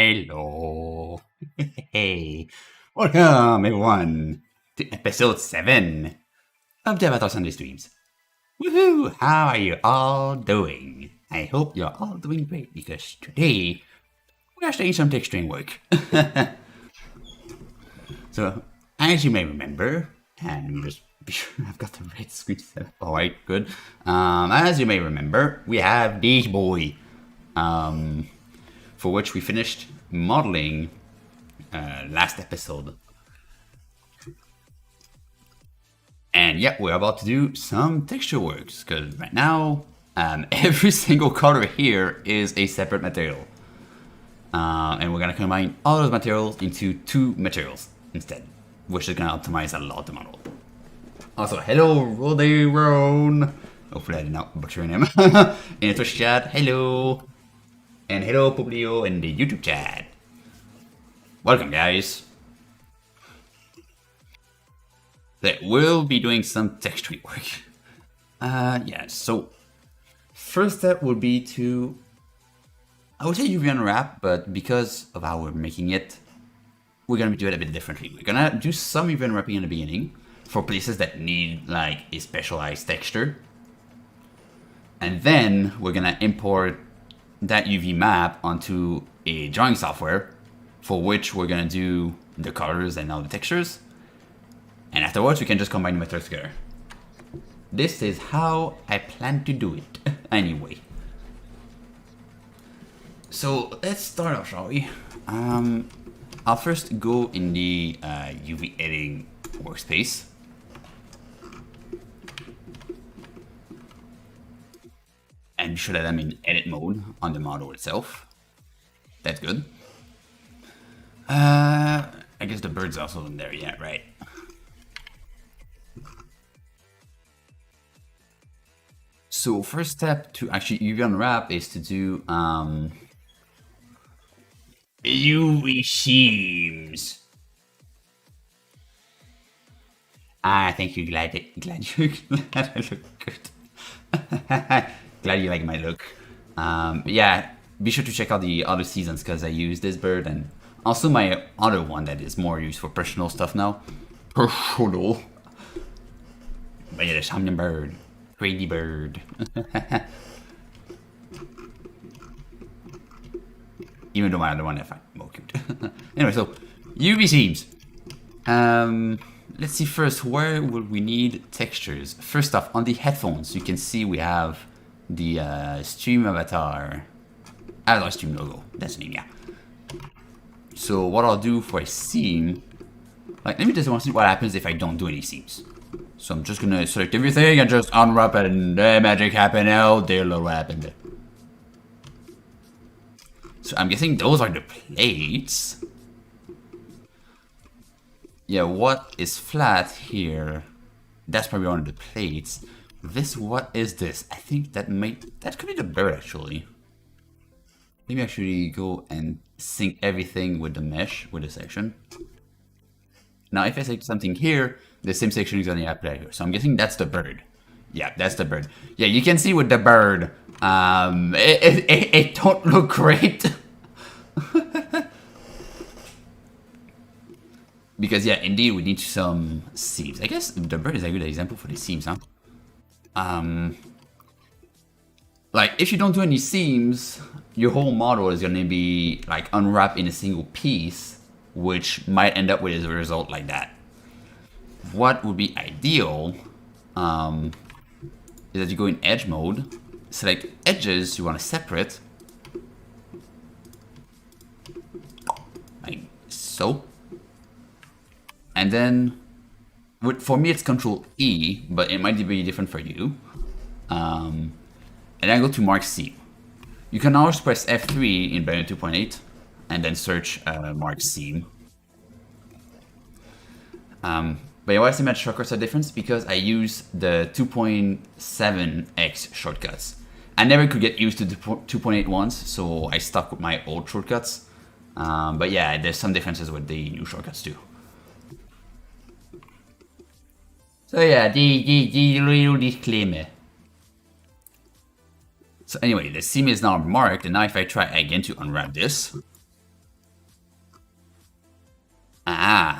Hello. Hey. Welcome, everyone, to episode 7 of the Avatar Sunday Streams. Woohoo! How are you all doing? I hope you're all doing great because today we are doing some texturing work. So, as you may remember, and let me just be sure I've got the right screen set up. Alright, good. As you may remember, we have this boy. For which we finished modeling last episode. And yeah, we're about to do some texture works, because right now, every single color here is a separate material. And we're going to combine all those materials into 2 materials instead, which is going to optimize a lot the model. Also, hello, Roderon. Hopefully I did not butcher him. In the Twitch chat, hello. And hello, Publio, in the YouTube chat. Welcome, guys. We'll be doing some texturing work. Yeah, so first step would be to, I would say UV unwrap, but because of how we're making it, we're gonna do it a bit differently. We're gonna do some UV unwrapping in the beginning for places that need like a specialized texture. And then we're gonna import that UV map onto a drawing software for which we're gonna do the colors and all the textures. And afterwards we can just combine the methods together. This is how I plan to do it anyway. So let's start off, shall we? I'll first go in the UV editing workspace. And be sure that I'm in edit mode on the model itself. That's good. I guess the bird's also in there, yeah, right. So first step to actually UV unwrap is to do UV seams. Thank you, glad you glad I look good. Glad you like my look. But yeah, be sure to check out the other seasons because I use this bird and also my other one that is more used for personal stuff now. Personal. But yeah, the Somnium bird. Crazy bird. Even though my other one I find more cute. Anyway, so UV seams. Let's see first, where will we need textures? First off, on the headphones, you can see we have the stream avatar stream logo. That's the name, yeah. So what I'll do for a seam, like, let me just want to see what happens if I don't do any seams. So I'm just gonna select everything and just unwrap it, and magic happened. Oh, dear Lord, what happened? So I'm guessing those are the plates. Yeah, what is flat here? That's probably one of the plates. This, what is this? I think that could be the bird actually. Maybe actually go and sync everything with the mesh, with the section. Now if I select something here, the same section is gonna apply here. So I'm guessing that's the bird. Yeah, that's the bird. Yeah, you can see with the bird, it don't look great. Because yeah, indeed we need some seams. I guess the bird is a good example for the seams, huh? Like if you don't do any seams, your whole model is gonna be like unwrapped in a single piece, which might end up with a result like that. What would be ideal is that you go in edge mode, select edges you want to separate, like so, and then for me it's Control E, but it might be different for you. And then go to mark seam. You can always press F3 in Blender 2.8 and then search mark seam. But why CMAT shortcuts are different? Because I use the 2.7x shortcuts. I never could get used to the 2.8 ones, so I stuck with my old shortcuts. But yeah, there's some differences with the new shortcuts too. So yeah, the little disclaimer. So anyway, the seam is now marked, and now if I try again to unwrap this,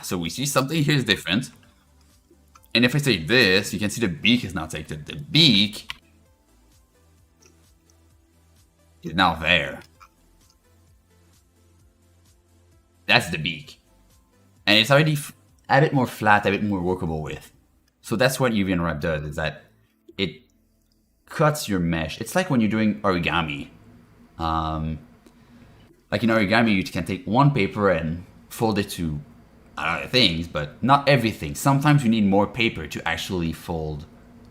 So we see something here is different. And if I take this, you can see the beak is now taken. The beak is now there. That's the beak. And it's already a bit more flat, a bit more workable with. So that's what UV Unwrap does, is that it cuts your mesh. It's like when you're doing origami. Like in origami, you can take one paper and fold it to other things, but not everything. Sometimes you need more paper to actually fold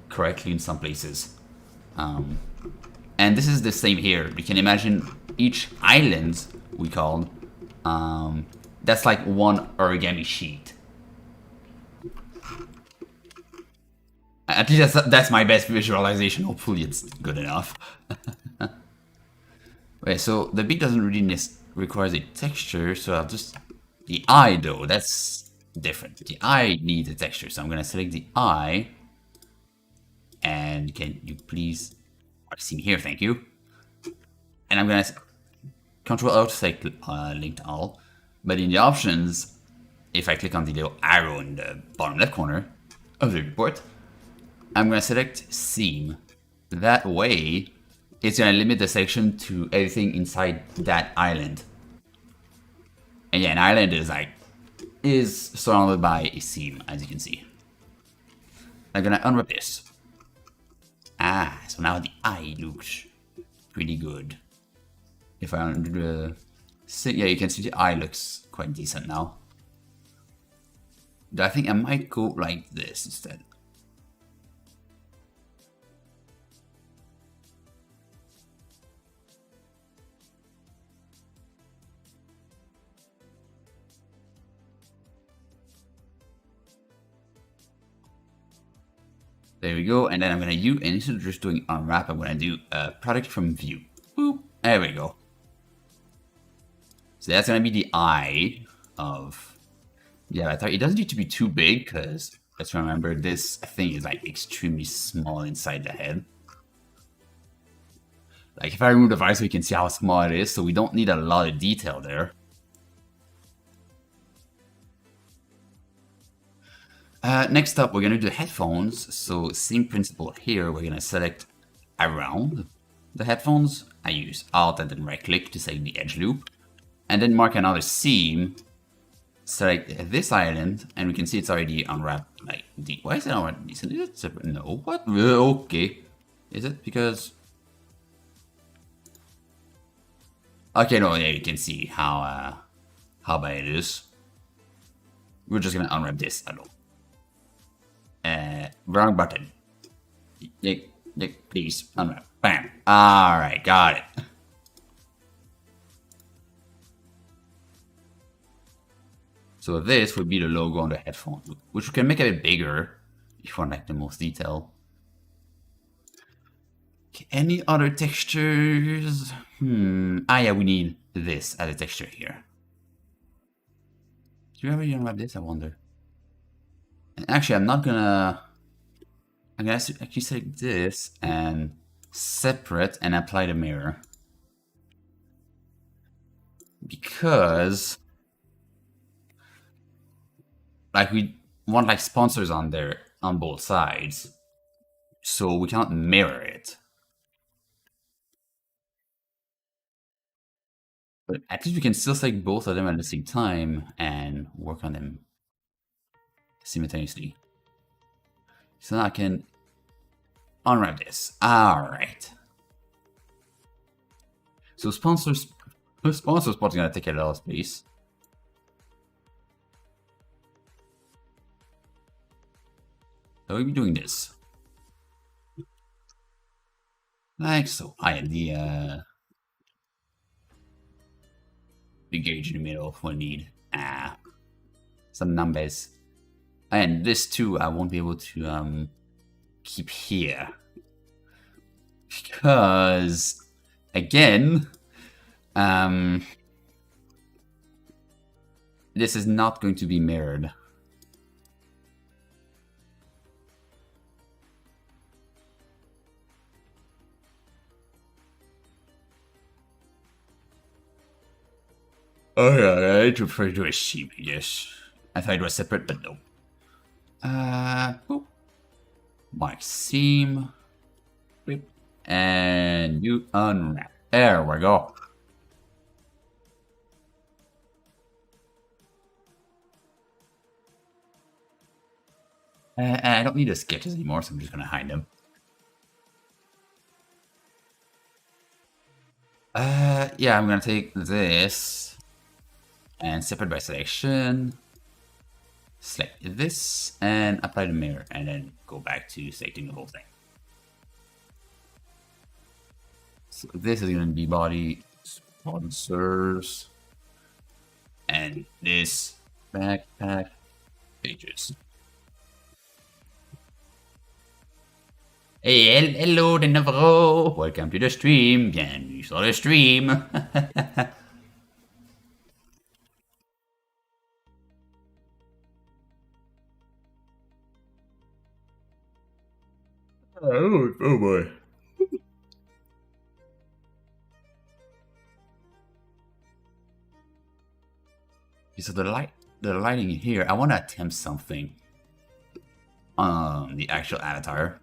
correctly in some places. And this is the same here. You can imagine each island, we called, that's like one origami sheet. At least that's my best visualization. Hopefully it's good enough. Okay, so the beak doesn't really requires a texture, so I'll just... The eye, though, that's different. The eye needs a texture, so I'm going to select the eye. And can you please... see me here, thank you. And I'm going to Control-Alt to select link to all. But in the options, if I click on the little arrow in the bottom left corner of the report, I'm going to select seam. That way, it's going to limit the selection to everything inside that island. And yeah, an island is surrounded by a seam, as you can see. I'm going to unwrap this. So now the eye looks pretty good. If I undo the... Yeah, you can see the eye looks quite decent now. But I think I might go like this instead. There we go, and then I'm gonna and instead of just doing unwrap, I'm gonna do product from view. Boop. There we go. So that's gonna be the eye of... Yeah, I thought it doesn't need to be too big, because let's remember this thing is like extremely small inside the head. Like if I remove the visor, you can see how small it is, so we don't need a lot of detail there. Next up, we're going to do headphones. So same principle here. We're going to select around the headphones. I use Alt and then right click to select the edge loop. And then mark another seam. Select this island. And we can see it's already unwrapped. Like, why is it unwrapped? Is it separate? No, what? Okay. Is it because... Okay, no, yeah, you can see how bad it is. We're just going to unwrap this alone. Wrong button. Please unwrap. Bam. Alright, got it. So this would be the logo on the headphone, which we can make a bit bigger if you want like the most detail. Okay, any other textures? Yeah, we need this as a texture here. Do you ever unwrap this? I wonder. And actually, I'm gonna actually select this and separate and apply the mirror. Because like we want like sponsors on there on both sides. So we cannot mirror it. But at least we can still select both of them at the same time and work on them simultaneously. So now I can unwrap this. Alright. So sponsor spot is gonna take a lot of space. So we'll be doing this. Like so. The gauge in the middle we'll need some numbers. And this too I won't be able to keep here. Because again, this is not going to be mirrored. Okay, I prefer to do a sheep, I guess. I thought it was separate, but no. Boop. Mark seam. Boop. And you unwrap. There we go. I don't need the sketches anymore, so I'm just gonna hide them. Yeah, I'm gonna take this and separate by selection. Select this and apply the mirror, and then go back to selecting the whole thing. So this is gonna be body sponsors, and this backpack pages. Hey, hello de nouveau! Welcome to the stream. Bienvenue sur le stream. Oh boy. So the lighting here, I want to attempt something on the actual avatar.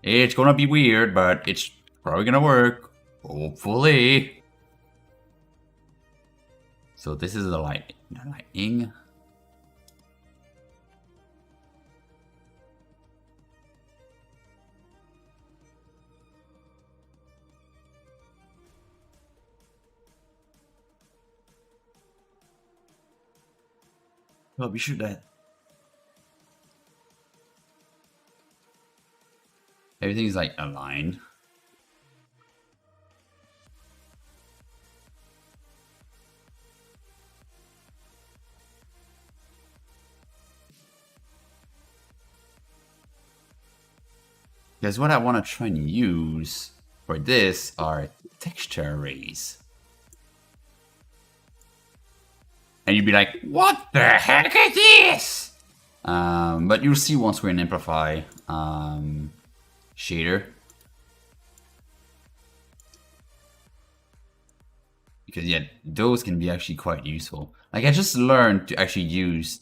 It's gonna be weird, but it's probably gonna work. Hopefully. So this is the lighting. Well, we should everything is like aligned. Because what I want to try and use for this are texture arrays. And you'd be like, what the heck is this? But you'll see once we're in Amplify shader. Because yeah, those can be actually quite useful. Like I just learned to actually use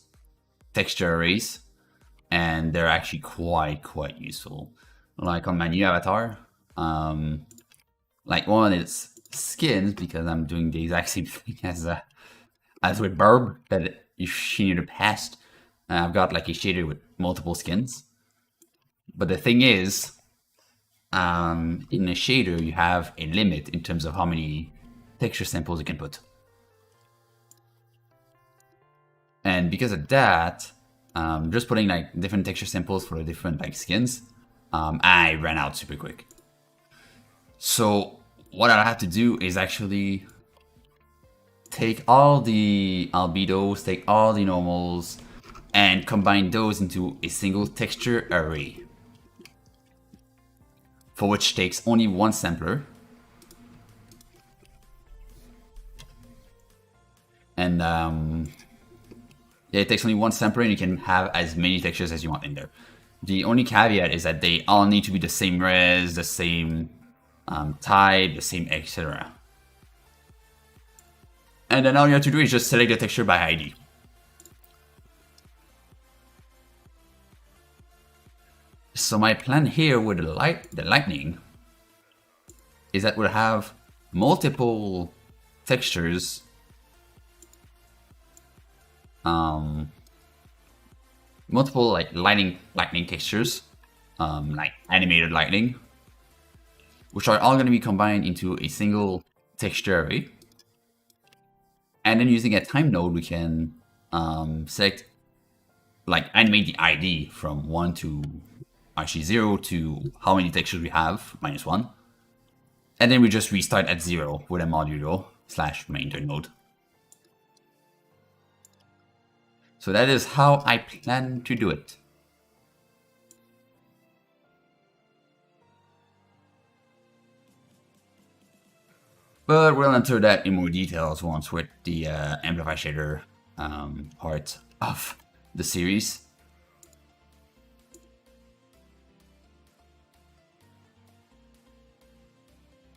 texture arrays, and they're actually quite useful. Like on my new avatar, like one is skins, because I'm doing the exact same thing as with Burb that you've seen in the past. I've got like a shader with multiple skins. But the thing is, in a shader, you have a limit in terms of how many texture samples you can put. And because of that, just putting like different texture samples for the different like skins, I ran out super quick. So what I have to do is actually take all the albedos, take all the normals, and combine those into a single texture array, for which takes only one sampler. And yeah, it takes only one sampler, and you can have as many textures as you want in there. The only caveat is that they all need to be the same res, the same type, the same etc. And then all you have to do is just select the texture by ID. So my plan here with the lightning is that we'll have multiple textures, multiple like lightning textures, like animated lightning, which are all going to be combined into a single texture array. And then using a time node, we can select, like animate the ID from 1 to actually 0 to how many textures we have, -1. And then we just restart at 0 with a modulo / main node. So that is how I plan to do it. But we'll enter that in more details once with the Amplify shader part of the series.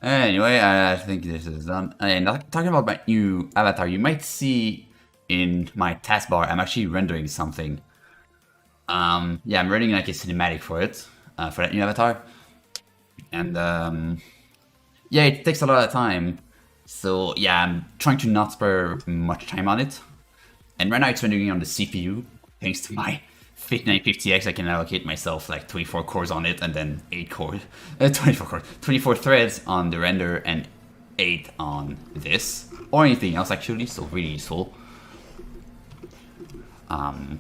Anyway, I think this is done. And talking about my new avatar, you might see in my taskbar, I'm actually rendering something. Yeah, I'm running like a cinematic for it, for that new avatar. And yeah, it takes a lot of time. So yeah, I'm trying to not spare much time on it. And right now it's rendering on the CPU. Thanks to my 5950X, I can allocate myself like 24 cores on it and then 8 cores, 24 cores, 24 threads on the render and 8 on this. Or anything else actually, so really useful. But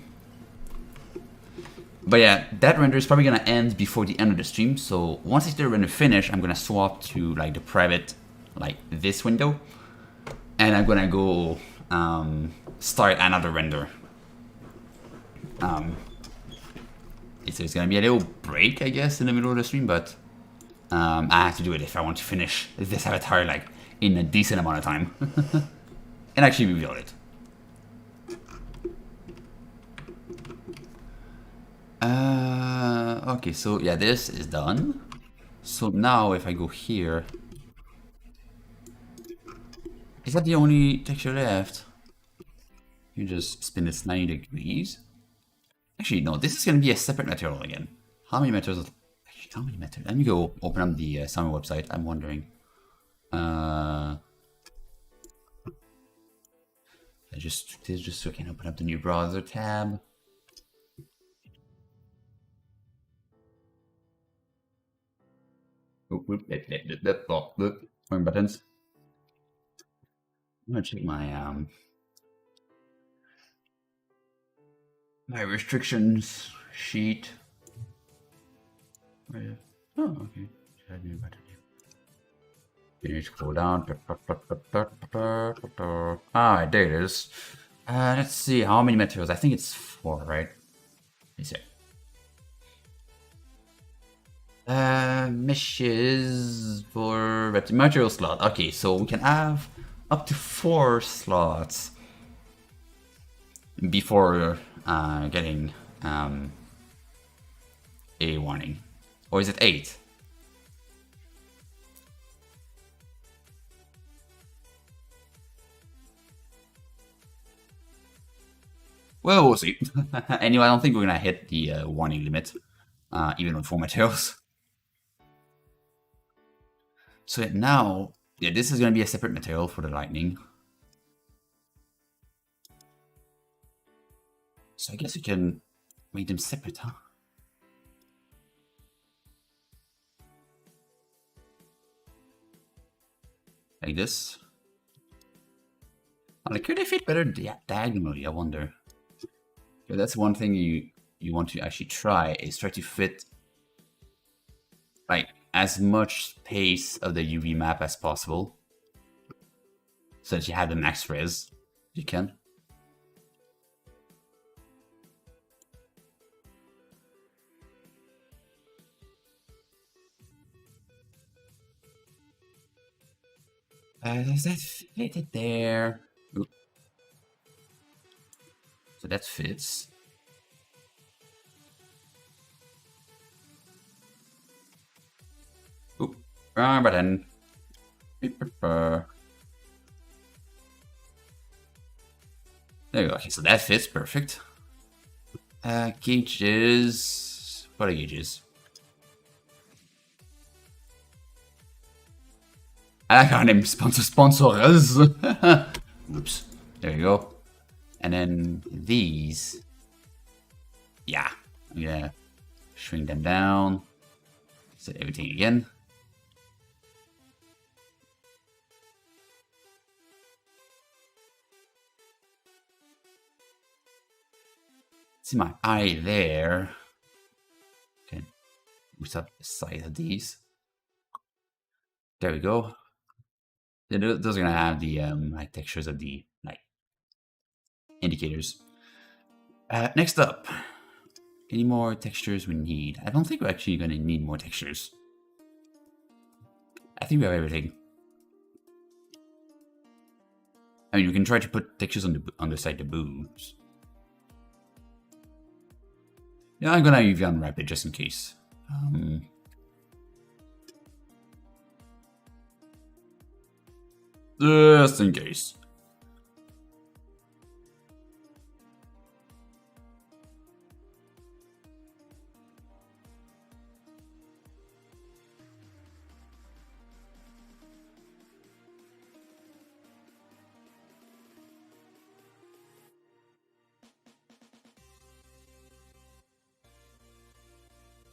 yeah, that render is probably gonna end before the end of the stream. So once I see the render finish, I'm gonna swap to like the private, like this window, and I'm gonna go start another render. It's gonna be a little break, I guess, in the middle of the stream, but I have to do it if I want to finish this avatar like in a decent amount of time, and actually reveal it. Okay, so yeah, this is done. So now if I go here, is that the only texture left? You just spin this 90 degrees. Actually, no, this is going to be a separate material again. How many materials? Actually, how many materials? Let me go open up the Somnium website. I'm wondering. Just so I can open up the new browser tab. Wrong buttons. I'm gonna check my my restrictions sheet. Oh, okay. You need to scroll down. Ah, there it is. Let's see how many materials. I think it's 4, right? Let me see. Meshes for material slot. Okay, so we can have up to 4 slots before getting a warning. Or is it 8? Well, we'll see. Anyway, I don't think we're gonna hit the warning limit, even with 4 materials. So now, yeah, this is gonna be a separate material for the lightning. So I guess we can make them separate, huh? Like this. Like, could they fit better diagonally, I wonder? So that's one thing you want to actually try, is try to fit like as much space of the UV map as possible, so that you have the max res you can. Does that fit it there? Oop. So that fits. Oop. Wrong button. There we go. Okay, so that fits perfect. Gauges. What are gauges? I like our name, sponsors. Oops. There you go. And then these. Yeah. I'm gonna shrink them down. Set everything again. See my eye there. Okay. Boost up the size of these. There we go. Those are gonna have the like textures of the like indicators. Next up, any more textures we need? I don't think we're actually gonna need more textures. I think we have everything. I mean, we can try to put textures on the side the boobs. Yeah, I'm gonna UV unwrap it just in case. Just in case.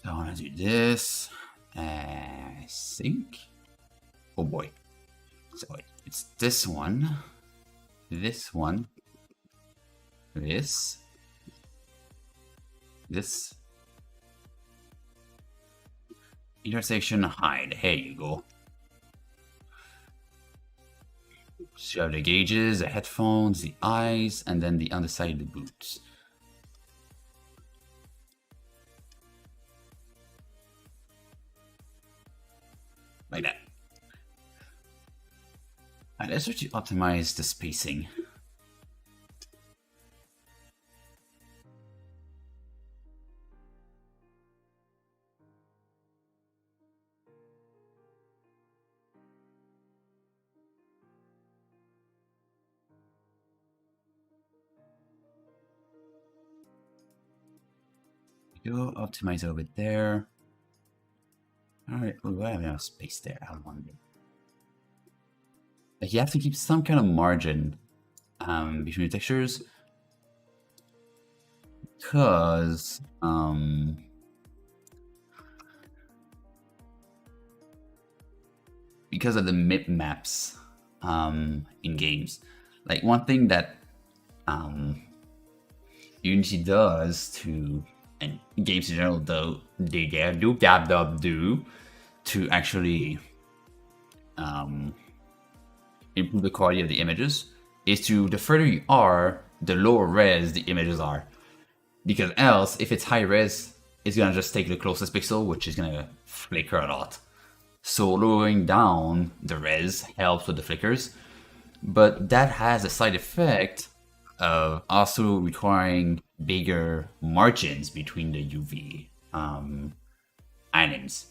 So I want to do this. I think. Oh boy. So it's this one, this, this, intersection hide. Here you go. So you have the gauges, the headphones, the eyes, and then the underside of the boots. Like that. Alright, let's try to optimize the spacing. Go optimize over there. Alright, we have enough space there, I wonder. Like you have to keep some kind of margin between the textures. Because of the mip maps in games. Like one thing that Unity does to, and games in general do to actually improve the quality of the images is to, the further you are, the lower res the images are. Because else, if it's high res, it's gonna just take the closest pixel, which is gonna flicker a lot. So lowering down the res helps with the flickers, but that has a side effect of also requiring bigger margins between the UV items.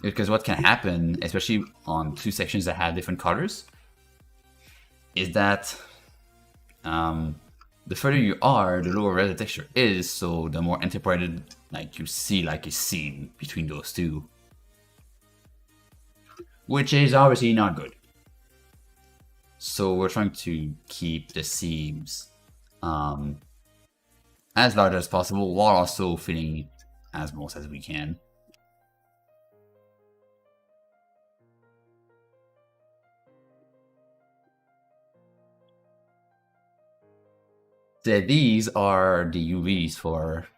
Because what can happen, especially on two sections that have different colors, is that the further you are, the lower res the texture is, so the more interpreted like you see like a seam between those two. Which is obviously not good. So we're trying to keep the seams as large as possible while also fitting it as most as we can. So these are the UVs for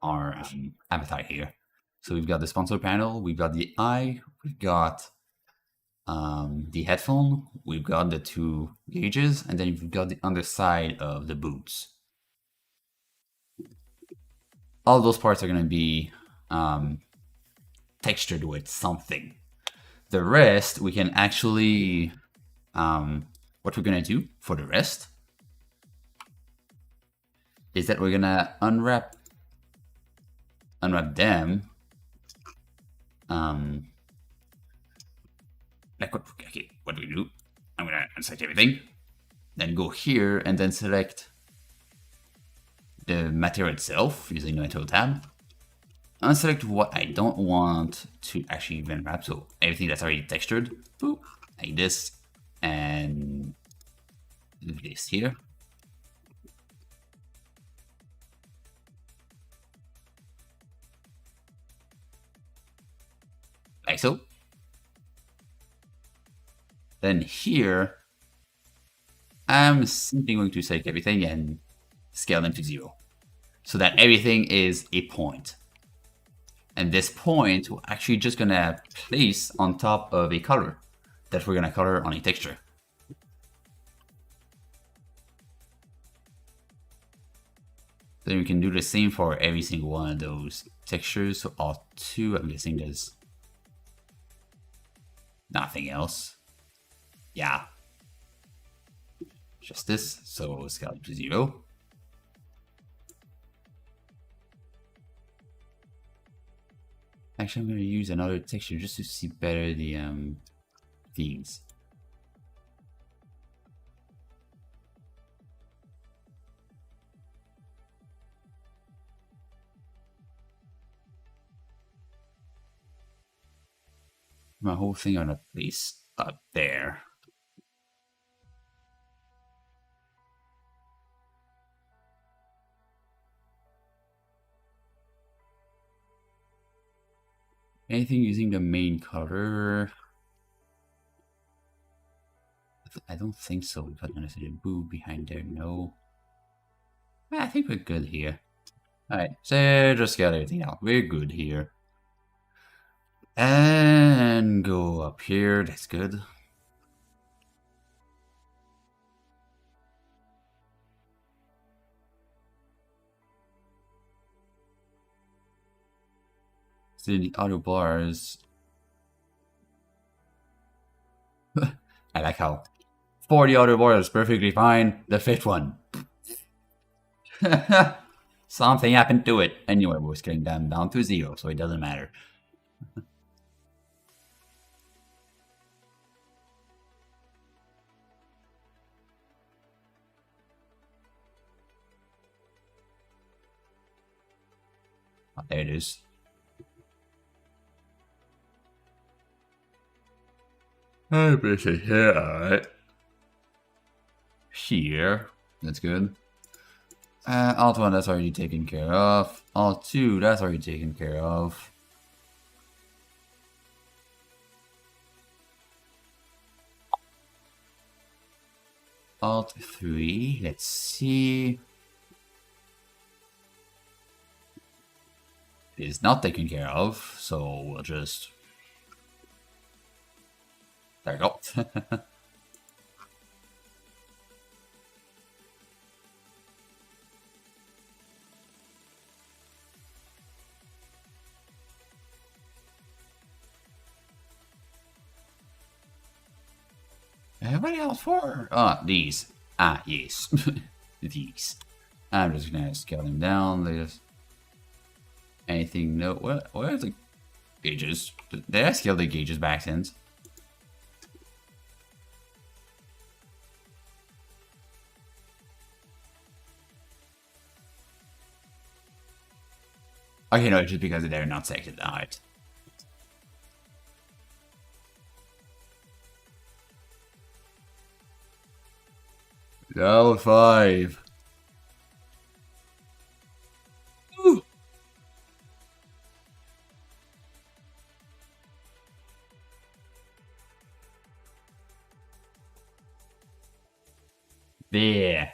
our avatar here. So we've got the sponsor panel, we've got the eye, we've got the headphone, we've got the two gauges, and then we've got the underside of the boots. All those parts are going to be textured with something. The rest, we can actually, what we're going to do for the rest is that we're going to unwrap them. Like what do we do? I'm going to unselect everything, then go here and then select the material itself using the material tab. Unselect what I don't want to actually even wrap, so everything that's already textured, boop, like this, and this here. Like so. Then here, I'm simply going to select everything and scale them to 0, so that everything is a point. And this point we're actually just gonna place on top of a color that we're gonna color on a texture. Then we can do the same for every single one of those textures. So all two, I'm guessing there's nothing else. Yeah. Just this, so scale to 0. Actually, I'm going to use another texture just to see better the things. my whole thing on a place up there. Anything using the main color? I don't think so. We've got a boo behind there. No. I think we're good here. Alright, so just get everything out. We're good here. And go up here. That's good. So the auto bars. I like how 40 auto bars perfectly fine. The fifth one. Something happened to it. Anyway, we're scaling them down to 0, so it doesn't matter. Oh, there it is. I appreciate it. Alright. Here. That's good. Alt 1, that's already taken care of. Alt 2, that's already taken care of. Alt 3, let's see. It is not taken care of, so we'll just... There we go. What else for? Ah, these. Ah, yes. These. I'm just gonna scale them down. There's anything? No. What are the gauges? Did I scale the gauges back since? Okay, no, just because they're not selected. Alright. Level 5. Ooh. There.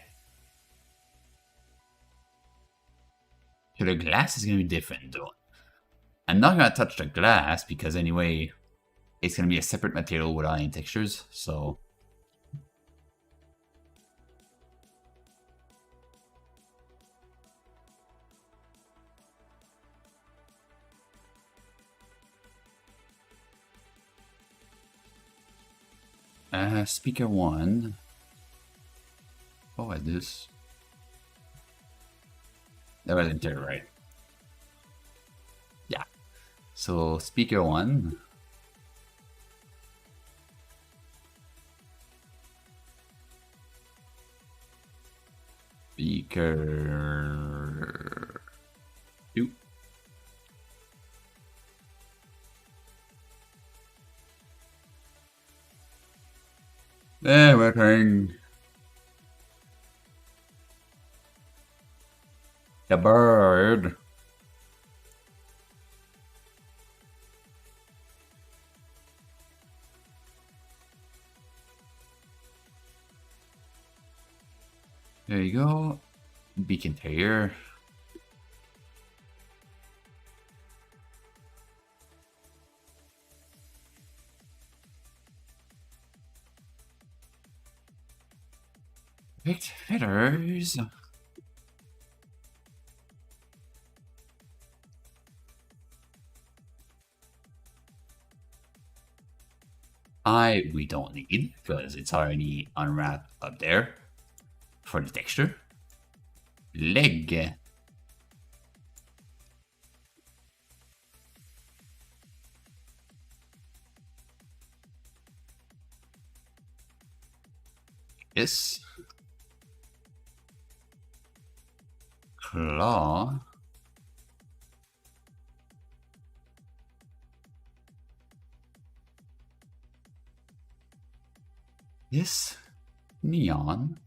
So the glass is gonna be different though. I'm not gonna touch the glass because anyway, it's gonna be a separate material without any textures, so... Speaker 1. What was this? That was interior, right? Yeah. So, speaker 1. Speaker 2. Everything. The bird. There you go. Beacon Terrier. Picked feathers. We don't need because it's already unwrapped up there for the texture. Leg. Yes. Claw. this neon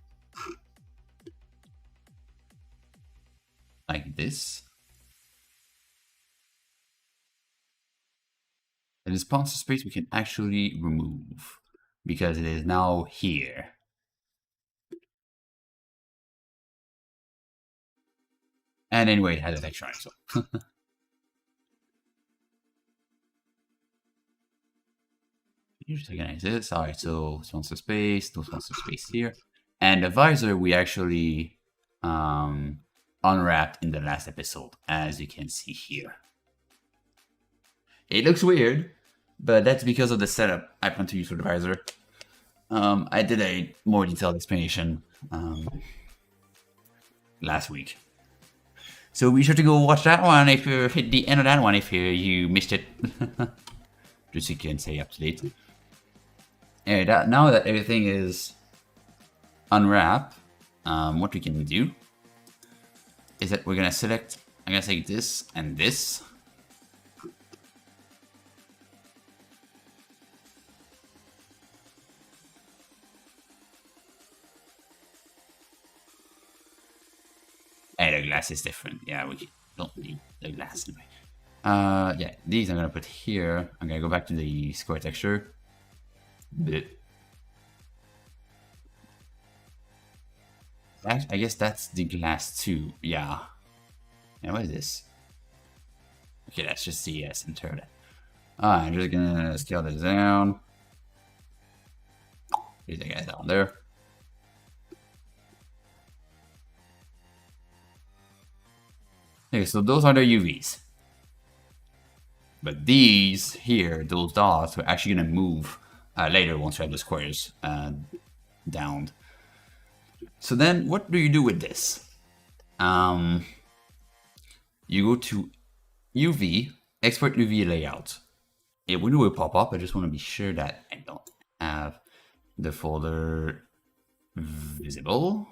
like this. And the sponsor space we can actually remove because it is now here. And anyway, it has a texture on it, so. You just organize this. All right, so sponsor space, no sponsor space here. And the visor we actually unwrapped in the last episode, as you can see here. It looks weird, but that's because of the setup I plan to use for the visor. I did a more detailed explanation last week. So be sure to go watch that one if you hit the end of that one if you missed it. Just so you can stay up to date. Anyway, now that everything is unwrapped, what we can do is that we're gonna select, I'm gonna take this and this. And the glass is different. Yeah, we don't need the glass anyway. Yeah, these I'm gonna put here. I'm gonna go back to the square texture. But I guess that's the glass too. Yeah. And what is this? Okay, that's just the center of that. I'm just gonna scale this down. Here's the guys down there. Okay, so those are the UVs. But these here, those dots, are actually gonna move later once we have the squares down. So then, what do you do with this? You go to UV, export UV layout. A window will pop up. I just want to be sure that I don't have the folder visible.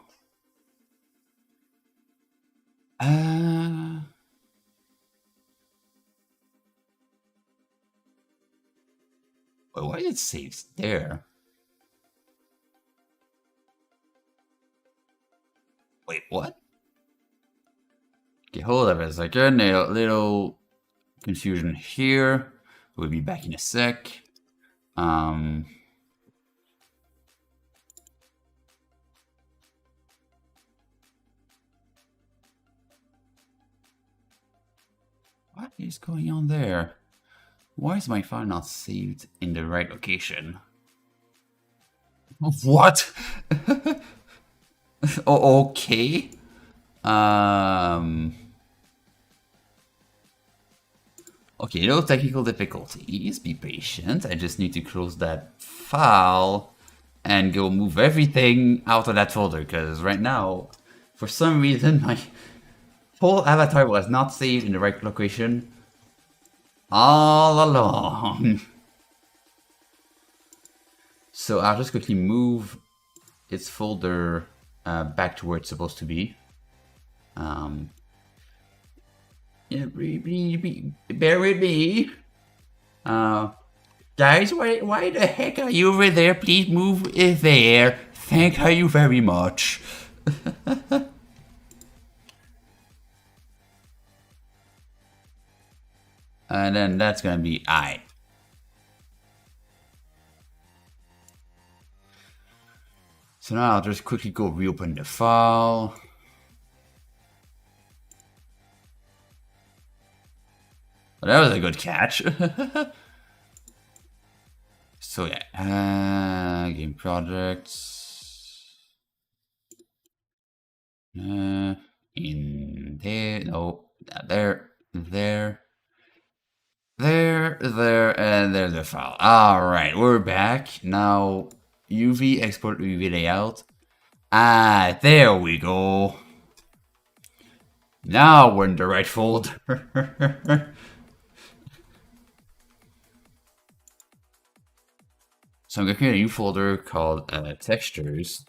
Why is it saved there? Wait, what? Okay, hold up a second. A little confusion here. We'll be back in a sec. What is going on there? Why is my file not saved in the right location? What? Oh, okay. Okay, no technical difficulties. Be patient. I just need to close that file and go move everything out of that folder because right now, for some reason, my whole avatar was not saved in the right location all along. So I'll just quickly move its folder back to where it's supposed to be. Yeah, bear with me. Guys, why the heck are you over there? Please move it there. Thank you very much. And then that's gonna be I. So now I'll just quickly go reopen the file. Well, that was a good catch. So yeah, game projects. In there, no, there, and there's the file. All right, we're back now. UV export UV layout. Ah, there we go. Now we're in the right folder. So I'm gonna create a new folder called textures.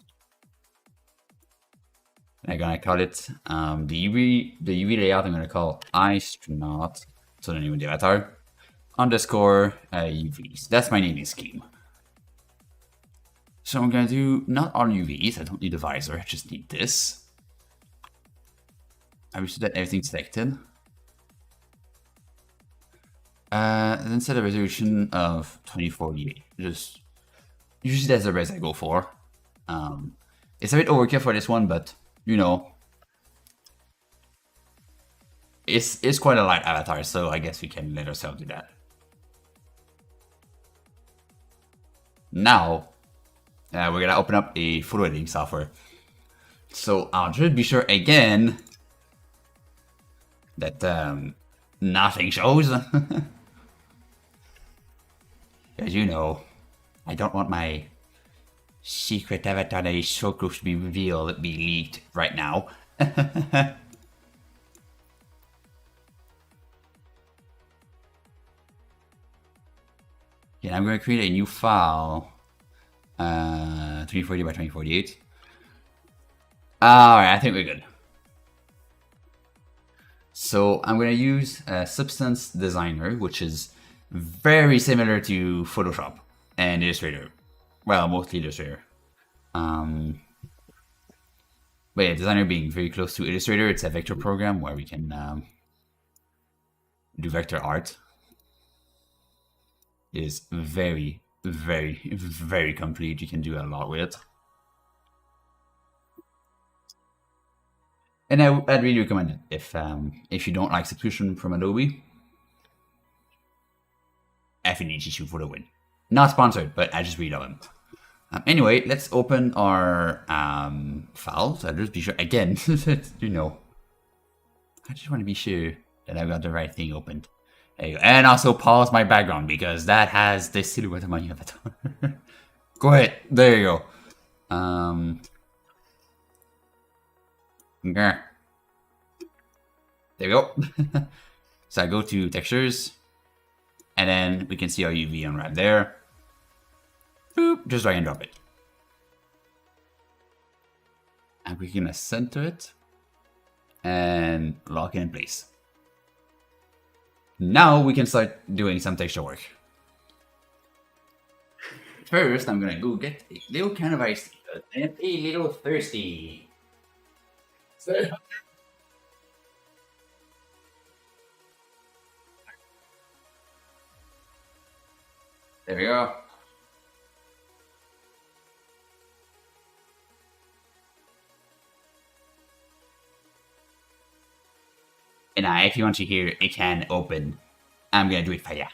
I'm gonna call it the UV layout. I'm gonna call astronaut. So the name of the avatar _ UVs. That's my naming scheme. So I'm gonna do not all UVs. I don't need the visor. I just need this. I wish that everything's selected. Then set a resolution of 2048. Just usually that's the best I go for. It's a bit overkill for this one, but you know, it's quite a light avatar, so I guess we can let ourselves do that. Now, we're gonna open up a photo editing software. So I'll just be sure again that nothing shows. As you know, I don't want my secret avatar that is so close to be revealed be leaked right now. Yeah, I'm going to create a new file. 2040 by 2048. Alright, I think we're good. So I'm going to use Substance Designer, which is very similar to Photoshop and Illustrator. Well, mostly Illustrator. But yeah, Designer being very close to Illustrator, it's a vector program where we can do vector art. It is very, very, very complete. You can do a lot with it. And I'd really recommend it if you don't like subscription from Adobe. FNEG for the win. Not sponsored, but I just really love them. Anyway, let's open our files. I'll just be sure again. You know, I just want to be sure that I've got the right thing opened. There you go. And also pause my background because that has the silhouette of my avatar. Go ahead. There you go. There we go. So I go to textures, and then we can see our UV unwrap there. Boop, just drag and drop it. And we're gonna center it and lock it in place. Now we can start doing some texture work. First, I'm gonna go get a little can of ice because I am a little thirsty. There we go. And if you want to hear a can open, I'm gonna do it for ya.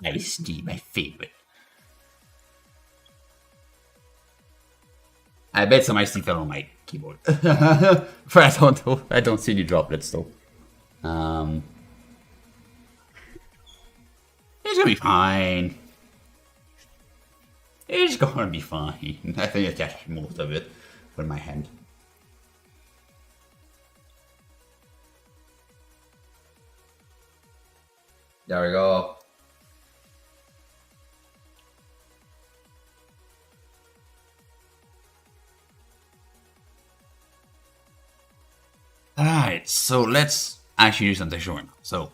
Iced tea, my favorite. I bet some iced tea fell on my keyboard. But I don't know. I don't see any droplets though. It's gonna be fine. It's gonna be fine. I think I catch most of it with my hand. There we go. Alright, so let's actually do some texture work. So,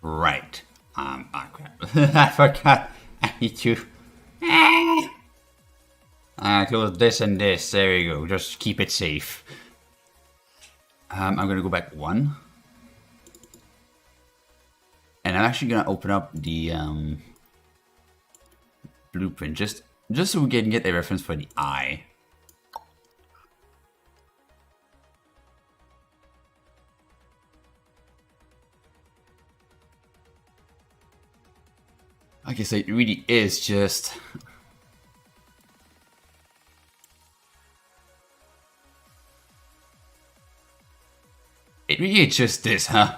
right. Oh crap. I forgot. I need to. Close this and this. There you go. Just keep it safe. I'm gonna go back one. And I'm actually gonna open up the blueprint just so we can get a reference for the eye. Okay, so it really is just... It really is just this, huh?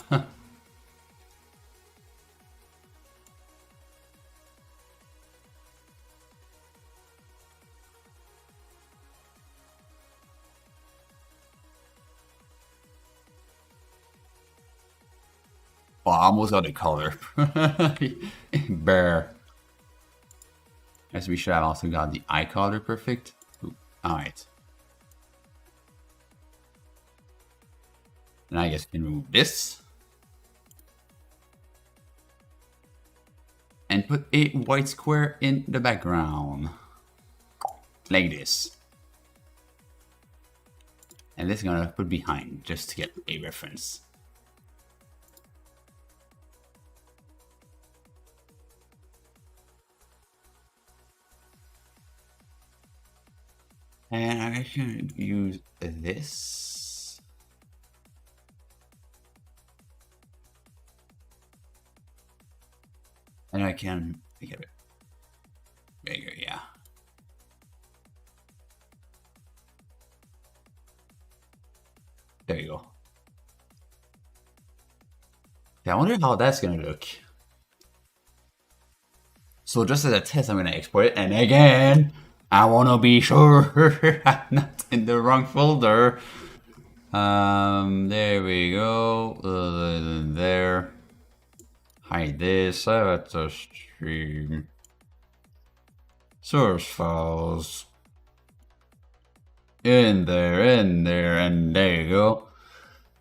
Oh, I almost got the color. Bear. As we should have also got the eye color perfect. Alright. And I guess we can remove this. And put a white square in the background. Like this. And this is gonna put behind, just to get a reference. And I'm actually gonna use this. And I can make it bigger, yeah. There you go. Yeah, I wonder how that's gonna look. So just as a test, I'm gonna export it, and again, I wanna be sure I'm not in the wrong folder. There we go. There. Hide this. That's a stream. Source files. In there, and there you go.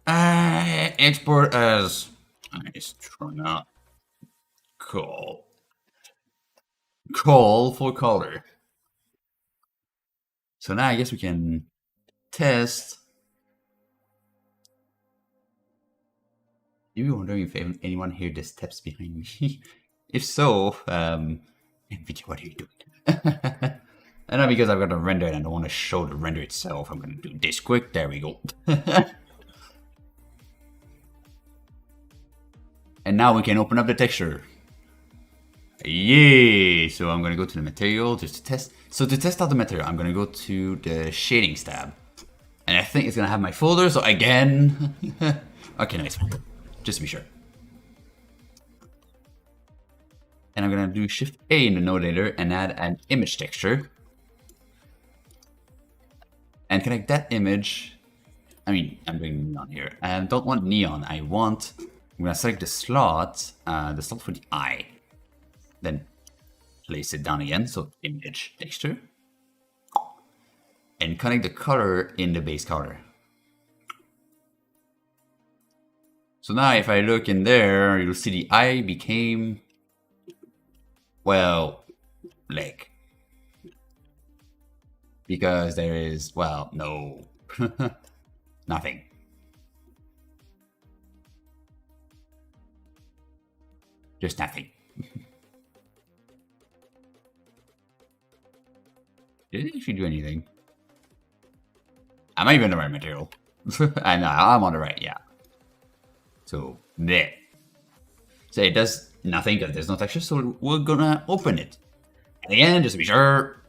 Export as nice not call for color. So now I guess we can test. You were wondering if anyone heard the steps behind me. If so, NVIDIA, what are you doing? And not because I've got to render it and I don't want to show the render itself. I'm going to do this quick. There we go. And now we can open up the texture. Yay! So I'm going to go to the material just to test. So to test out the material, I'm going to go to the shadings tab. And I think it's going to have my folder. So again. Okay, nice. Just to be sure. And I'm going to do Shift A in the node editor and add an image texture. And connect that image. I mean, I'm doing neon here. I don't want neon. I'm going to select the slot for the eye. Then place it down again. So image texture. And connect the color in the base color. So now if I look in there, you'll see the eye became, well, like. Because there is, well, no. Nothing. Just nothing. Did it actually do anything? Am I even on the right material? I know, I'm on the right, yeah. So, there. So it does nothing because there's no texture, so we're gonna open it. And again, just to be sure.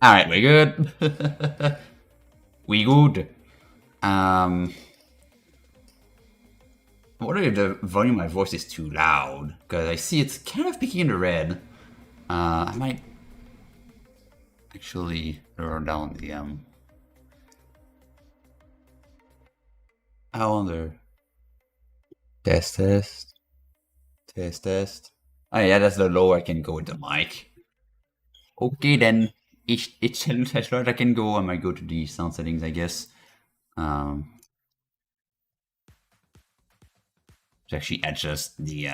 Alright, we good. We good. What if the volume of my voice is too loud? Because I see it's kind of peaking in the red. I might actually lower down the I wonder. Test. Oh yeah, that's the lower I can go with the mic. Okay then. It's as low as I can go. I might go to the sound settings, I guess. To actually adjust the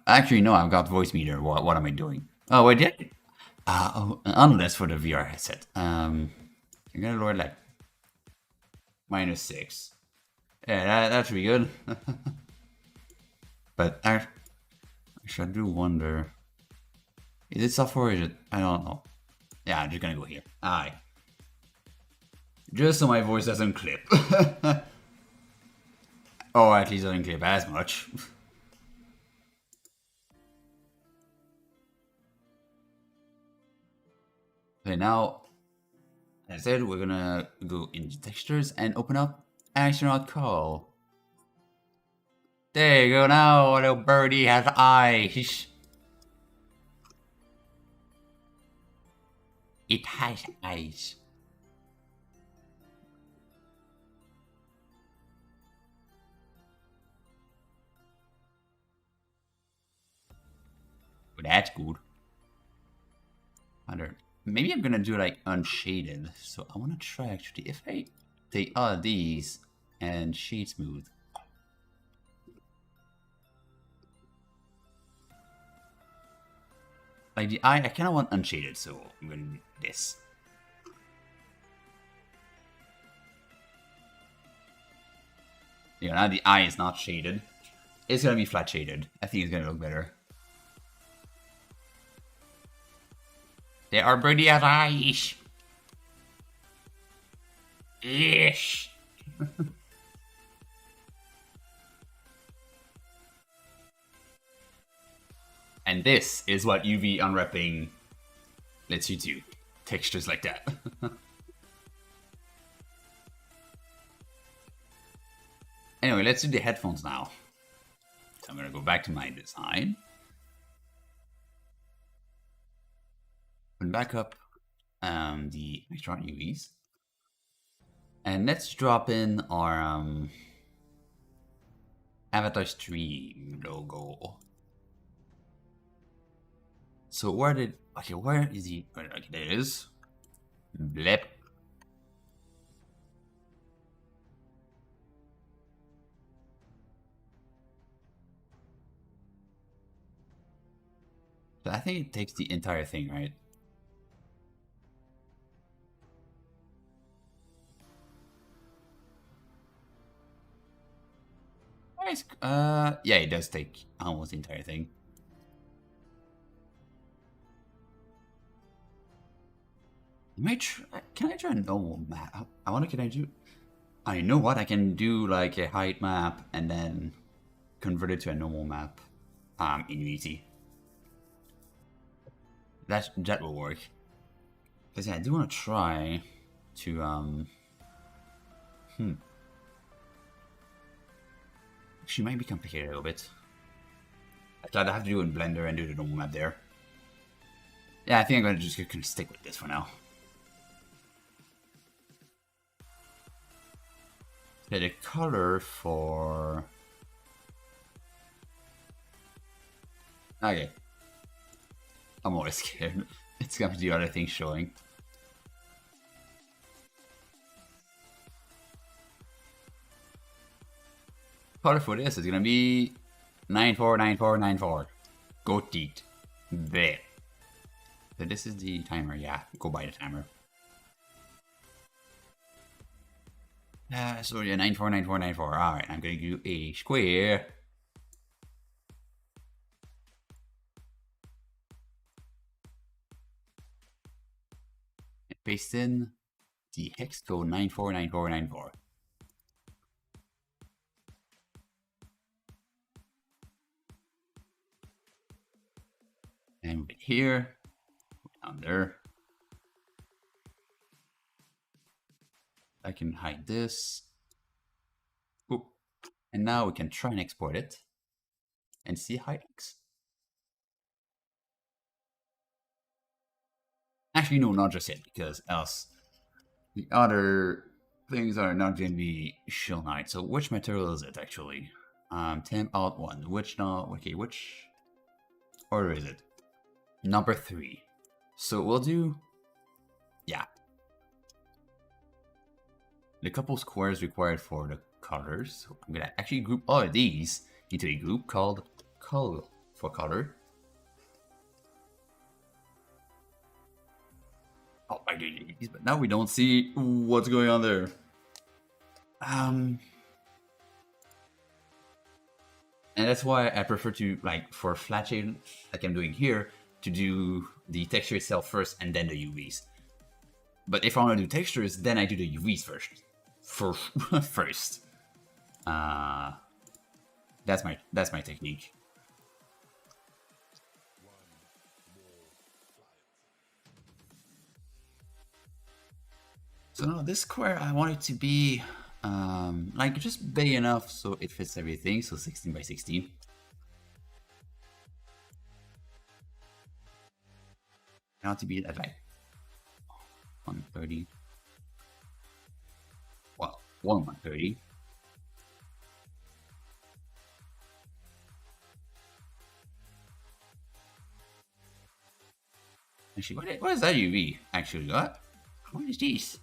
actually no, I've got voice meter. What am I doing? Oh wait, yeah. Unless for the VR headset. I'm gonna lower like -6. Yeah, that should be good. But actually, I do wonder. Is it software or is it? I don't know. Yeah, I'm just gonna go here. Alright. Just so my voice doesn't clip. Oh, at least it doesn't clip as much. Okay, now, as I said, we're gonna go into textures and open up astronaut call. There you go, now little birdie has eyes. It has eyes. Well, that's good. 100. maybe I'm gonna do like unshaded. So I wanna try actually if I take all of these and shade smooth. Like the eye, I kinda want unshaded, so I'm gonna do this. You know, now the eye is not shaded. It's gonna be flat shaded. I think it's gonna look better. There are birdie eyes. Ish. And this is what UV unwrapping lets you do. Textures like that. Anyway, let's do the headphones now. So I'm gonna go back to my design. Put back up the electron UVs. And let's drop in our avatar stream logo. So where is he? Okay, there it is. Blep. So I think it takes the entire thing, right? Nice. Yeah, it does take almost the entire thing. Can I try a normal map? I wonder, can I do... I know what, I can do like a height map and then convert it to a normal map in Unity. That will work. Because yeah, I do want to try to Actually, might be complicated a little bit. I'd have to do it in Blender and do the normal map there. Yeah, I think I'm gonna just gonna stick with this for now. Okay, the color for... Okay. I'm always scared. It's gonna be the other thing showing. Color for this is gonna be 949494. Goat teeth. There. So this is the timer, yeah. Go by the timer. So yeah, 949494. Alright, I'm gonna do a square. And paste in the hex code 949494. And here, down there. I can hide this. Oop. And now we can try and export it and see how it looks. Actually, no, not just yet, because else the other things are not going to be shown right. So which material is it actually? Temp out 1. Which now? Okay, which order is it? Number 3. So we'll do, yeah, the couple squares required for the colors. So I'm gonna actually group all of these into a group called color for color. Oh, I did these, but now we don't see what's going on there. And that's why I prefer to, like, for flat shade, like I'm doing here, to do the texture itself first and then the UVs. But if I want to do textures, then I do the UVs first. First. That's my technique. So now this square, I want it to be like just big enough so it fits everything. So 16 by 16. I want to be at like 130. Well, 130. Actually, what is that UV? Actually, what is this?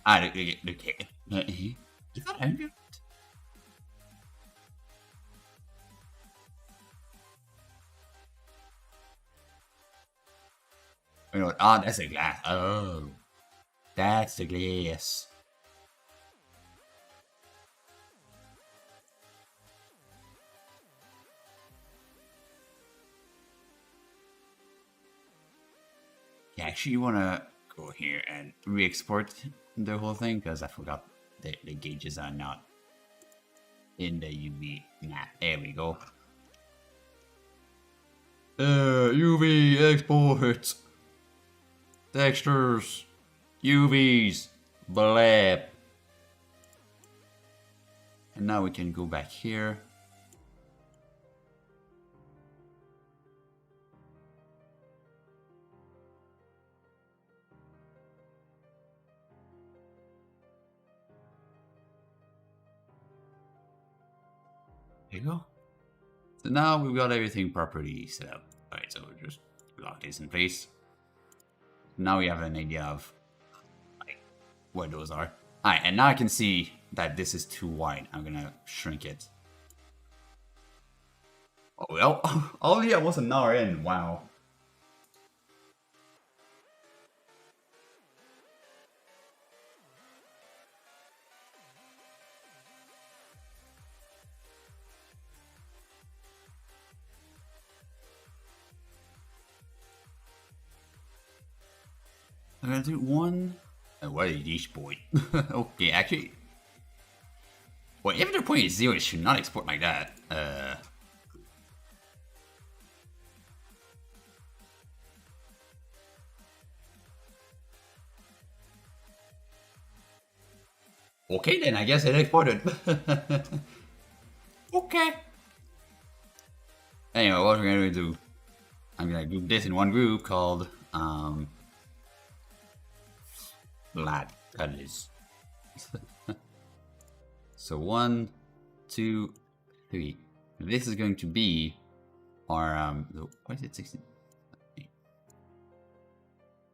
Ah, look. Is that ambient? You know what? Ah, that's a glass. Oh, that's the glass. Yeah, actually, you want to go here and re-export the whole thing because I forgot the gauges are not in the UV map. There we go. UV export textures UVs blab. And now we can go back here. There you go. So now we've got everything properly set up. Alright, so just lock this in place. Now we have an idea of like where those are. Alright, and now I can see that this is too wide. I'm gonna shrink it. Oh well, only almost an hour in. Wow. I'm gonna do one. What is this point? Okay, actually. Well, if the point is 0, it should not export like that. Okay, then I guess it exported. Okay. Anyway, what we're gonna do, I'm gonna group this in one group called Lad colors. So 1, 2, 3. This is going to be our why is it 16?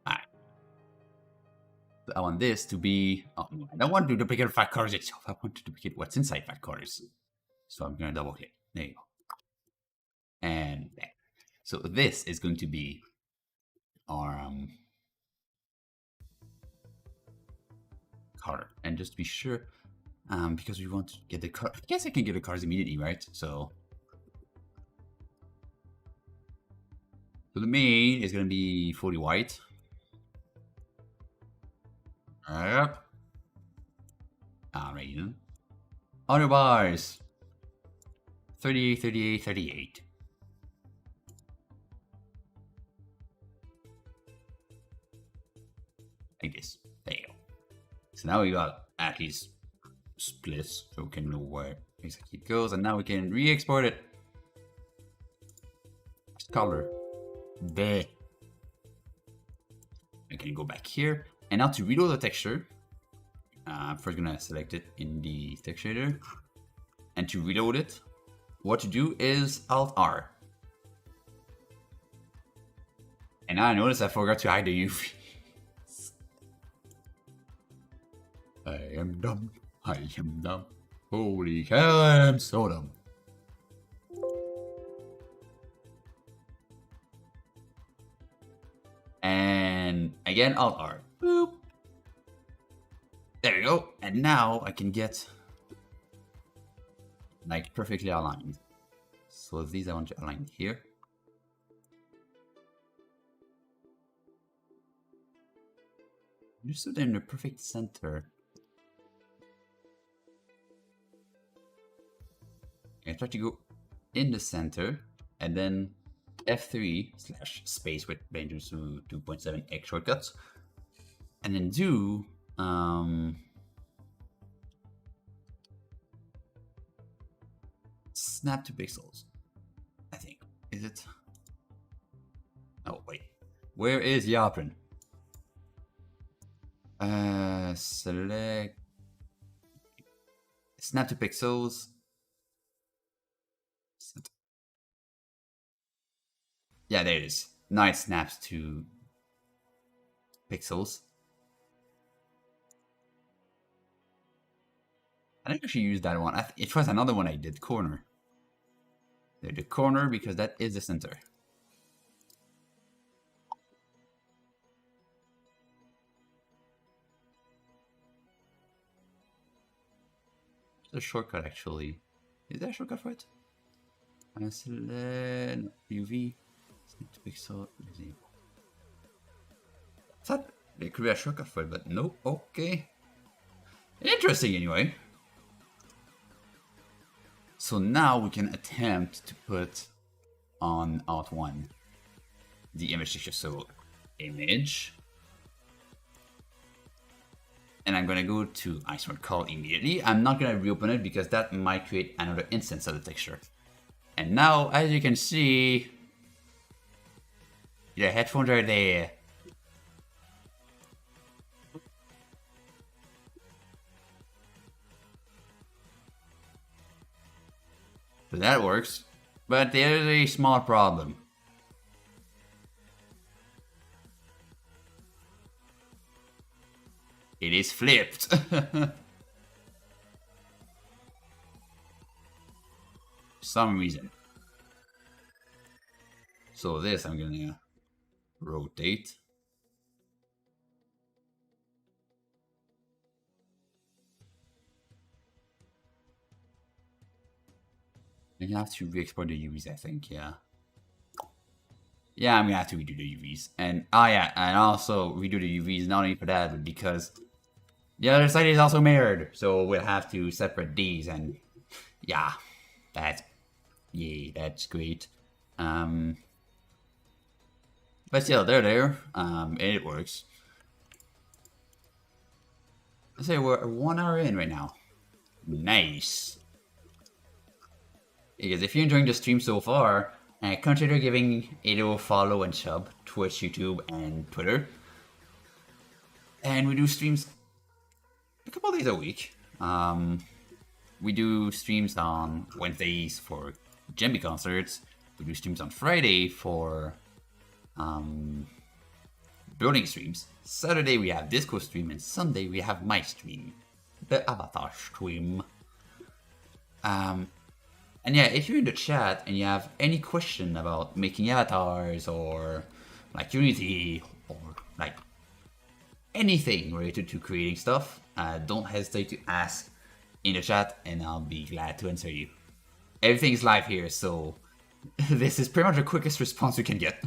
Alright. I want this to be. Oh, I don't want to duplicate fat colors itself. I want to duplicate what's inside fat colors. So I'm gonna double click. There you go. And there. So this is going to be our color. And just to be sure, because we want to get the car. I guess I can get the cars immediately, right? So the main is gonna be fully white. Yep. Alright then. Other bars. 38, 38, 38. Like this. There you go. So now we got at least splits, so we can know where exactly it goes, and now we can re-export it. Color. There. We can go back here, and now to reload the texture, I'm first gonna select it in the texture editor, and to reload it, what to do is Alt R. And now I notice I forgot to hide the UV. I am dumb. I am dumb. Holy cow, I am so dumb. And again, Alt R. Boop. There we go. And now I can get like perfectly aligned. So these I want to align here. Just so they're in the perfect center. I try to go in the center and then F3 / space with ranges to 2.7 X shortcuts, and then do snap to pixels. I think is it? Oh wait, where is the option? Select snap to pixels. Yeah, there it is. Now it snaps to pixels. I didn't actually use that one. It was another one I did, corner. The corner, because that is the center. It's a shortcut, actually. Is there a shortcut for it? No, UV. Pixel. I thought there could be a shortcut for it, but nope. Okay. Interesting, anyway. So now we can attempt to put on Alt 1 the image texture. So, image. And I'm going to go to iSmart Call immediately. I'm not going to reopen it because that might create another instance of the texture. And now, as you can see, the headphones are there. So that works. But there's a small problem. It is flipped. Some reason. So this I'm gonna rotate. And you have to re-export the UVs, I think, yeah. Yeah, I'm gonna have to redo the UVs. And oh yeah, and also redo the UVs not only for that, but because the other side is also mirrored. So we'll have to separate these and yeah, that's great. But still, they're there. And it works. Let's say we're 1 hour in right now. Nice. Because if you're enjoying the stream so far, consider giving a little follow and sub, Twitch, YouTube, and Twitter. And we do streams a couple days a week. We do streams on Wednesdays for djembe concerts. We do streams on Friday for building streams. Saturday we have Disco stream, and Sunday we have my stream, the Avatar stream. And yeah, if you're in the chat and you have any question about making avatars or like Unity or like anything related to creating stuff, don't hesitate to ask in the chat and I'll be glad to answer you. Everything is live here, so this is pretty much the quickest response we can get.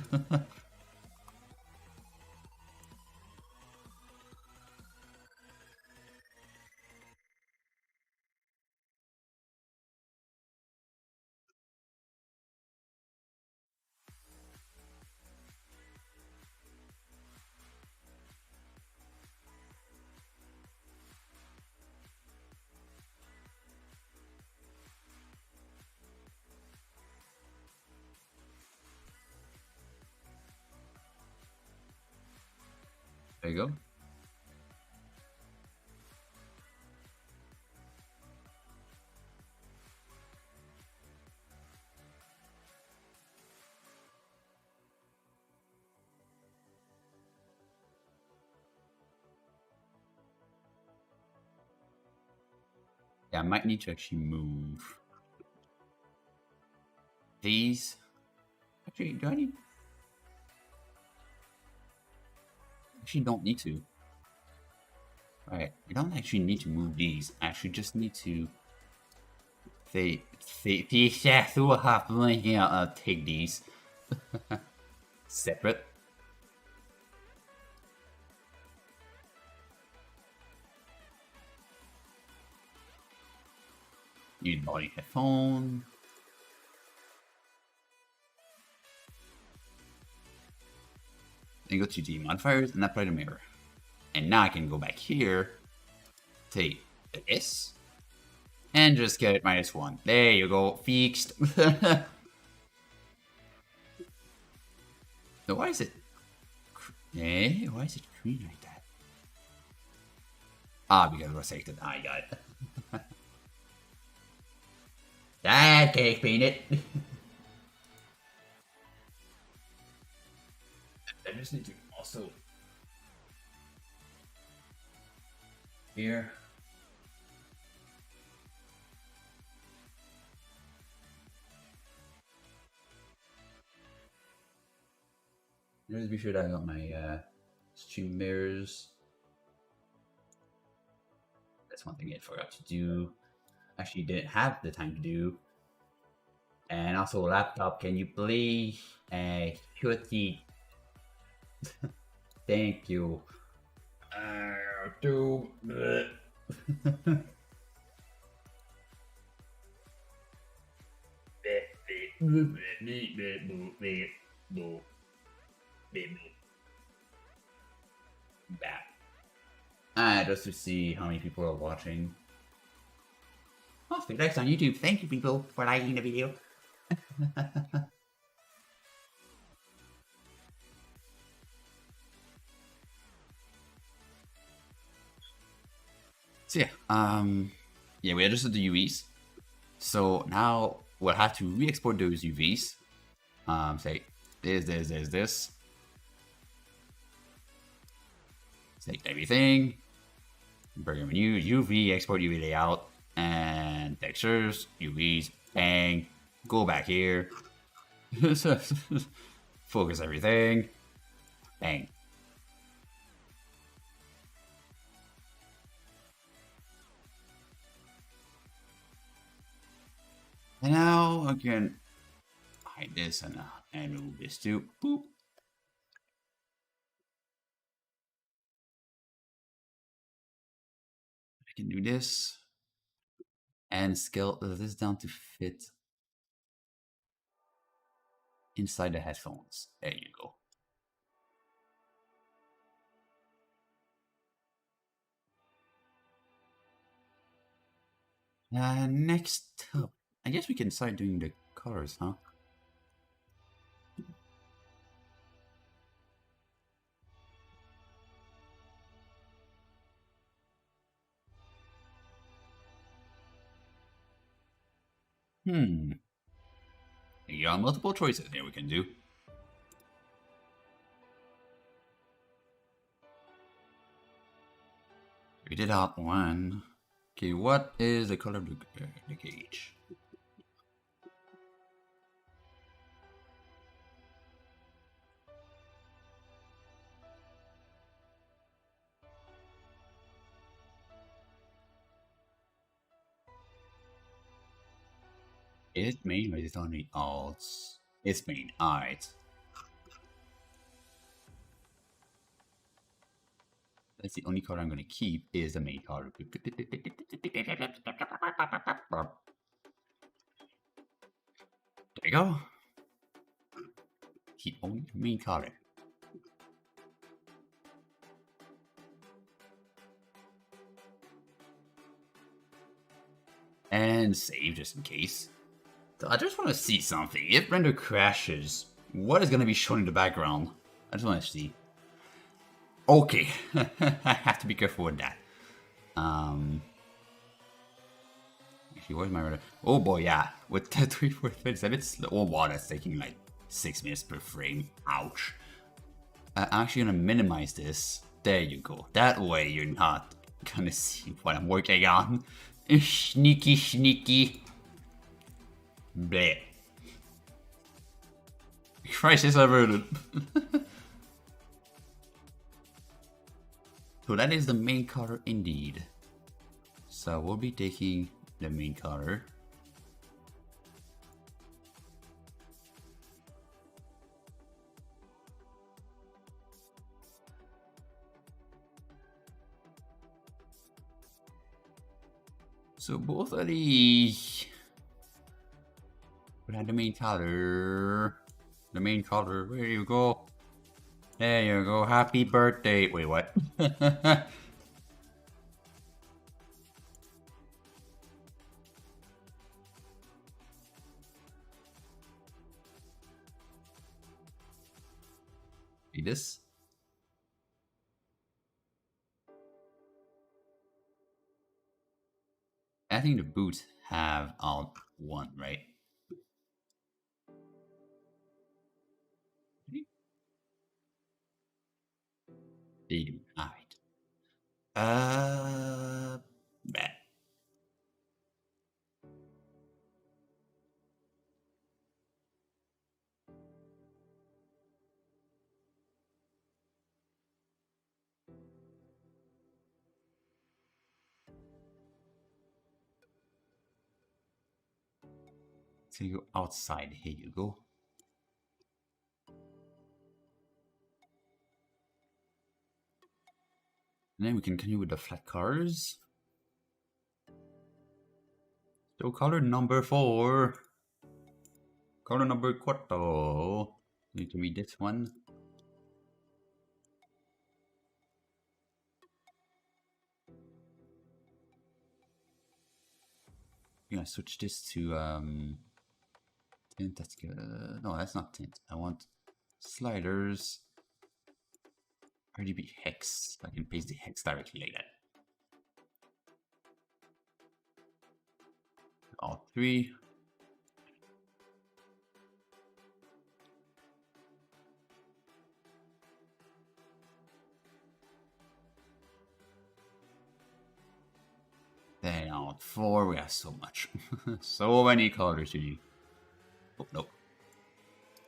There you go. Yeah, I might need to actually move these. Actually, do I need? Actually, don't need to. Alright, I don't actually need to move these. I actually just need to. Take these separate. Use body headphone. Then go to the modifiers and apply the mirror. And now I can go back here, take this, and just get it -1. There you go, fixed. So why is it? Why is it green like that? Ah, because we're selected. I got it. That can't explain it. I just need to also here. Just be sure that I got my stream mirrors. That's one thing I forgot to do. Actually, didn't have the time to do. And also, laptop, can you play QT? Thank you. Do. Just to see how many people are watching. Oh, likes on YouTube. Thank you, people, for liking the video. So yeah, we adjusted the UVs. So now we'll have to re-export those UVs. Say this. Select everything. Burger menu, UV, export UV layout, and textures, UVs, bang. Go back here. Focus everything. Bang. And now I can hide this and move this too. Boop. I can do this and scale this down to fit inside the headphones. There you go. Next up, I guess we can start doing the colors, huh? You got multiple choices here we can do. We did out one. Okay, what is the color of the cage? Is it main or is it only alts? It's main, alright. That's the only color I'm gonna keep is the main color. There you go. Keep only the main color. And save just in case. So I just want to see something. If render crashes, what is going to be shown in the background? I just want to see. Okay, I have to be careful with that. Actually, where's my render? Oh boy, yeah. With the 3/4 it's slow. Oh wow, that's taking like 6 minutes per frame. Ouch. I'm actually gonna minimize this. There you go. That way you're not gonna see what I'm working on. Sneaky, sneaky. Bleh. Crisis averted. So that is the main color indeed. So we'll be taking the main color. So both of these. We had the main color. The main color. Where you go? There you go. Happy birthday. Wait, what? See this? I think the boots have alt 1, right? They do. Alright. Bet. So you go outside. Here you go. And then we can continue with the flat cars. So color number 4. Color number 4. Need to read this one. I'm gonna switch this to tint. That's good. No, that's not tint. I want sliders. RGB hex. I can paste the hex directly like that. All 3. Then on 4, we have so much. So many colors to do. Oh, no.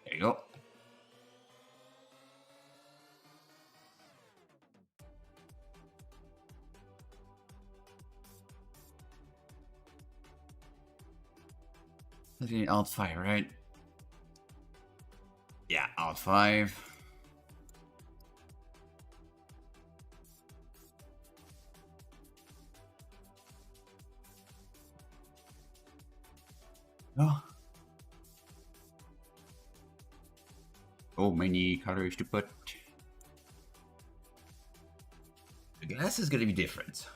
There you go. Let's get Alt 5, right? Yeah, Alt 5. Oh. So many colors to put. The glass is gonna be different.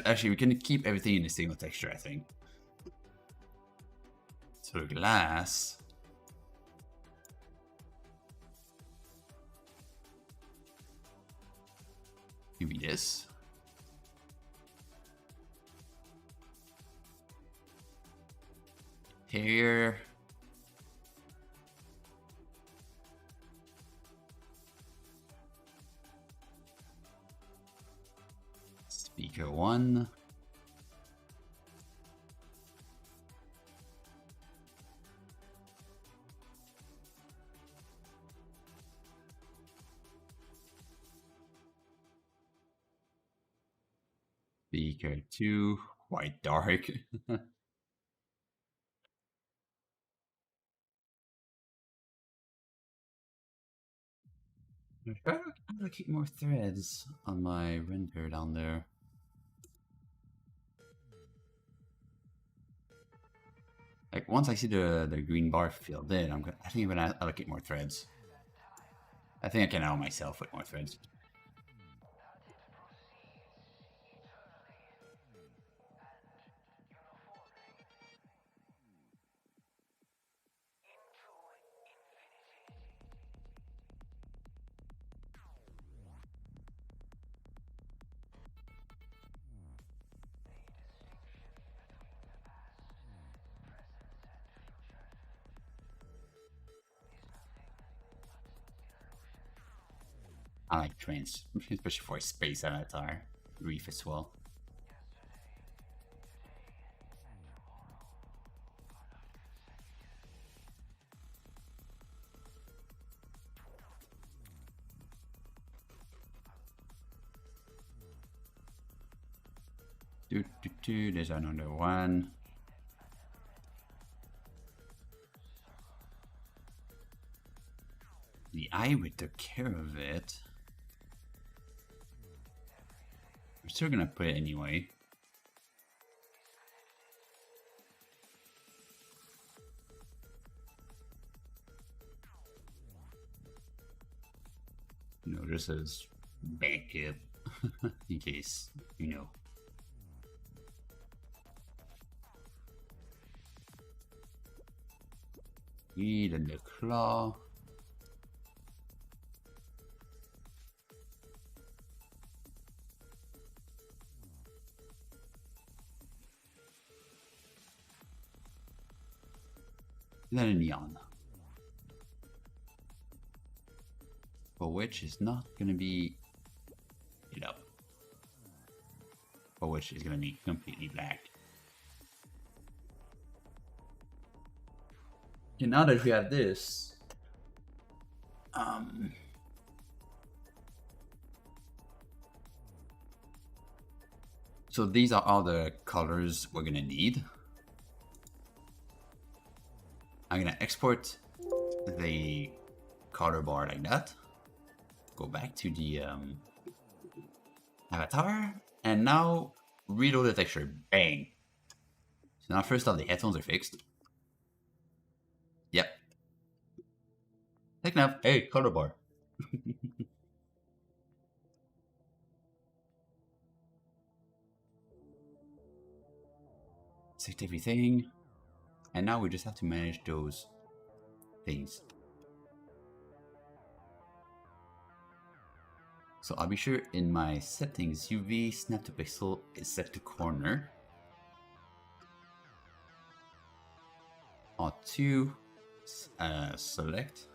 Actually, we can keep everything in a single texture, I think. So the glass. Give me this. Here. Speaker 1. Speaker 2. Quite dark. I'm gonna keep more threads on my render down there. Like once I see the green bar filled in, I think I'm gonna allocate more threads. I think I can out myself with more threads. I like trains, especially for a space avatar. Reef as well. There's another one. The eye would took care of it. We're still gonna put it anyway. No, this is backup in case you know. And the claw. and then a neon. For which is not gonna be lit up. For which is gonna be completely black. Okay, now that we have this, so these are all the colors we're gonna need. I'm gonna export the color bar like that. Go back to the avatar, and now reload the texture. Bang! So now first off, the headphones are fixed. Yep. Take now. Hey, color bar. Select everything. And now we just have to manage those things. So I'll be sure in my settings, UV snap to pixel is set to corner. R2, select.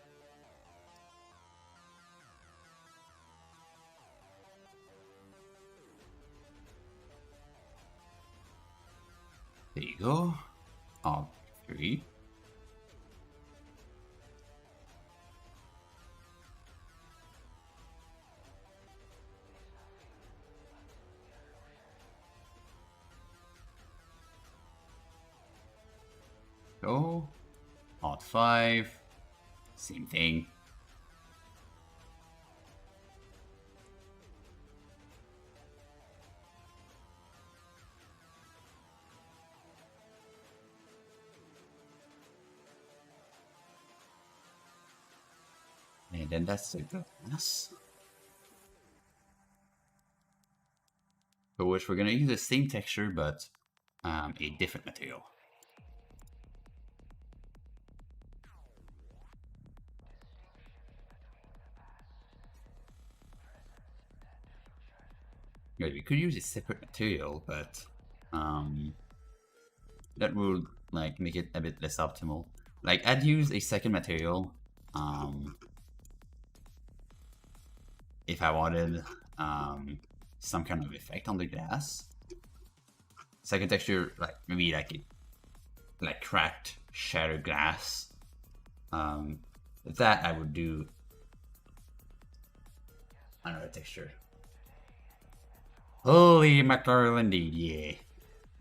There you go. R3. Go. Alt 5. Same thing. And then that's the glass. For which we're gonna use the same texture, but a different material. Yeah, we could use a separate material, but that would like make it a bit less optimal. Like I'd use a second material if I wanted some kind of effect on the glass. Second texture, like maybe like cracked, shattered glass. That I would do another texture. Holy mackerel indeed, yeah.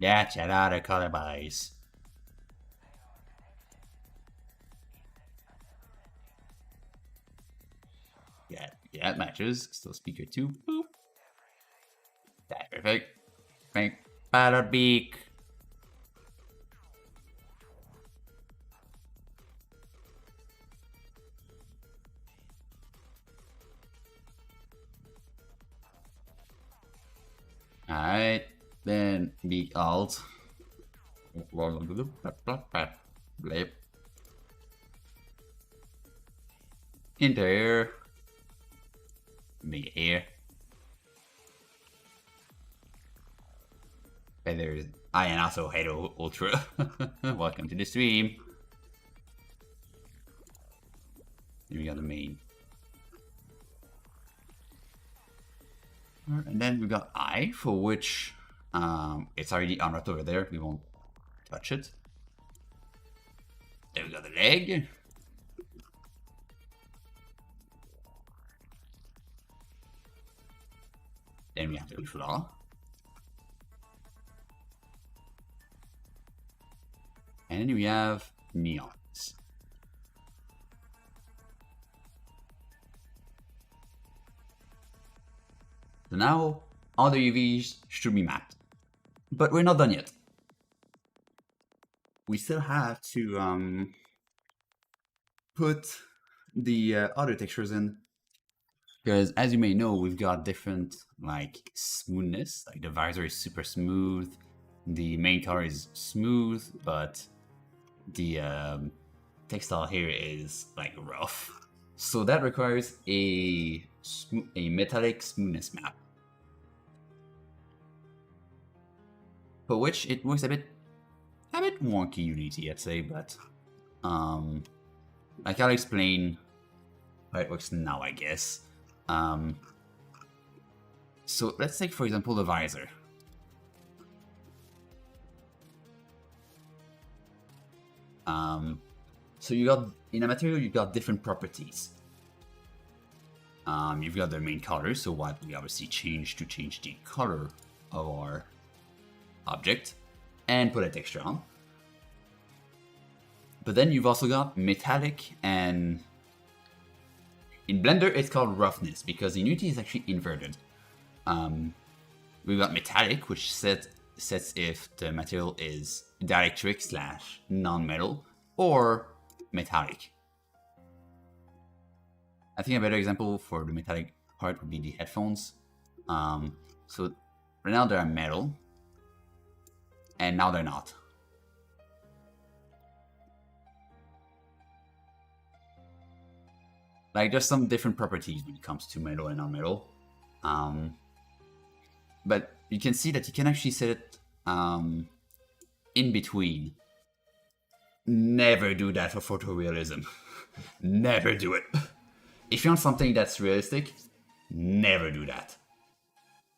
That's a lot of color buys. Yeah, that matches. Still speaker 2. Boop. That's perfect. Pink powder beak. Alright, then beak alt. Blip. Into here. Make it here. And there's and also hello Ultra. Welcome to the stream. Here we got the main. And then we got eye, for which it's already unwrapped over there. We won't touch it. Then we got the leg. Then we have the flaw. And then we have neons. So now all the UVs should be mapped. But we're not done yet. We still have to put the other textures in. Because as you may know, we've got different like smoothness. Like the visor is super smooth, the main color is smooth, but the textile here is like rough. So that requires a metallic smoothness map, for which it works a bit wonky Unity, I'd say, but Like I'll explain how it works now, I guess. So let's take, for example, the visor. So you got, in a material, you got different properties. You've got the main color, so what we obviously change to change the color of our object and put a texture on. But then you've also got metallic, and in Blender it's called roughness because in Unity it's actually inverted. We've got metallic, which sets if the material is dielectric / non-metal or metallic. I think a better example for the metallic part would be the headphones. So right now they're metal, and now they're not. Like there's some different properties when it comes to metal and non-metal. But you can see that you can actually set it in between. Never do that for photorealism. Never do it. If you want something that's realistic, never do that.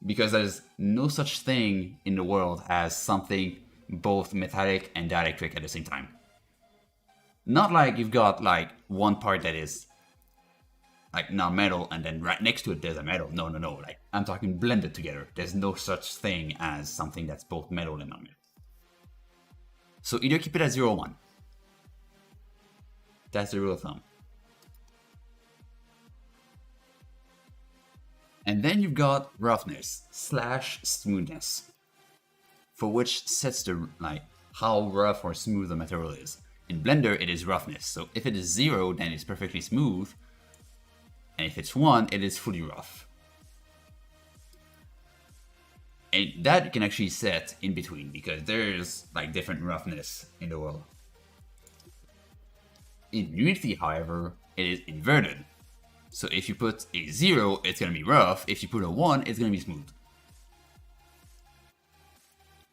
Because there's no such thing in the world as something both metallic and dielectric at the same time. Not like you've got like one part that is like non-metal and then right next to it there's a metal. No. Like I'm talking blended together. There's no such thing as something that's both metal and non-metal. So either keep it at 0 or 1. That's the rule of thumb. And then you've got roughness / smoothness, for which sets the like how rough or smooth the material is. In Blender, it is roughness. So if it is 0, then it's perfectly smooth, and if it's 1, it is fully rough. And that you can actually set in between because there's like different roughness in the world. In Unity, however, it is inverted. So if you put a 0, it's going to be rough. If you put a 1, it's going to be smooth.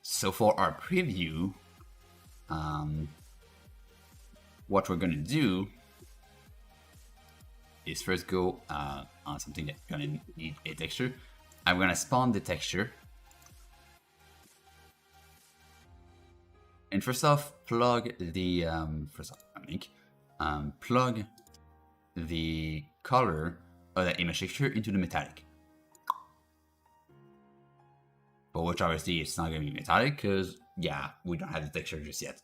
So for our preview, what we're going to do is first go on something that's going to need a texture. I'm going to spawn the texture. And first off, plug the plug the color of that image texture into the metallic. But which obviously it's not going to be metallic because, yeah, we don't have the texture just yet.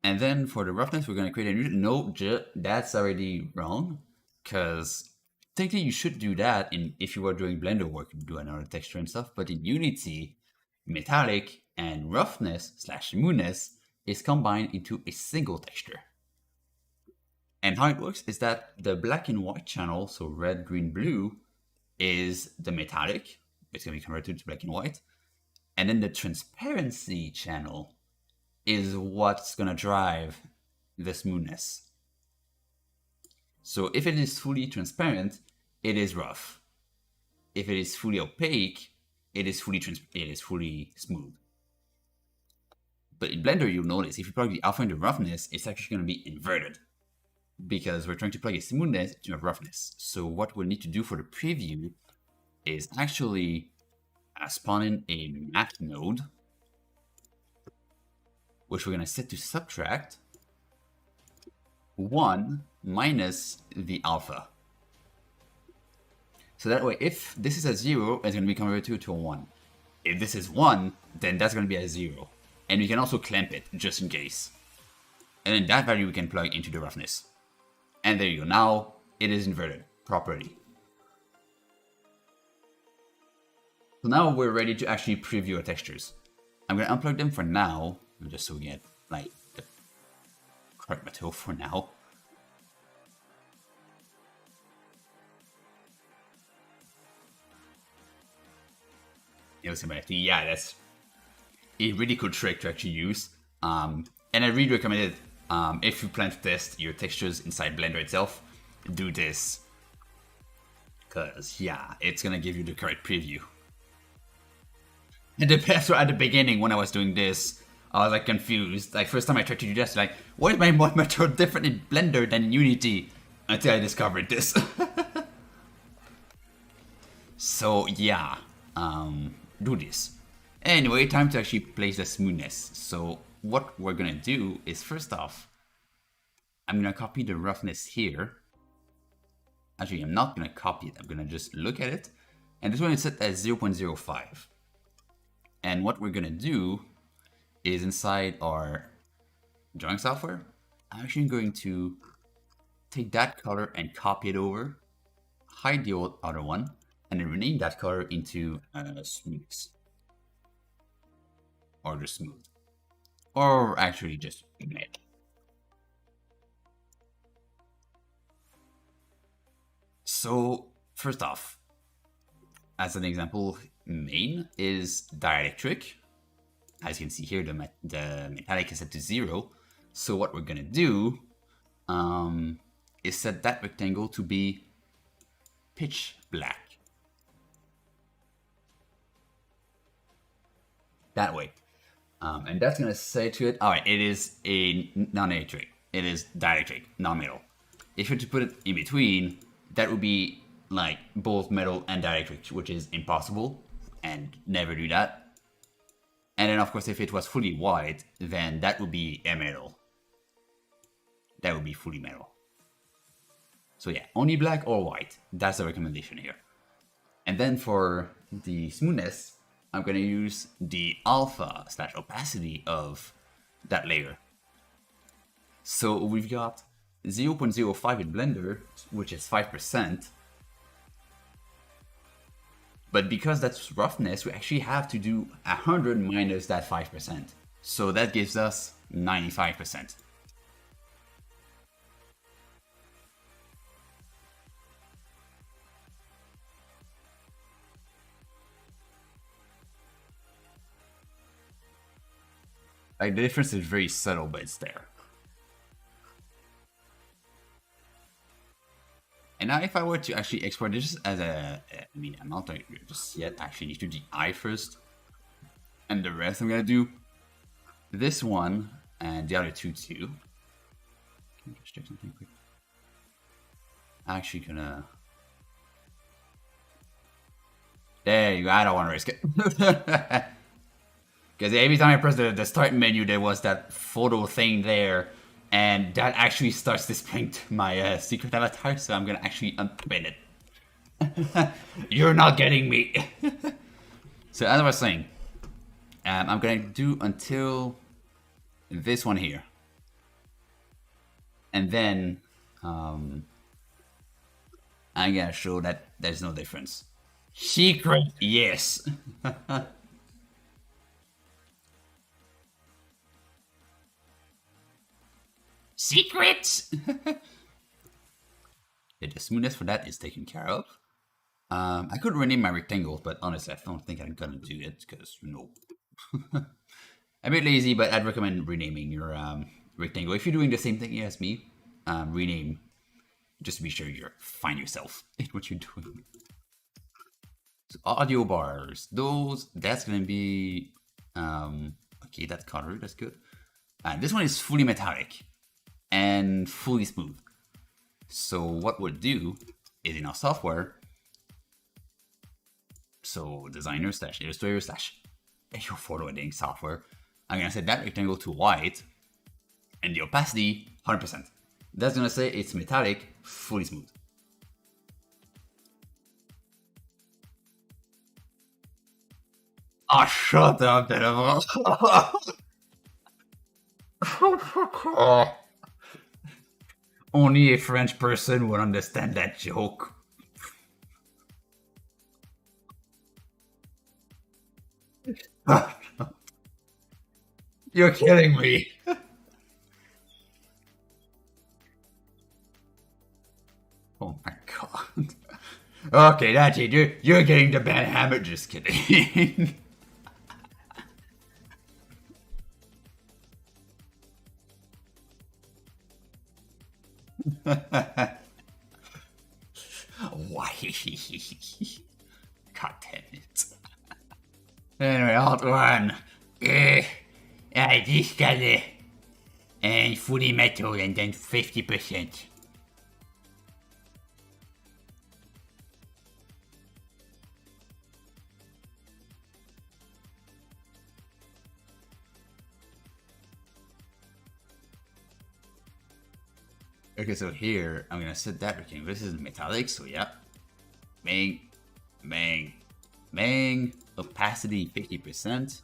And then for the roughness, we're going to create a new... No, that's already wrong because technically you should do that if you were doing Blender work, do another texture and stuff. But in Unity, metallic and roughness / smoothness is combined into a single texture. And how it works is that the black and white channel, so red, green, blue, is the metallic. It's going to be converted to black and white. And then the transparency channel is what's going to drive the smoothness. So if it is fully transparent, it is rough. If it is fully opaque, it is fully smooth. But in Blender, you'll notice if you plug the alpha into roughness, it's actually going to be inverted because we're trying to plug a smoothness to a roughness. So what we'll need to do for the preview is actually spawn in a math node, which we're going to set to subtract 1 minus the alpha. So that way, if this is a 0, it's going to be converted to a 1. If this is 1, then that's going to be a 0. And we can also clamp it, just in case. And then that value we can plug into the roughness. And there you go. Now, it is inverted properly. So now we're ready to actually preview our textures. I'm going to unplug them for now, just so we get like the correct material for now. Yeah, that's a really cool trick to actually use. And I really recommend it if you plan to test your textures inside Blender itself, do this. Because, yeah, it's going to give you the correct preview. And the best at the beginning when I was doing this I was like confused. Like first time I tried to do this, like, why is my method different in Blender than in Unity? Until I discovered this. So yeah, do this. Anyway, time to actually place the smoothness. So what we're gonna do is first off, I'm gonna copy the roughness here. Actually, I'm not gonna copy it. I'm gonna just look at it. And this one is set as 0.05. And what we're gonna do is inside our drawing software, I'm actually going to take that color and copy it over, hide the old other one, and then rename that color into smooth. Or just smooth. Or actually just matte. So first off, as an example, main is dielectric. As you can see here, the metallic is set to 0. So what we're gonna do is set that rectangle to be pitch black. That way. And that's gonna say to it, all right, it is a non-electric. It is dielectric, non-metal. If you were to put it in between, that would be like both metal and dielectric, which is impossible, and never do that. And then of course, if it was fully white, then that would be a metal. That would be fully metal. So yeah, only black or white. That's the recommendation here. And then for the smoothness, I'm gonna use the alpha / opacity of that layer. So we've got 0.05 in Blender, which is 5%. But because that's roughness, we actually have to do 100 minus that 5%. So that gives us 95%. Like the difference is very subtle, but it's there. And now if I were to actually export this as a, I mean, I'm not doing it just yet. I actually need to do the eye first. And the rest I'm gonna do this one and the other two too. Can I just check something quick? I'm actually gonna... There you go, I don't want to risk it. Because every time I press the start menu, there was that photo thing there. And that actually starts displaying my secret avatar, so I'm gonna actually unpin it. You're not getting me. So as I was saying, I'm gonna do until this one here. And then I'm gonna show that there's no difference. Secret, yes. Secrets! The smoothness for that is taken care of. I could rename my rectangles, but honestly, I don't think I'm gonna do it because, you know, I'm a bit lazy, but I'd recommend renaming your rectangle. If you're doing the same thing as me, rename just to be sure you find yourself in what you're doing. So audio bars, that's gonna be okay. That color, that's good. This one is fully metallic and fully smooth. So what we'll do is in our software, so designer / illustrator / your photo editing software, I'm gonna set that rectangle to white and the opacity 100%. That's gonna say it's metallic, fully smooth. Oh, shut up, Denver. Only a French person would understand that joke. You're kidding me. Oh my god. Okay, that's it. You're getting the bad habit. Just kidding. Why? God damn it. Anyway, alt one. This color. And fully metal and then 50%. Okay, so here I'm gonna set that recording. This is metallic, so yeah. Bang, bang, bang. Opacity 50%.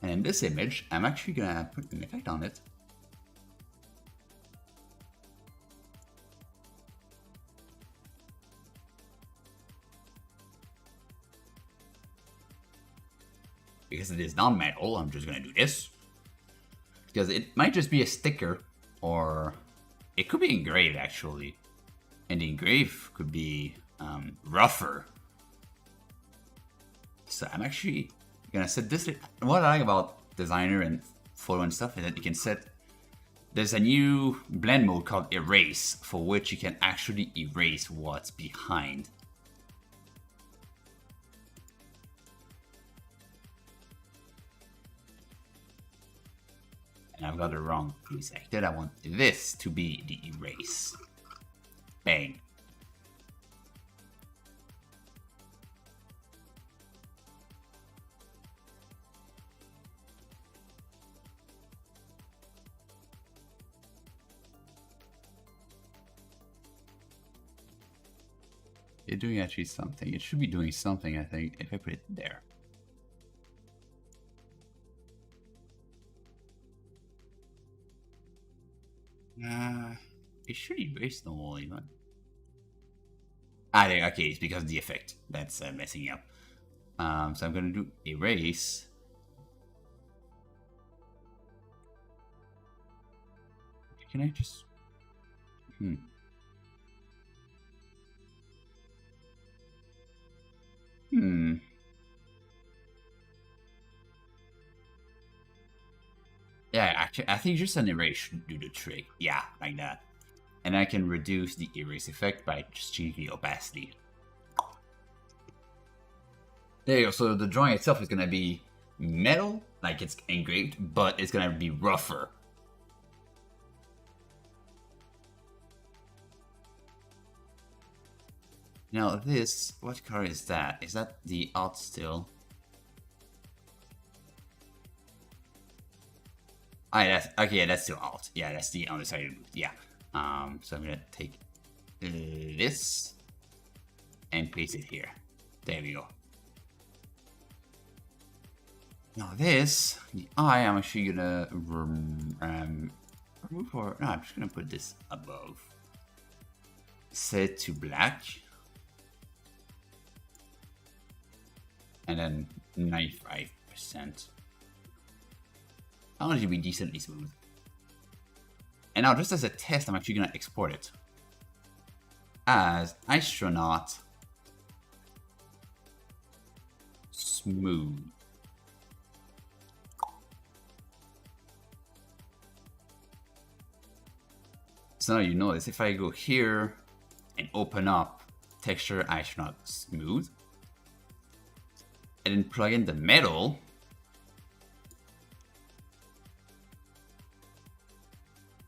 And in this image, I'm actually gonna put an effect on it. Because it is not metal, I'm just gonna do this. Because it might just be a sticker, or it could be engraved actually. And the engrave could be rougher. So I'm actually gonna set this. What I like about designer and photo and stuff is that you can set. There's a new blend mode called erase, for which you can actually erase what's behind. And I've got the wrong preselected. I want this to be the erase. Bang. It's doing actually something. It should be doing something, I think, if I put it there. It should erase normally, but... there, okay, it's because of the effect that's messing up. So I'm gonna do erase. Can I just... Yeah, actually, I think just an erase should do the trick. Yeah, like that. And I can reduce the erase effect by just changing the opacity. There you go. So the drawing itself is gonna be metal, like it's engraved, but it's gonna be rougher. Now this, what color is that? Is that the alt still? That's okay. Yeah, that's still alt. Yeah, that's the undecided. Yeah. So I'm gonna take this and paste it here. There we go. Now this, the eye, I'm actually gonna remove, or no, I'm just gonna put this above. Set to black. And then 95%. I want it to be decently smooth. And now, just as a test, I'm actually gonna export it as astronaut smooth. So now you notice if I go here and open up texture astronaut smooth, and then plug in the metal,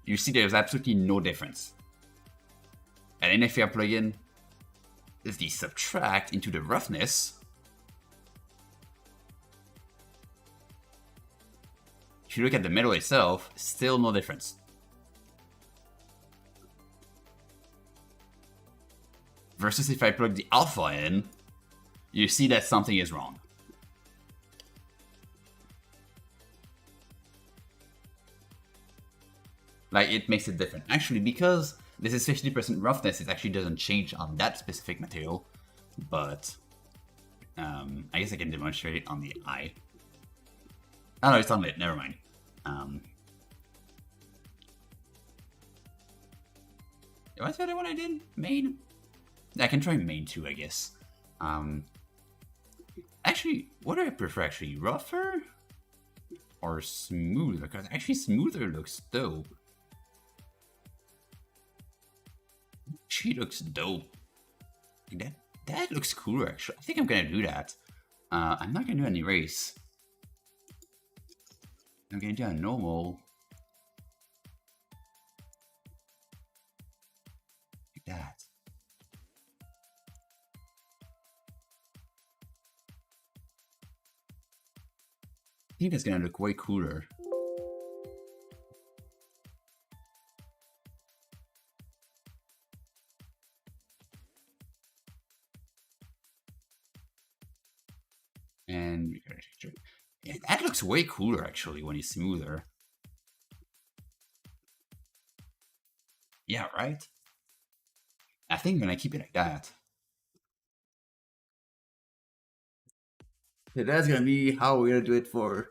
you see there's absolutely no difference. And then if I plug in the subtract into the roughness, if you look at the metal itself, still no difference. Versus if I plug the alpha in, you see that something is wrong. Like, it makes it different. Actually, because this is 50% roughness, it actually doesn't change on that specific material. But, I guess I can demonstrate it on the eye. Oh no, it's on it, never mind. What's the other one I did? Main? I can try main too, I guess. Actually, what do I prefer actually? Rougher? Or smooth? Because actually smoother looks dope. She looks dope. That looks cooler actually. I think I'm gonna do that. I'm not gonna do an erase. I'm gonna do a normal. Like that. I think that's gonna look way cooler. And yeah, that looks way cooler actually when it's smoother. Yeah, right? I think I'm gonna keep it like that. So that's gonna be how we're gonna do it for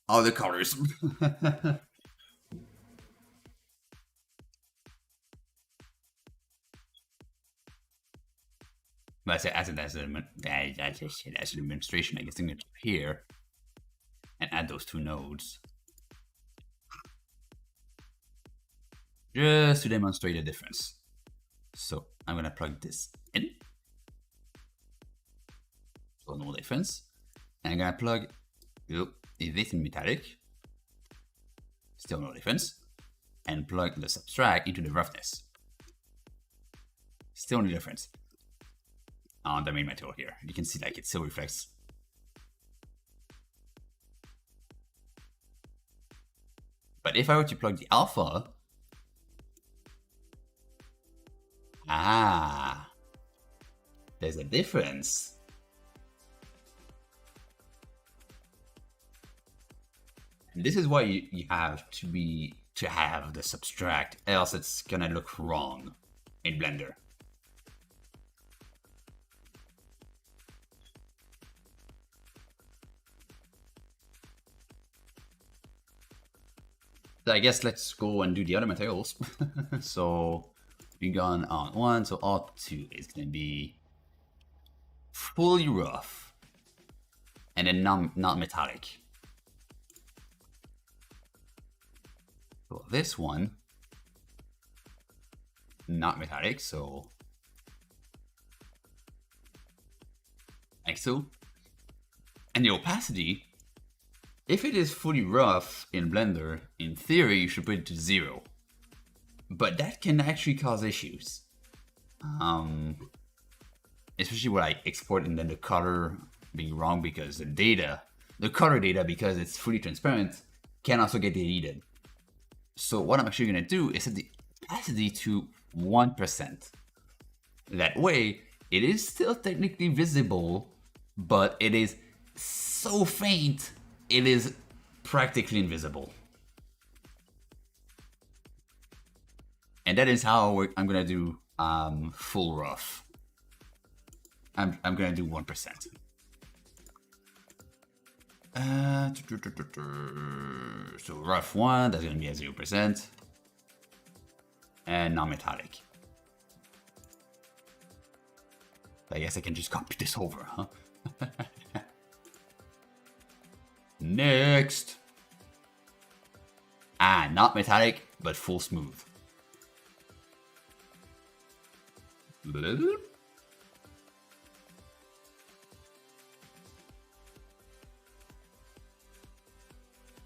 all the colors. But as an administration, I guess I'm gonna do here and add those two nodes. Just to demonstrate the difference. So I'm gonna plug this in. So no difference. And I'm gonna plug this in metallic. Still no difference. And plug the subtract into the roughness. Still no difference. On the main material here. You can see like it still reflects. But if I were to plug the alpha, there's a difference. And this is why you have to have the subtract, else it's gonna look wrong in Blender. So I guess let's go and do the other materials. So we gone on 1, so R2 is gonna be fully rough and then not metallic. So this one, not metallic, so like so. And the opacity, if it is fully rough in Blender, in theory you should put it to 0. But that can actually cause issues. Especially when I export and then the color being wrong because the color data, because it's fully transparent, can also get deleted. So what I'm actually gonna do is set the opacity to 1%. That way, it is still technically visible, but it is so faint, it is practically invisible. And that is how I'm gonna do full rough. I'm gonna do 1%. So rough 1, that's gonna be at 0%. And non-metallic. I guess I can just copy this over, huh? Next! Not metallic, but full smooth.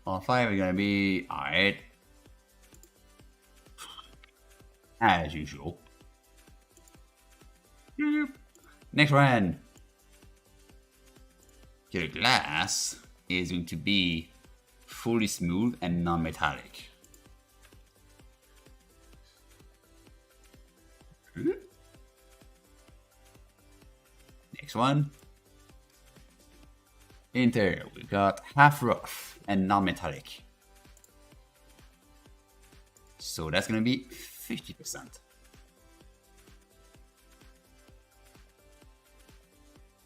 On 5 are gonna be alright. As usual. Next one. Your glass is going to be fully smooth and non-metallic. Next one. Interior, we got half rough and non-metallic. So that's gonna be 50%.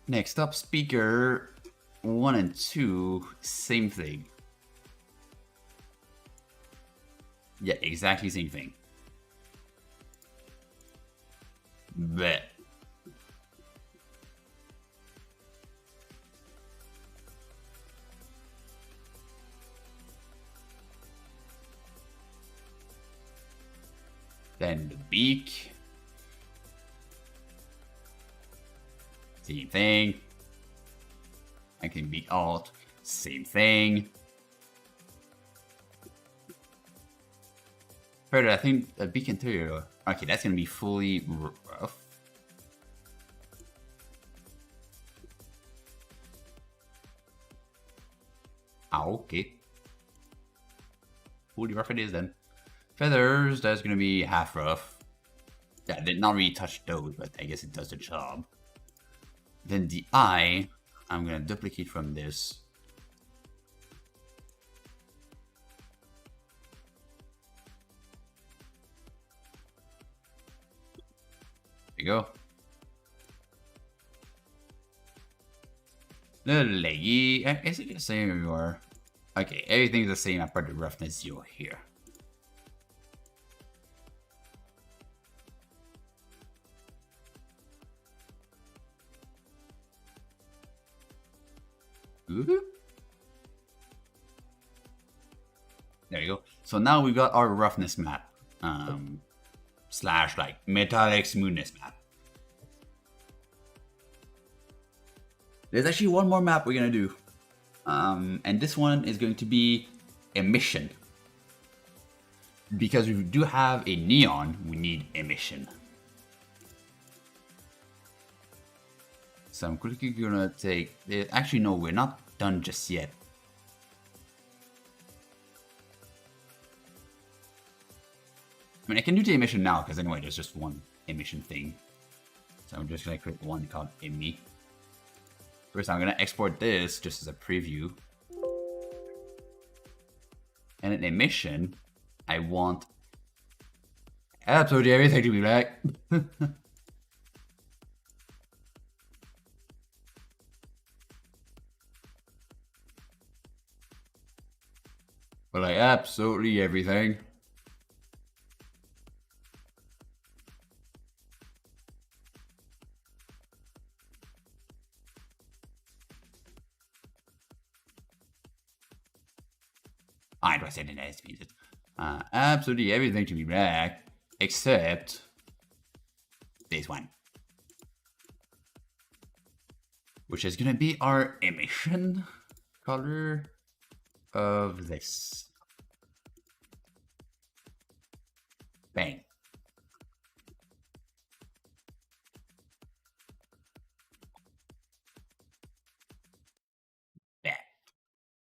Next up, speaker 1 and 2, same thing. Yeah, exactly same thing. Bet. Then the beak. Same thing. I can beak alt. Same thing. Further, I think a big interior. Okay, that's gonna be fully rough. Okay. Fully rough it is then. Feathers, that's gonna be half rough. Yeah, I did not really touch those, but I guess it does the job. Then the eye, I'm gonna duplicate from this. There you go. The leggy, is it the same everywhere? Okay, everything's the same apart the roughness 0 here. Ooh. There you go. So now we got our roughness map. Slash like metallic smoothness map. There's actually one more map we're gonna do. And this one is going to be emission. Because we do have a neon, we need emission. So I'm quickly gonna take it. Actually, no, we're not done just yet. I mean, I can do the emission now because anyway, there's just one emission thing. So I'm just gonna create one called emi. First, I'm gonna export this just as a preview. And an emission, I want absolutely everything to be black. But like absolutely everything. I don't say it. Absolutely everything to be black except this one, which is gonna be our emission color of this. Bang.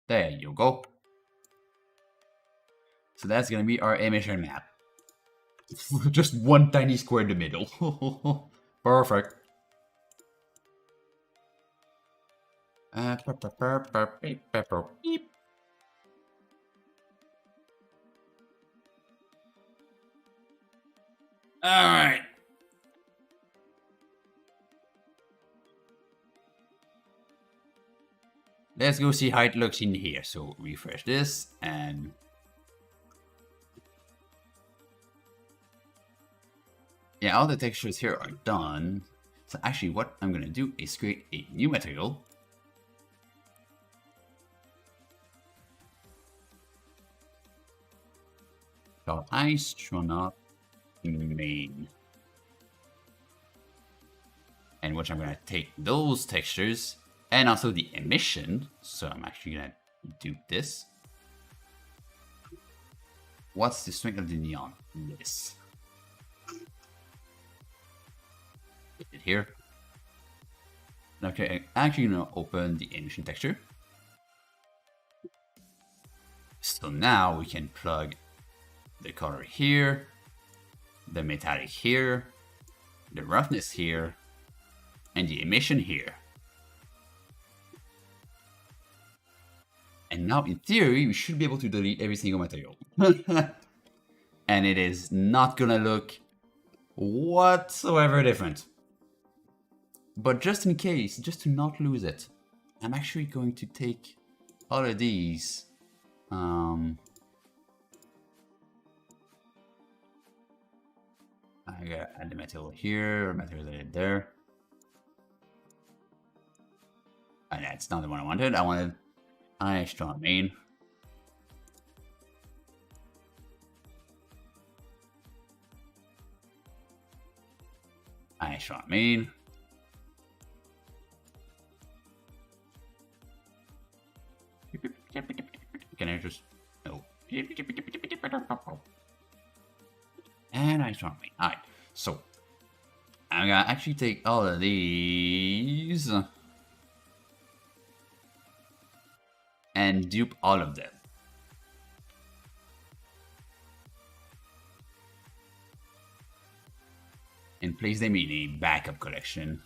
There you go. So that's gonna be our emission map. Just one tiny square in the middle. Perfect. Alright. Let's go see how it looks in here. So refresh this and yeah, all the textures here are done. So actually what I'm gonna do is create a new material. Called Astronaut Main. And which I'm gonna take those textures and also the emission. So I'm actually gonna do this. What's the strength of the neon? This. Put it here. Okay, I'm actually gonna open the emission texture. So now we can plug the color here, the metallic here, the roughness here, and the emission here. And now in theory, we should be able to delete every single material. And it is not gonna look whatsoever different. But just in case, just to not lose it, I'm actually going to take all of these. I gotta add the material here, material there. And that's not the one I wanted. I wanted Astronaut Main. Astronaut Main. Can I just... No. and I strong main. Alright, so I'm gonna actually take all of these and dupe all of them. And place them in a backup collection.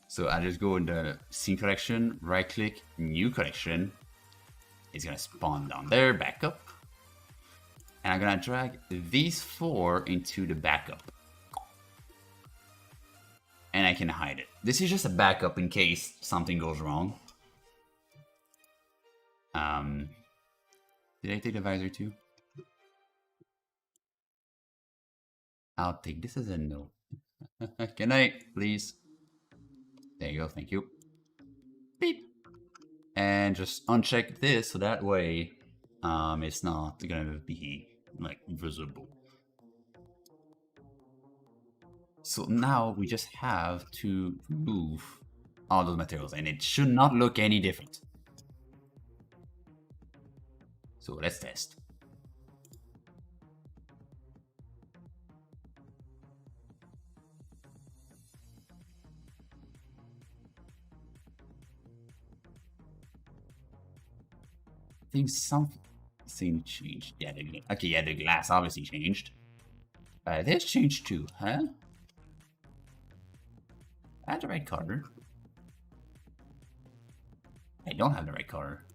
So I just go in the scene collection, right click, new collection. It's gonna spawn down there, backup. And I'm gonna drag these 4 into the backup. And I can hide it. This is just a backup in case something goes wrong. Did I take the visor too? I'll take this as a no. Can I, please? There you go, thank you. Beep. And just uncheck this so that way it's not gonna be like visible. So now we just have to remove all those materials and it should not look any different. So let's test. I think something changed. Yeah, okay, yeah, the glass obviously changed. This changed too, huh? I have the right color. I don't have the right color.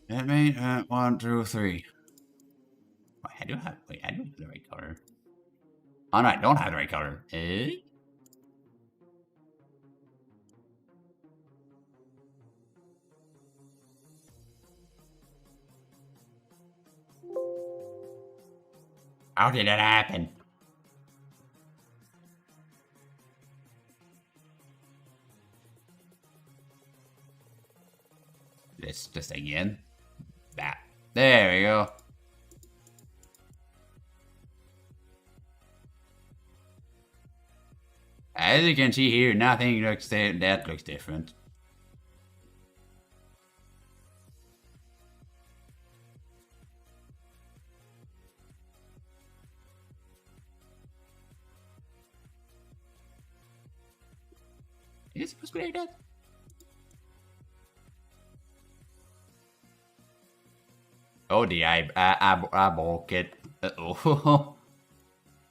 That means 1, 2, 3. Wait, I do have the right color. Oh no, I don't have the right color. Eh? How did that happen? Let's just again. That. There we go. As you can see here, nothing looks that looks different. Is it supposed to be like that? Oh, the I broke it. Uh-oh.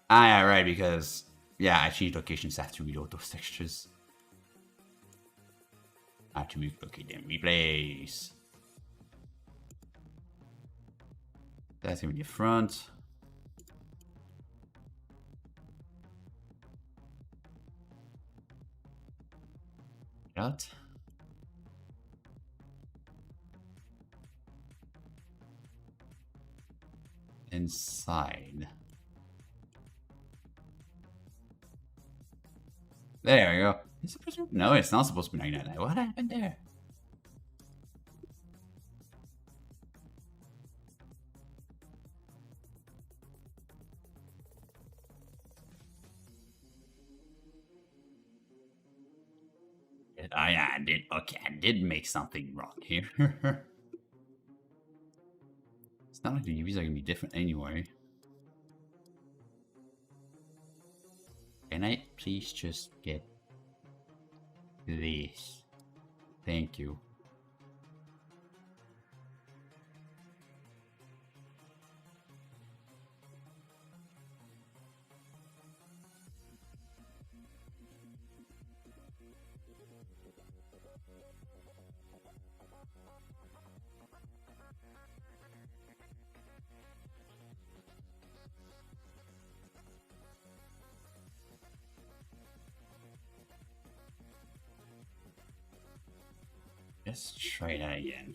Ah, yeah, right, because, yeah, I changed locations after to reload those textures. I have to relocate them. Replace. That's gonna be the front. What? Inside. There we go. Is it supposed to be? No, it's not supposed to be like that. What happened there? Yeah, I did. Okay, I did make something wrong here. It's not like the UVs are gonna be different anyway. Can I please just get this? Thank you. Let's try that again.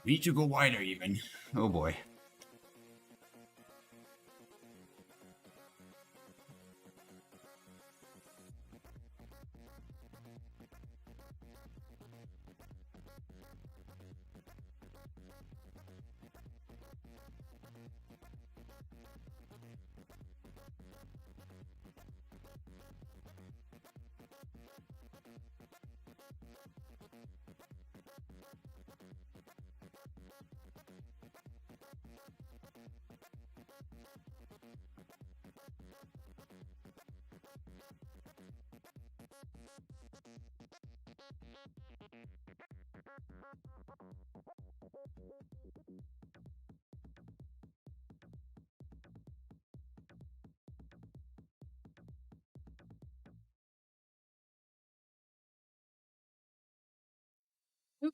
We need to go wider even. Oh boy.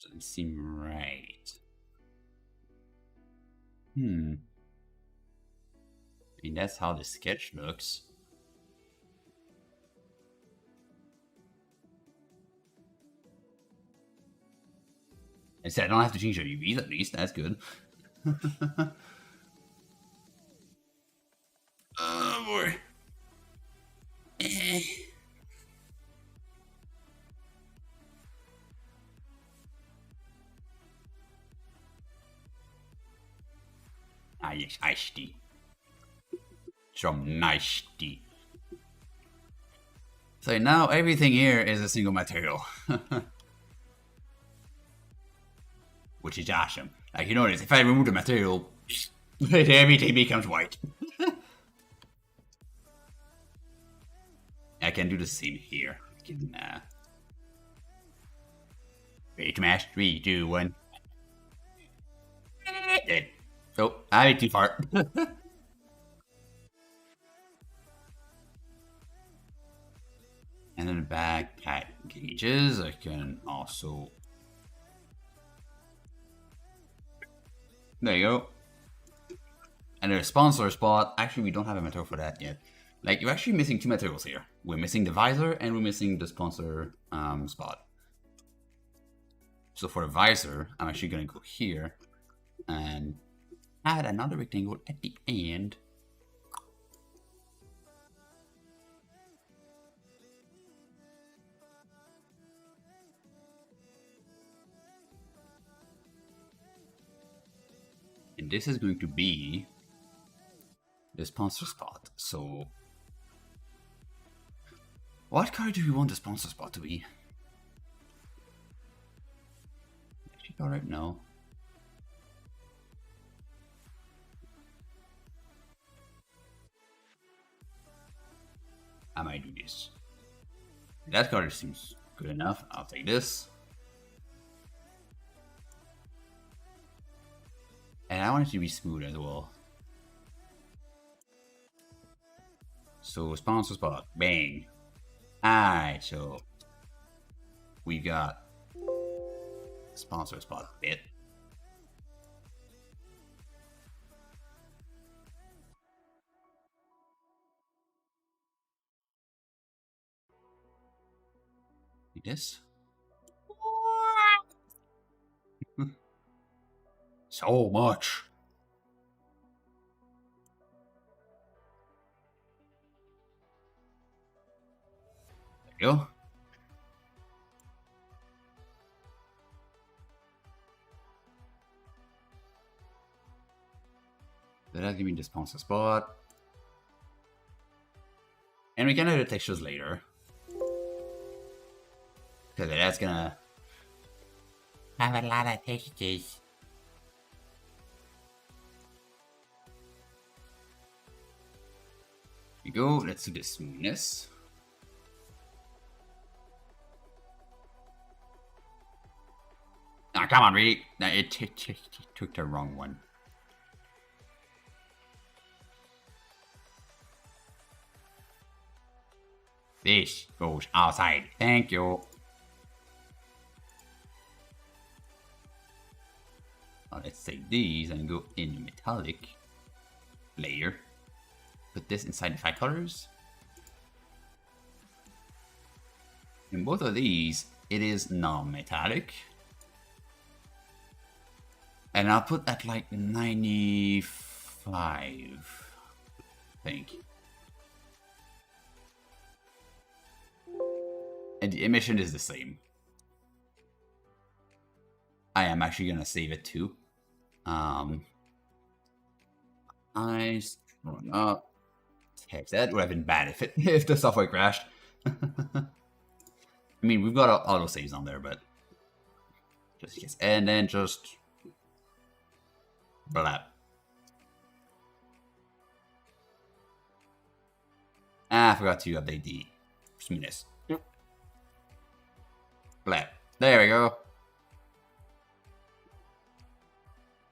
Doesn't seem right. I mean, that's how the sketch looks. I said I don't have to change the UVs at least. That's good. Oh boy. Nasty. Some nasty. So now everything here is a single material. Which is awesome. Like, you notice, if I remove the material, everything becomes white. I can do the same here. I can, wait, mash, 3, 2, 1. Oh, I went too far. And then the backpack gauges, I can also... There you go. And the sponsor spot, actually we don't have a material for that yet. Like, you're actually missing 2 materials here. We're missing the visor and we're missing the sponsor spot. So for the visor, I'm actually gonna go here and add another rectangle at the end. And this is going to be the sponsor spot. So what color do we want the sponsor spot to be? Actually, alright, no. I might do this. That color seems good enough. I'll take this. And I want it to be smooth as well. So sponsor spot, bang. Alright, so we got sponsor spot bit. Like this. So much. There you go. That'll give me the sponsor spot. And we can add the textures later. Because that's gonna have a lot of textures. Here we go, let's do the smoothness. Ah, come on, really? No, it took the wrong one. This goes outside. Thank you. Now let's take these and go in the metallic layer. Put this inside the 5 colors. In both of these, it is non-metallic. And I'll put at like 95, I think. And the emission is the same. I am actually gonna save it too. Nice. Run up. Heck, that would have been bad if if the software crashed. I mean, we've got auto saves on there, but just in case. And then just blap. I forgot to update the smoothness. Blap. There we go.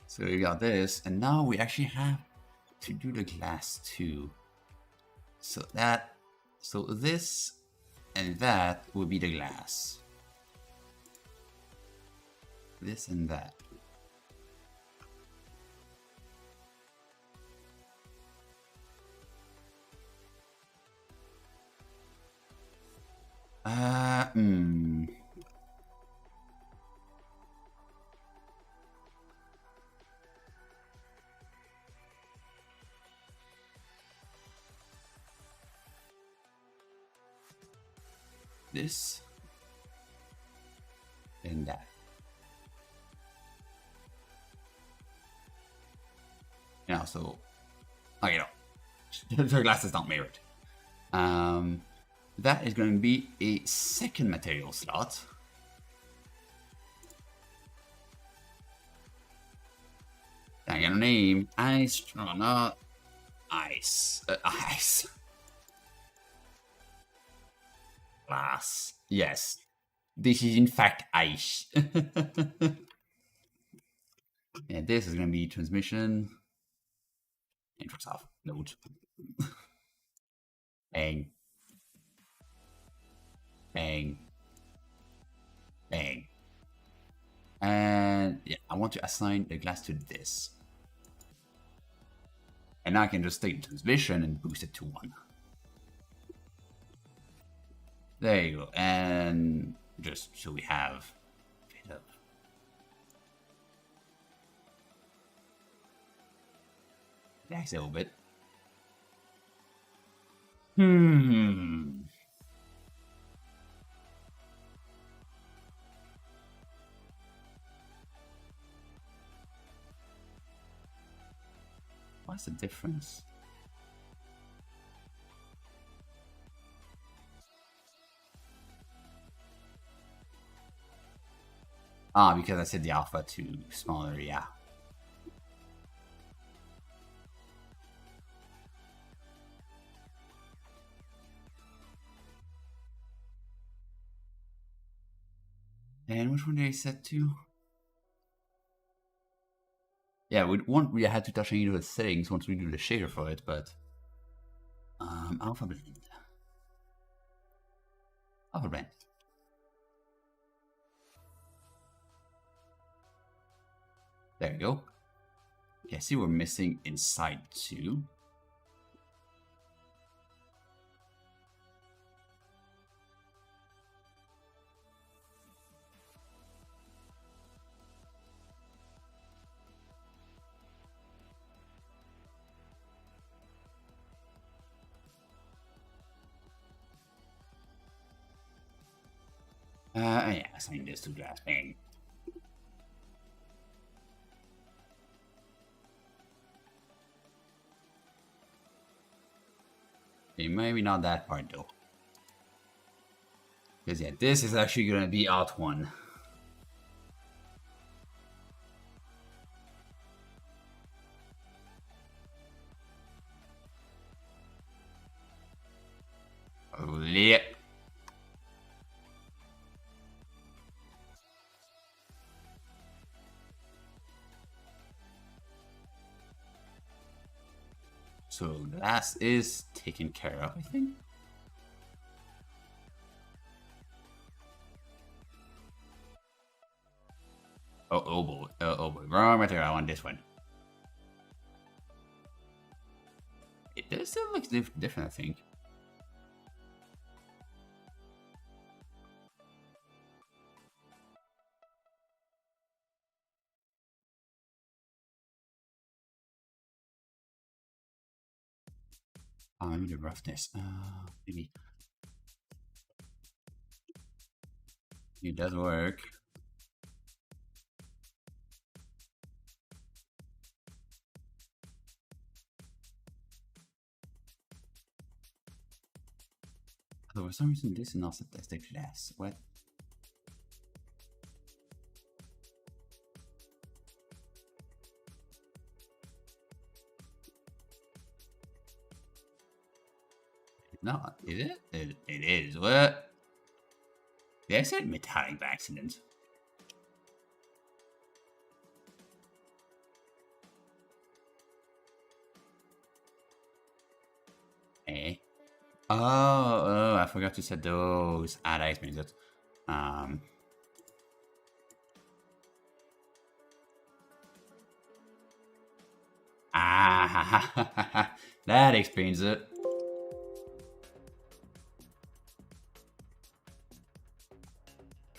So we got this, and now we actually have to do the glass too. So this and that will be the glass. This and that. This and that. Yeah, so okay, no, the glass is not mirrored. That is going to be a second material slot. I'm gonna name ice, not ice, ice. Glass. Yes, this is in fact ice. And this is going to be transmission. Intro's off. Node. Bang. Bang. Bang. And yeah, I want to assign the glass to this. And now I can just take the transmission and boost it to 1. There you go. And just so we have a bit of relax a little bit. What's the difference? Ah, because I set the alpha to smaller, yeah. And which one did I set to? Yeah, we had to touch any of the settings once we do the shader for it, but alpha blend. Alpha blend. There you go. Okay, I see we're missing inside too. Yeah, assign this to glass. Bang. Okay, maybe not that part though. Because yeah, this is actually gonna be out 1. Lit. So glass is taken care of, I think. Oh boy, oh boy, wrong material. I want this one. It still looks different, I think. I need the roughness. Maybe it does work. Although for some reason this is not statistic class. What? No, is it? It is. What? Did I say metallic by accident? Eh? Oh, I forgot to set those. Ah, that explains it. Um, ah, that explains it.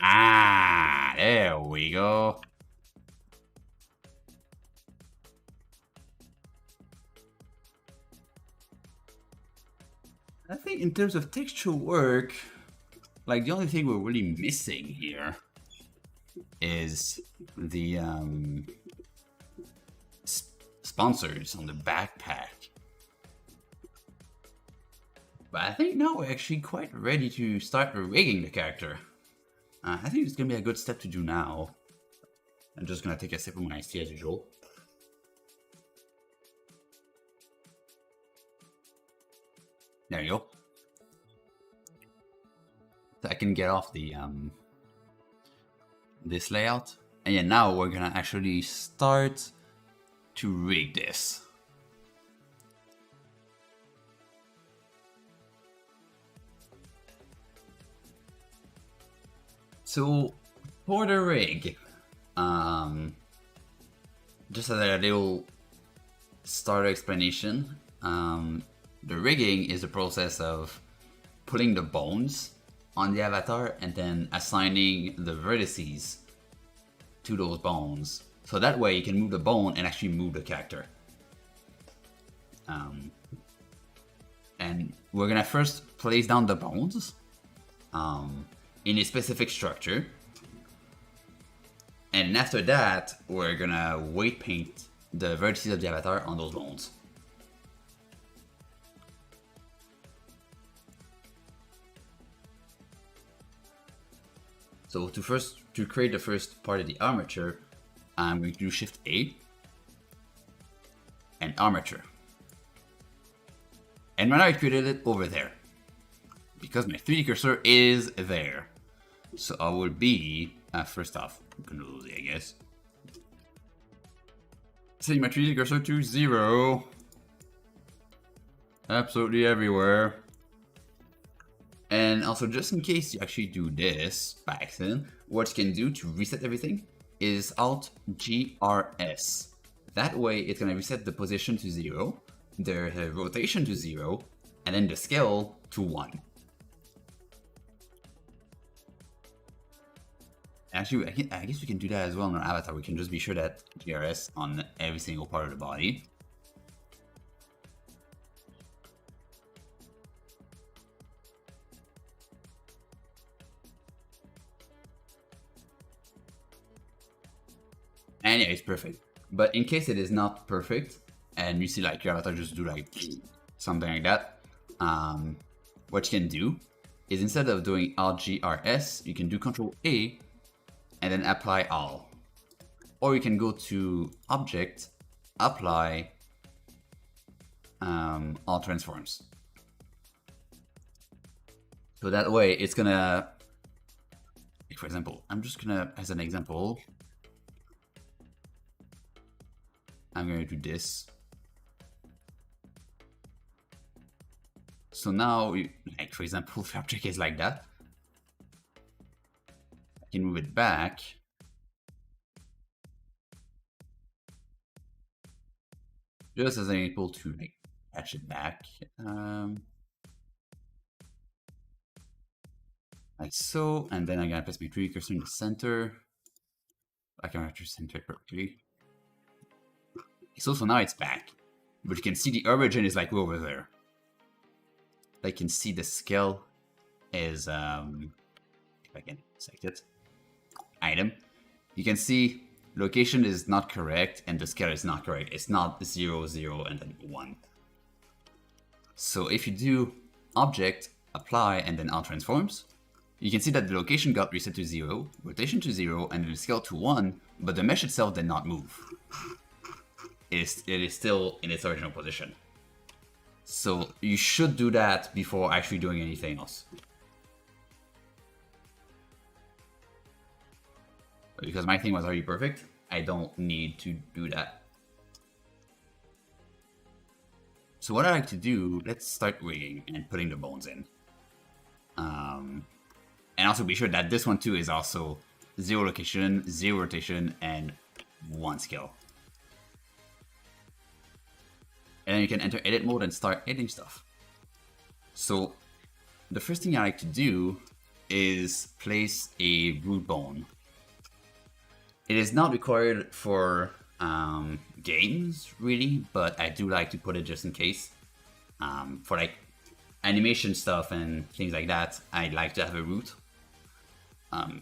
Ah, there we go. I think in terms of textual work, like the only thing we're really missing here is the sponsors on the backpack. But I think now we're actually quite ready to start rigging the character. I think it's gonna be a good step to do now. I'm just gonna take a sip of my iced tea as usual. There you go. So I can get off the this layout. And yeah, now we're gonna actually start to rig this. So for the rig, just as a little starter explanation, the rigging is the process of putting the bones on the avatar and then assigning the vertices to those bones. So that way you can move the bone and actually move the character. And we're gonna first place down the bones in a specific structure. And after that, we're gonna weight paint the vertices of the avatar on those bones. So to create the first part of the armature, I'm going to do Shift A and armature. And right now I created it over there because my 3D cursor is there. So I will be first off, Control Z, I guess. Setting my 3D cursor to 0. Absolutely everywhere. And also, just in case you actually do this by accident, what you can do to reset everything is Alt GRS. That way, it's gonna reset the position to 0, the rotation to 0, and then the scale to 1. Actually, I guess we can do that as well on our avatar. We can just be sure that GRS on every single part of the body. And yeah, it's perfect. But in case it is not perfect, and you see like your avatar just do like something like that, what you can do is instead of doing Alt-GRS, you can do Control A and then apply all. Or you can go to Object, Apply, All Transforms. So that way it's gonna, like for example, I'm just gonna, as an example, I'm gonna do this. So now, like for example, if the object is like that, I can move it back. Just as I'm able to like patch it back. Like so, and then I'm gonna place my 3D cursor in the center. I can actually center it perfectly. So now it's back. But you can see the origin is like over there. like you can see the scale is if I can select it, item. You can see location is not correct and the scale is not correct. It's not 0, 0, and then 1. So if you do object, apply, and then alt transforms, you can see that the location got reset to 0, rotation to 0, and the scale to 1, but the mesh itself did not move. It is still in its original position. So you should do that before actually doing anything else. Because my thing was already perfect, I don't need to do that. So what I like to do, let's start rigging and putting the bones in. And also be sure that this one too is also 0 location, 0 rotation, and 1 scale. And then you can enter edit mode and start editing stuff. So the first thing I like to do is place a root bone. It is not required for games, really, but I do like to put it just in case. For like animation stuff and things like that, I like to have a root.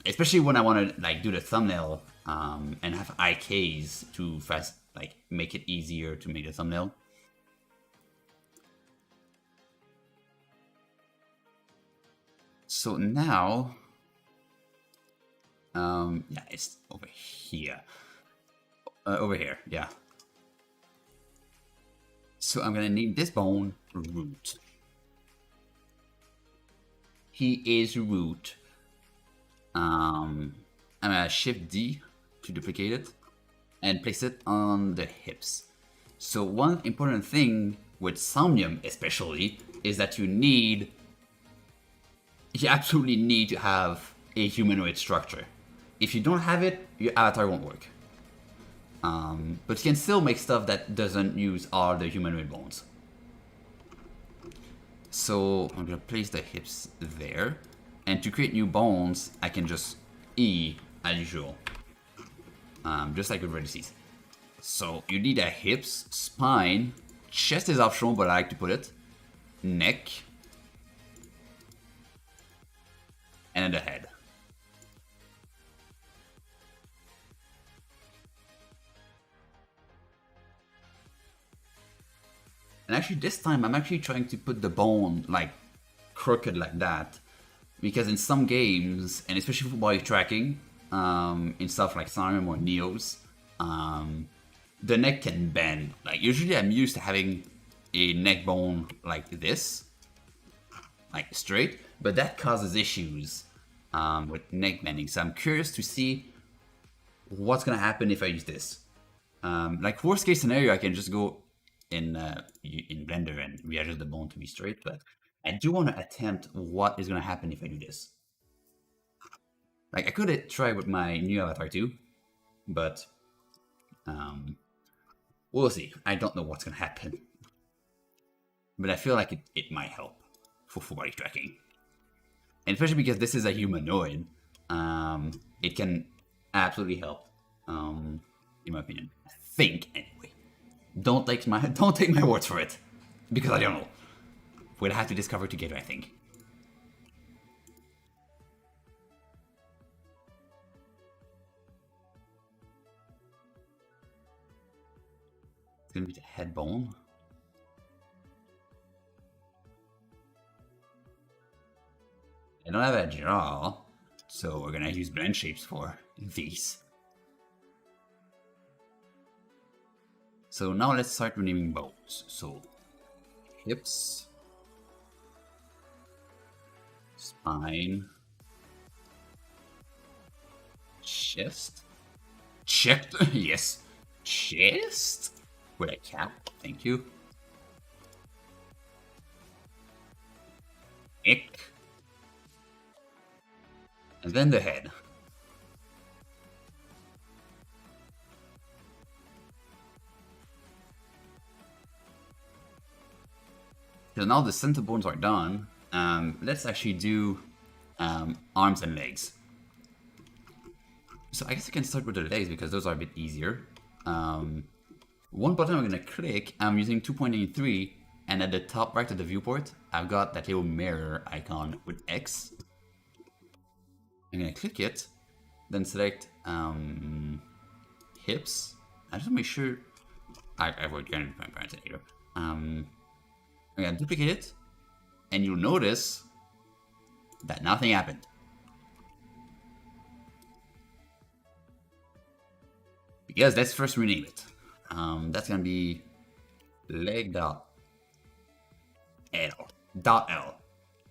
Especially when I want to like do the thumbnail and have IKs to fast, like make it easier to make the thumbnail. So now, yeah, it's over here. Over here, yeah. So I'm gonna name this bone root. He is root. I'm gonna shift D to duplicate it and place it on the hips. So one important thing with Somnium especially is that you absolutely need to have a humanoid structure. If you don't have it, your avatar won't work. But you can still make stuff that doesn't use all the humanoid bones. So I'm gonna place the hips there. And to create new bones, I can just E as usual. Just like with vertices. So you need a hips, spine, chest is optional, but I like to put it, neck, and then the head. And actually this time I'm actually trying to put the bone like crooked like that. Because in some games, and especially for body tracking, in stuff like Somnium or Neos, the neck can bend. Like usually I'm used to having a neck bone like this, like straight, but that causes issues with neck bending. So I'm curious to see what's gonna happen if I use this. Like worst case scenario, I can just go in Blender and readjust the bone to be straight, but I do want to attempt what is going to happen if I do this. Like I could try with my new avatar too, but we'll see. I don't know what's going to happen, but I feel like it might help for full body tracking, and especially because this is a humanoid, it can absolutely help. In my opinion, I think anyway. Don't take my words for it, because I don't know. We'll have to discover together, I think. It's gonna be the head bone. I don't have a jaw, so we're gonna use blend shapes for these. So now let's start renaming bones. So hips, spine, chest, yes, chest with a cap. Thank you. Neck, and then the head. So now the center bones are done. Let's actually do arms and legs. So I guess I can start with the legs because those are a bit easier. One button I'm going to click, I'm using 2.83, And at the top right of the viewport, I've got that little mirror icon with X. I'm gonna click it, then select hips. I just want to make sure I've already done my parent later. I'm gonna duplicate it, and you'll notice that nothing happened. Because let's first rename it. That's gonna be leg dot L dot L,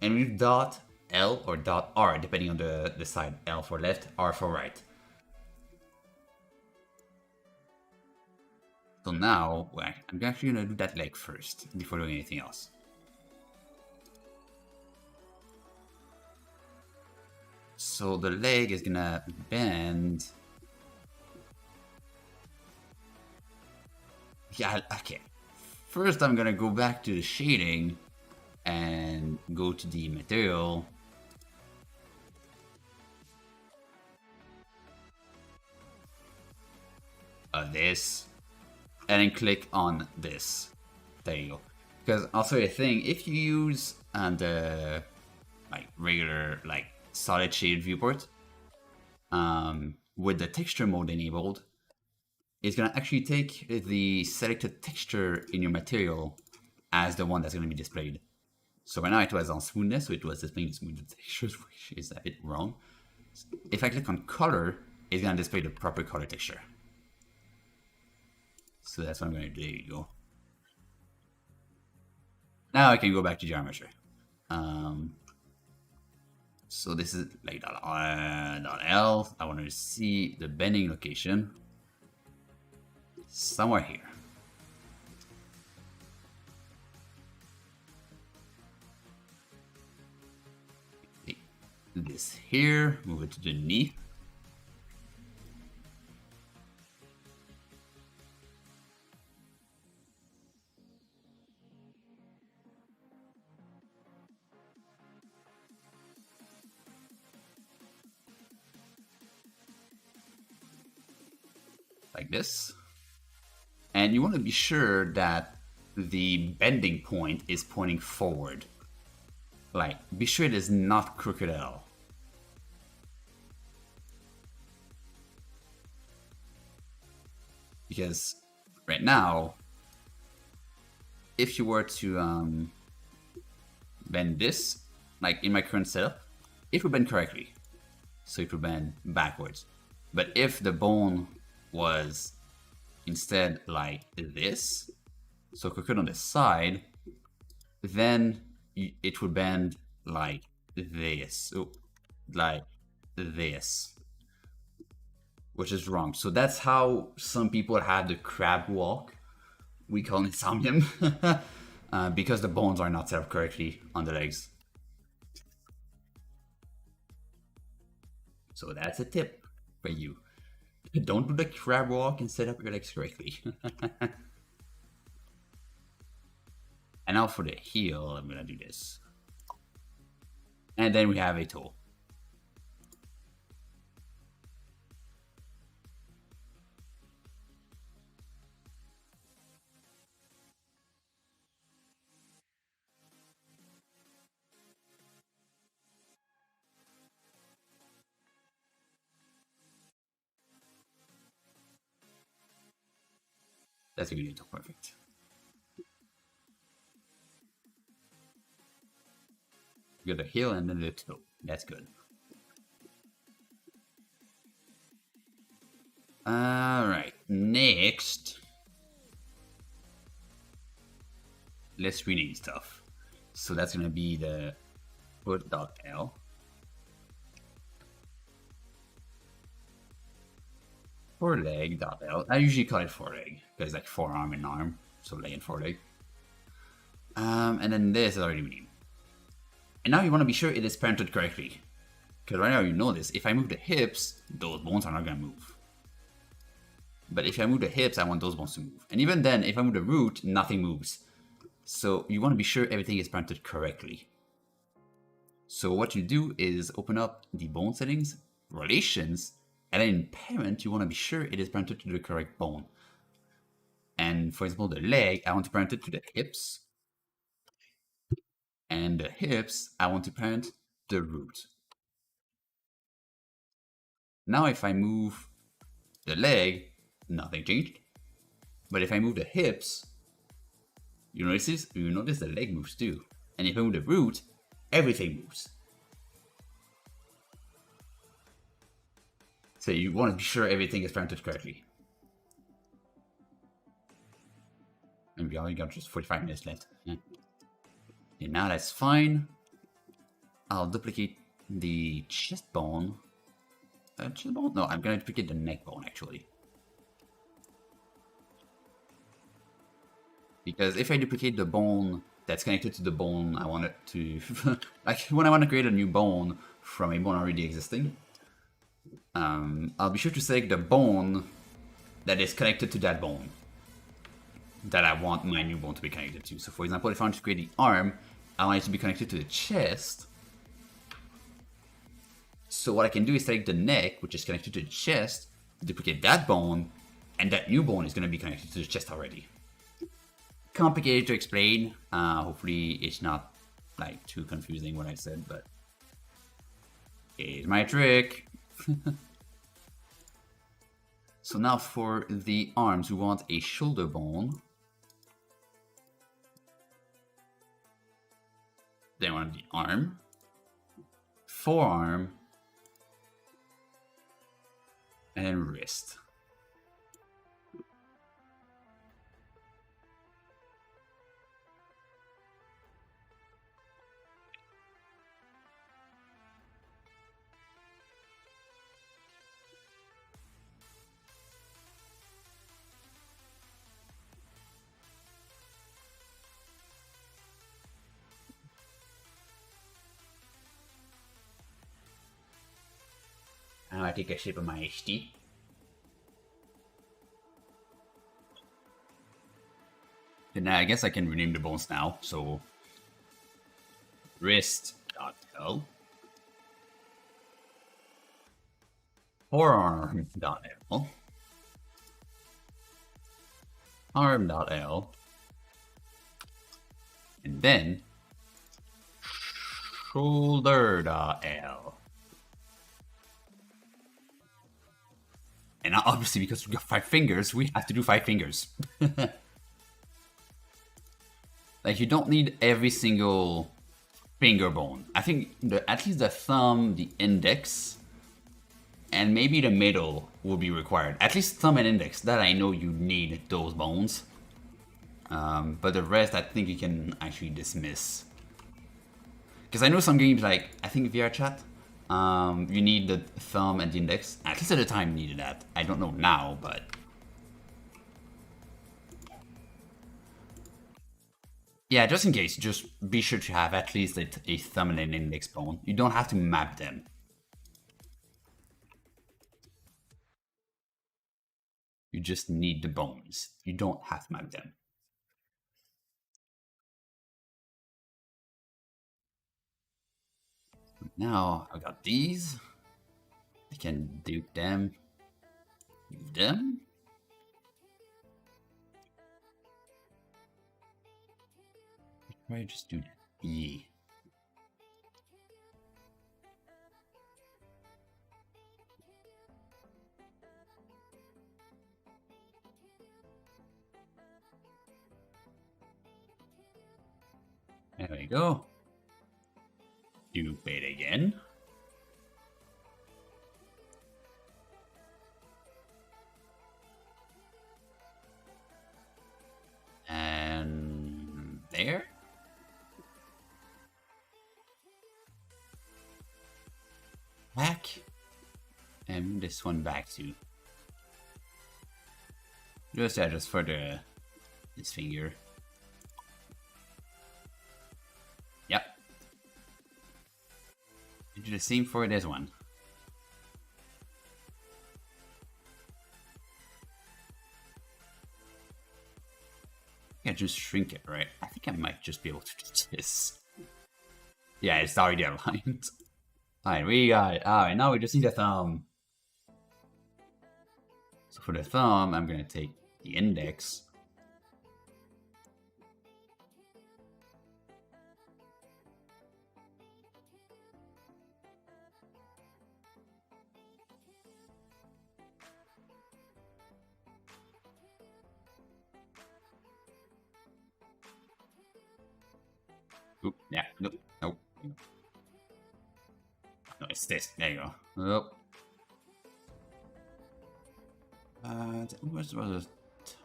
and we dot L or dot R depending on the side. L for left, R for right. So now, well, I'm actually gonna do that leg first before doing anything else. So the leg is gonna bend. Yeah, okay. First, I'm gonna go back to the shading and go to the material. This, and then click on this. There you go. Because also a thing, if you use the like regular like solid shade viewport, with the texture mode enabled, it's gonna actually take the selected texture in your material as the one that's gonna be displayed. So right now it was on smoothness, so it was displaying the smooth textures, which is a bit wrong. If I click on color, it's gonna display the proper color texture. So that's what I'm gonna do. There you go. Now I can go back to geometry. So this is like dot L. I want to see the bending location somewhere here. Take this here, move it to the knee. Like this. And you want to be sure that the bending point is pointing forward. Like, be sure it is not crooked at all. Because right now, if you were to bend this, like in my current setup, it would bend correctly. So it would bend backwards. But if the bone was instead like this, so crooked on the side, then it would bend like this, like this, which is wrong. So that's how some people have the crab walk. We call it Somnium, because the bones are not set up correctly on the legs. So that's a tip for you. Don't do the crab walk and set up your legs correctly. And now for the heel, I'm gonna do this. And then we have a toe. That's a good toe, perfect. You got the heel and then the toe. That's good. Alright, next. Let's rename stuff. So that's gonna be the foot.l. Foreleg.l. I usually call it foreleg because like forearm and arm, so leg and foreleg. And then this is already renamed. And now you want to be sure it is parented correctly. Because right now you know this, if I move the hips, those bones are not going to move. But if I move the hips, I want those bones to move. And even then, if I move the root, nothing moves. So you want to be sure everything is parented correctly. So what you do is open up the bone settings, relations, and then in parent, you want to be sure it is parented to the correct bone. And for example, the leg, I want to parent it to the hips. And the hips, I want to parent the root. Now if I move the leg, nothing changed. But if I move the hips, you notice the leg moves too. And if I move the root, everything moves. So you want to be sure everything is parented correctly. And we only got just 45 minutes left. Yeah. Okay, now that's fine. I'll duplicate the chest bone. Chest bone? No, I'm gonna duplicate the neck bone actually. Because if I duplicate the bone that's connected to the bone I want it to... like, when I want to create a new bone from a bone already existing, I'll be sure to select the bone that is connected to that bone that I want my new bone to be connected to. So for example, if I want to create the arm, I want it to be connected to the chest. So what I can do is take the neck, which is connected to the chest, duplicate that bone, and that new bone is going to be connected to the chest already. Complicated to explain. Hopefully it's not like too confusing what I said, but here's my trick. So now for the arms, we want a shoulder bone. Then we want the arm, forearm, and wrist. Now I take a shape of my HD. And I guess I can rename the bones now. So wrist.l, forearm.l, arm.l, and then shoulder.l. And now obviously because we got 5 fingers, we have to do 5 fingers. Like, you don't need every single finger bone. I think at least the thumb, the index, and maybe the middle will be required. At least thumb and index, that I know you need those bones. But the rest I think you can actually dismiss. Because I know some games, like, I think VR Chat, you need the thumb and the index. At least at the time you needed that. I don't know now, but... yeah, just in case, just be sure to have at least a thumb and an index bone. You don't have to map them. You just need the bones. You don't have to map them. Now I got these. I can dupe them. Move them. Why just do B? There we go. Dupe it again. And there. Back. And this one back too. Just for this finger. Yep. Do the same for this one. I just shrink it, right? I think I might just be able to do this. Yeah, it's already aligned. Alright, we got it. Alright, now we just need a thumb. So for the thumb, I'm gonna take the index. Oop, yeah, nope, nope. No, it's this. There you go. Nope. Where's the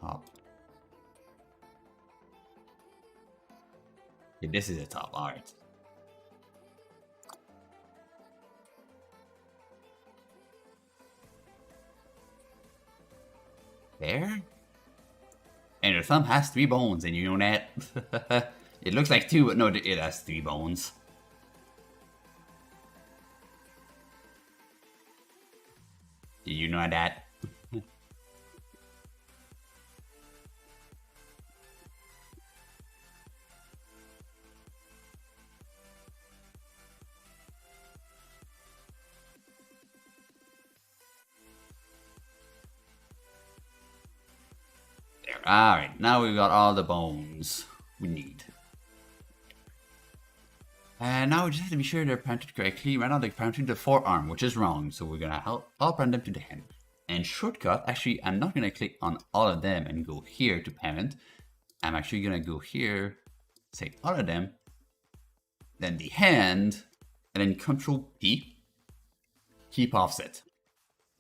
top? Okay, this is the top. Alright. There? And your thumb has 3 bones, and you know that? It looks like 2, but no, it has 3 bones. Did you know that? There. Alright, now we've got all the bones we need. And now we just have to be sure they're parented correctly. Right now they're parenting the forearm, which is wrong, so we're gonna all parent them to the hand. And shortcut, actually, I'm not gonna click on all of them and go here to parent. I'm actually gonna go here, say all of them, then the hand, and then Control P, keep offset.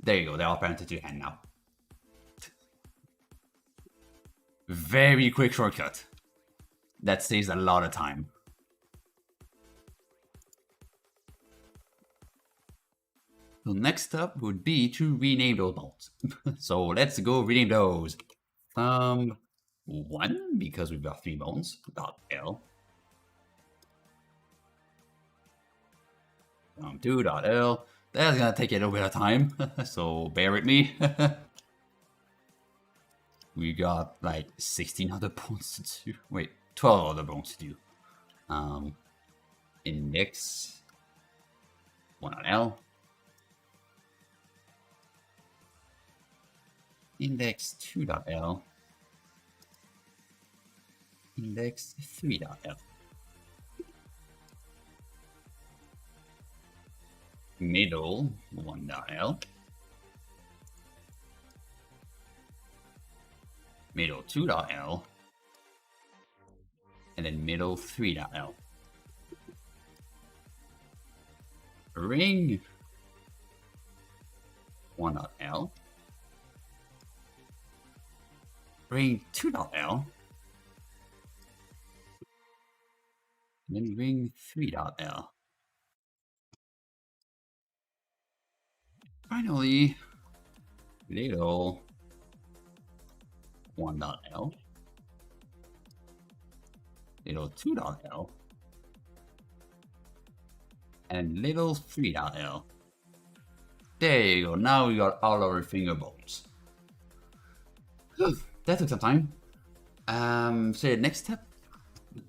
There you go, they're all parented to the hand now. Very quick shortcut. That saves a lot of time. So next up would be to rename those bones. So let's go rename those. 1, because we've got 3 bones, .L. 2.L. That's gonna take a little bit of time, so bear with me. We got like 16 other bones to do. Wait, 12 other bones to do. Index 1.L. Index 2.L. Index 3.L. Middle 1.L. Middle 2.L. And then middle 3.L. Ring 1.L. Ring 2.L. And then ring 3.L. Finally, little 1.L. Little 2.L. And little 3.L. There you go, now we got all our finger bones. That took some time. So the next step,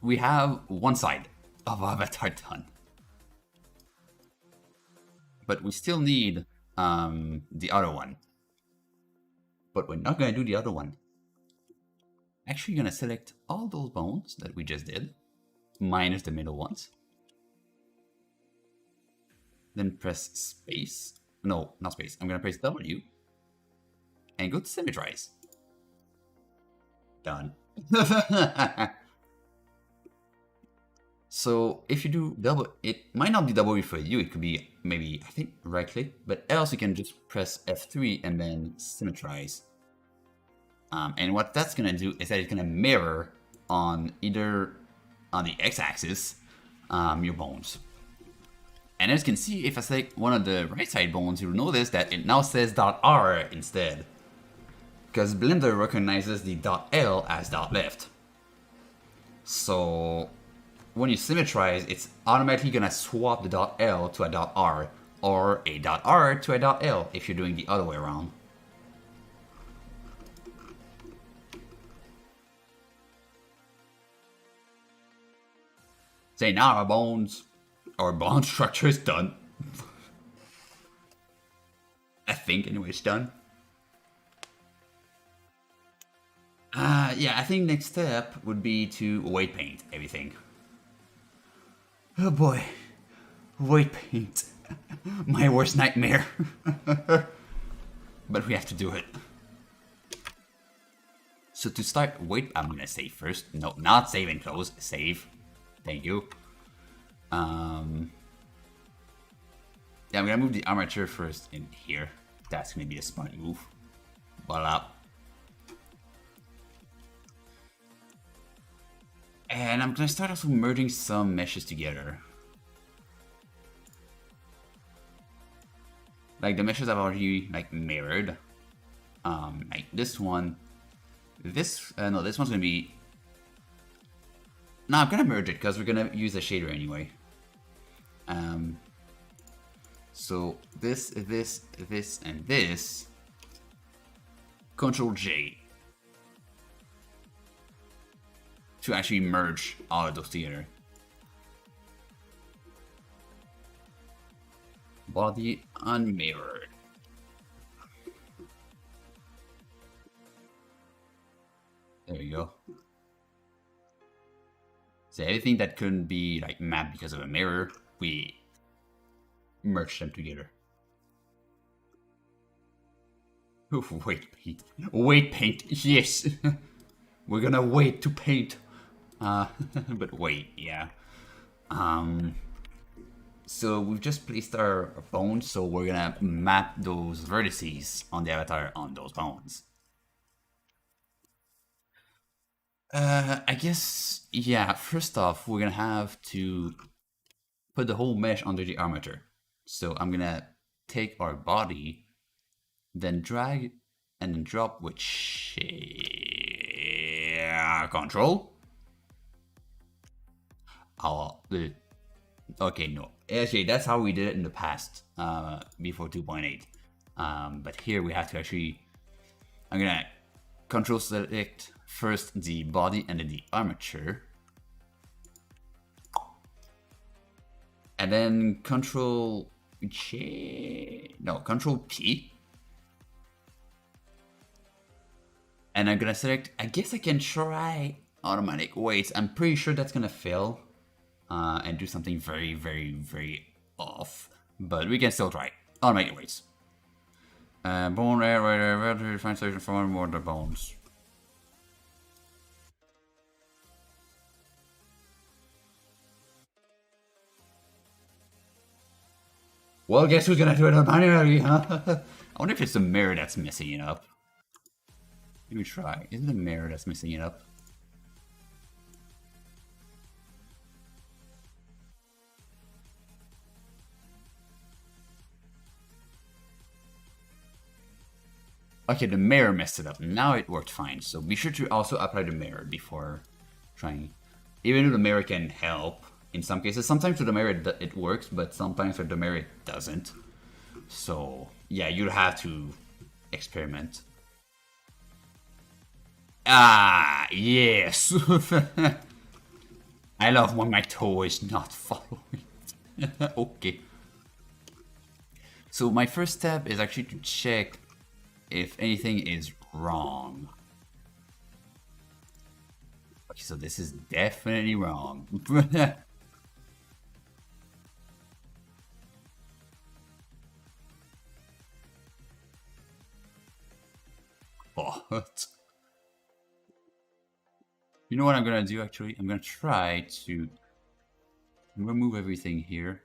we have one side of our avatar done. But we still need the other one. But we're not gonna do the other one. Actually gonna select all those bones that we just did, minus the middle ones. Then press space. No, not space. I'm gonna press W. And go to symmetrize. Done. So if you do double, it might not be W for you. It could be maybe, I think, right click, but else you can just press F3 and then symmetrize. And what that's gonna do is that it's gonna mirror on either on the x-axis your bones. And as you can see, if I select one of the right side bones, you'll notice that it now says .R instead. Because Blender recognizes the .L as .left. So when you symmetrize, it's automatically gonna swap the .L to a .R, or a .R to a .L if you're doing the other way around. Say now our bone structure is done. I think anyway, it's done. Yeah, I think next step would be to weight paint everything. Oh boy, weight paint. My worst nightmare. But we have to do it. So to start, I'm gonna save first. No, not save and close, save. Thank you. Yeah, I'm gonna move the armature first in here. That's gonna be a smart move. Voila. And I'm gonna start also merging some meshes together. Like the meshes I've already like mirrored. Like this one. No, this one's gonna be. No, I'm gonna merge it because we're gonna use a shader anyway. So this, and this. Control J. To actually merge all of those together. Body unmirrored. There we go. So anything that couldn't be like mapped because of a mirror, we merge them together. Oof, wait paint. Wait paint, yes. We're gonna wait to paint. But wait, yeah. So we've just placed our bones, so we're gonna map those vertices on the avatar on those bones. I guess, yeah, first off, we're gonna have to put the whole mesh under the armature. So I'm gonna take our body, then drag, and then drop with control. Okay, no. Actually, that's how we did it in the past, before 2.8. But here we have to actually, I'm gonna control select first the body and then the armature. And then control P. And I'm gonna select, I guess I can try automatic weights. I'm pretty sure that's gonna fail and do something very, very, very off. But we can still try. Automatic weights. Bone air, find solution for more the bones. Well, guess who's gonna do it manually, huh? I wonder if it's the mirror that's messing it up. Let me try. Is it the mirror that's messing it up? Okay, the mirror messed it up. Now it worked fine. So be sure to also apply the mirror before trying. Even though the mirror can help in some cases. Sometimes with the mirror it works, but sometimes with the mirror it doesn't. So yeah, you'll have to experiment. Ah, yes. I love when my toe is not following. Okay. So my first step is actually to check if anything is wrong. Okay, so this is definitely wrong. What? You know what I'm gonna do actually? I'm gonna try to remove everything here.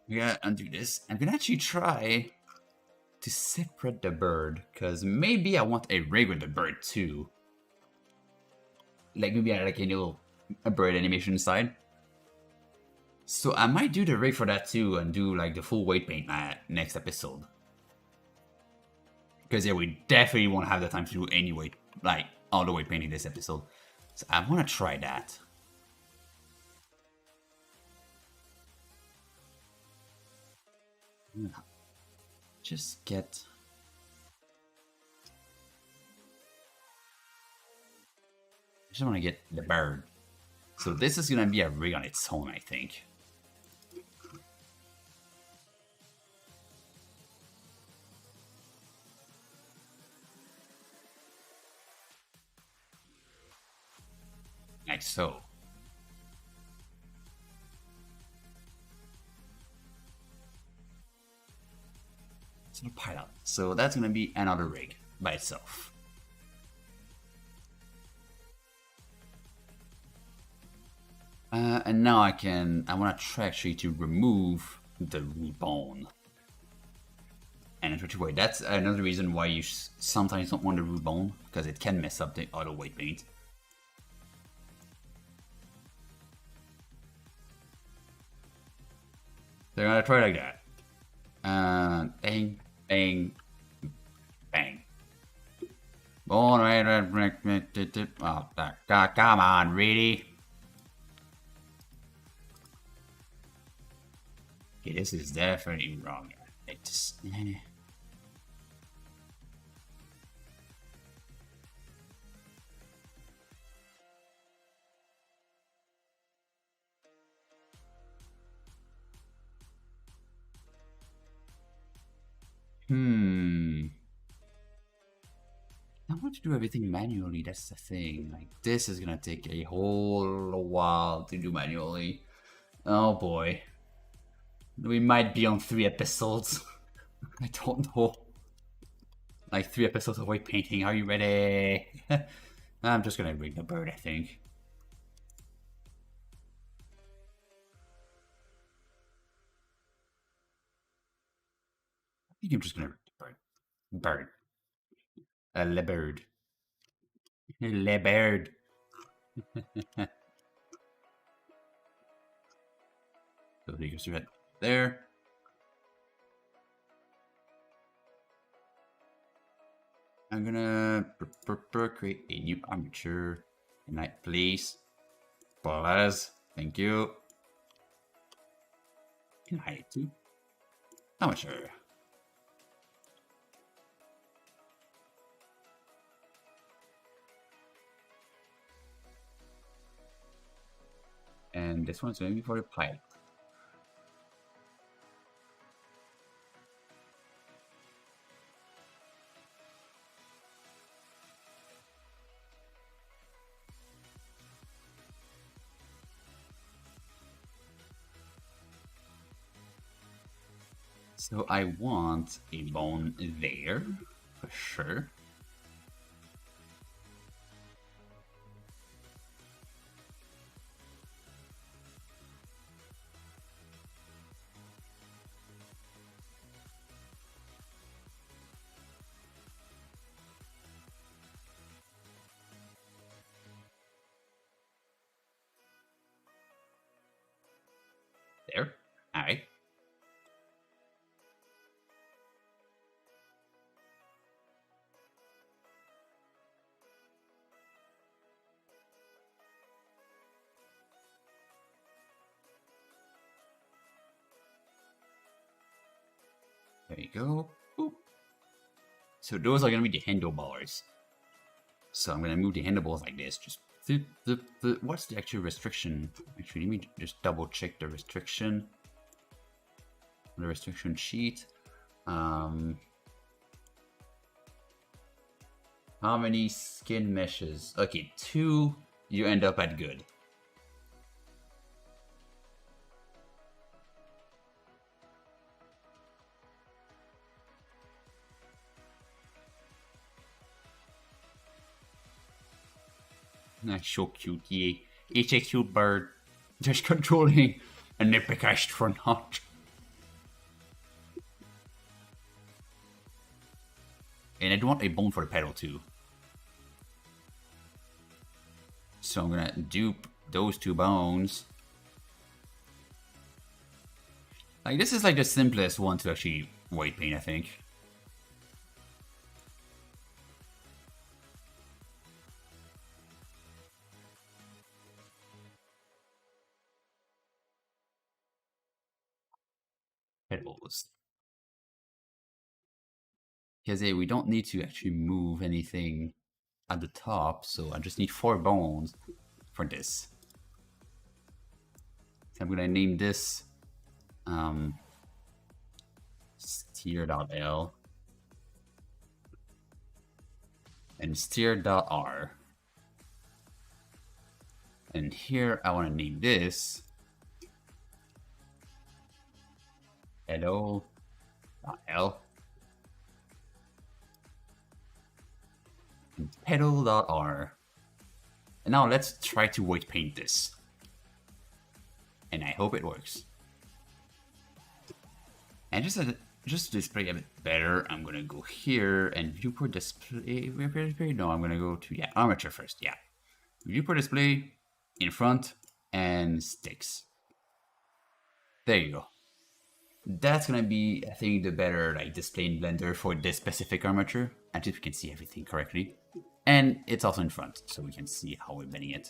We gotta undo this. I'm gonna actually try to separate the bird, because maybe I want a rig with the bird too. Like maybe I like a bird animation inside. So I might do the rig for that too and do like the full weight paint next episode. Because yeah, we definitely won't have the time to do any weight, like all the weight painting this episode. So I want to try that. Just get... I just want to get the bird. So this is going to be a rig on its own, I think. Like so. It's a pilot. So that's going to be another rig by itself. And And now I want to try actually to remove the root bone. And anyway, that's another reason why you sometimes don't want the root bone, because it can mess up the auto weight paint. They're gonna try like that. Bang, bang, bang. Oh, come on, really? Okay, this is definitely wrong. It just... I want to do everything manually, that's the thing. Like, this is gonna take a whole while to do manually. Oh boy. We might be on 3 episodes. I don't know. Like 3 episodes of white painting, are you ready? I'm just gonna rig the bird, I think. I think I'm just gonna rig the bird. Bird. Le bird. Le bird. So you can see that there. I'm gonna create a new armature. Good night, please. Pause. Thank you. Can I too? Armature. And this one's going to be for the pilot. So I want a bone there, for sure. There. Alright. There you go. Boop. So those are going to be the handlebars. So I'm going to move the handlebars like this. Just what's the actual restriction? Actually, let me just double check the restriction. The restriction sheet. How many skin meshes? Okay, 2. You end up at good. That's so cute, yeah. It's a cute bird. Just controlling an epic astronaut. And I do want a bone for the pedal too. So I'm gonna dupe those 2 bones. Like, this is like the simplest one to actually white paint, I think. Pedals. Because hey, we don't need to actually move anything at the top, so I just need 4 bones for this. So I'm gonna name this steer.l and steer.r. And here I want to name this pedal.l and pedal.r. And now let's try to white paint this. hope it works. And just to display a bit better, I'm gonna go here and viewport display. No, I'm gonna go to armature first. Yeah, viewport display in front and sticks. There you go. That's gonna be, I think, the better like display in Blender for this specific armature. At least we can see everything correctly, and it's also in front, so we can see how we're bending it.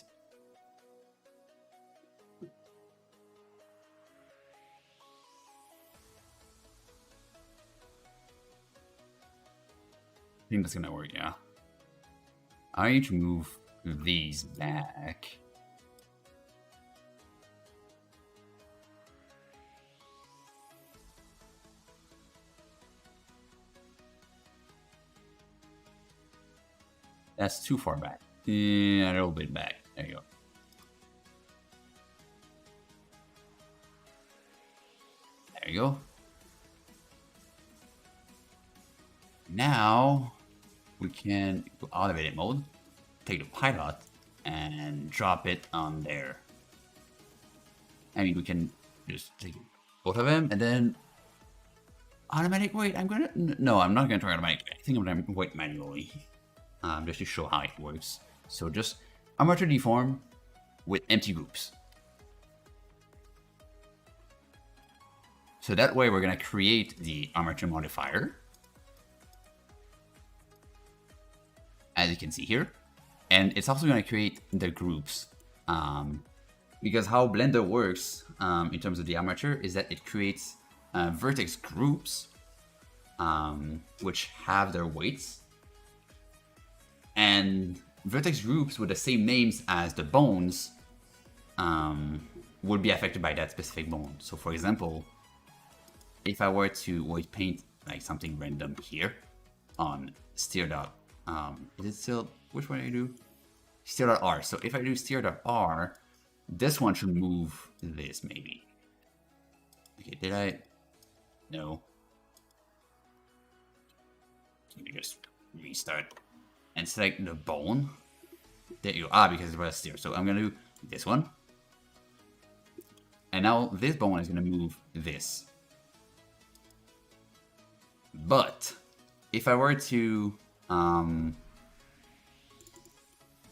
I think that's gonna work, yeah. I need to move these back. That's too far back. Yeah, a little bit back. There you go. There you go. Now we can go out of edit mode, take the pilot, and drop it on there. I mean, we can just take both of them and then automatic. Wait, no, I'm not gonna try automatic. I think I'm gonna wait manually, just to show how it works. So just armature deform with empty groups. So that way we're gonna create the armature modifier, as you can see here, and it's also gonna create the groups. Because how Blender works in terms of the armature is that it creates vertex groups, which have their weights, and vertex groups with the same names as the bones would be affected by that specific bone. So for example, if I were to weight paint like something random here on steer dot, is it still, which one do I do? Steer dot R. So if I do steer dot R, this one should move this maybe. Okay, did I? No. Let me just restart and select the bone. There you go. Because it was steer. So I'm gonna do this one. And now this bone is gonna move this. But if I were to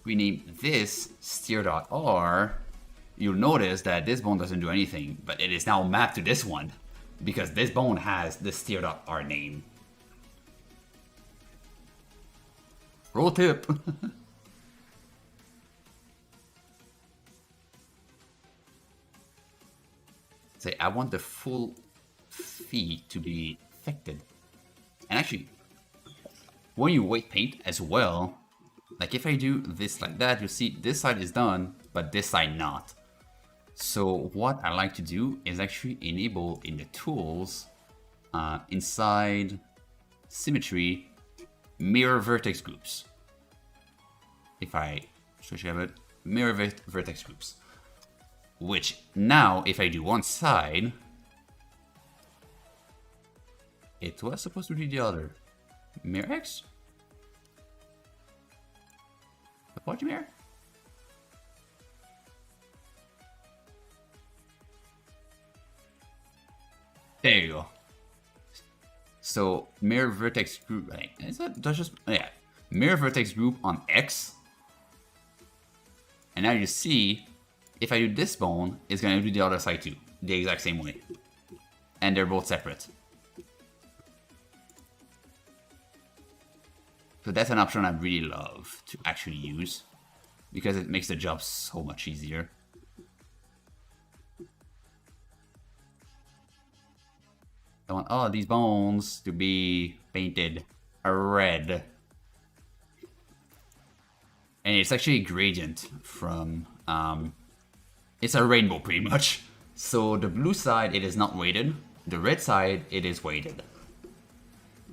rename this steer.r, you'll notice that this bone doesn't do anything, but it is now mapped to this one because this bone has the steer.r name. Pro tip. Say, I want the full feet to be affected. And actually, when you weight paint as well, like if I do this like that, you'll see this side is done, but this side not. So what I like to do is actually enable in the tools, inside symmetry, mirror vertex groups. If I switch it, mirror vertex groups. Which now, if I do one side, it was supposed to do the other. Mirror X? What mirror? There you go. So mirror vertex group, is that that's just, yeah, mirror vertex group on X. And now you see, if I do this bone, it's gonna do the other side too, the exact same way. And they're both separate. So that's an option I really love to actually use because it makes the job so much easier. I want all of these bones to be painted red. And it's actually a gradient from, it's a rainbow pretty much. So the blue side, it is not weighted. The red side, it is weighted.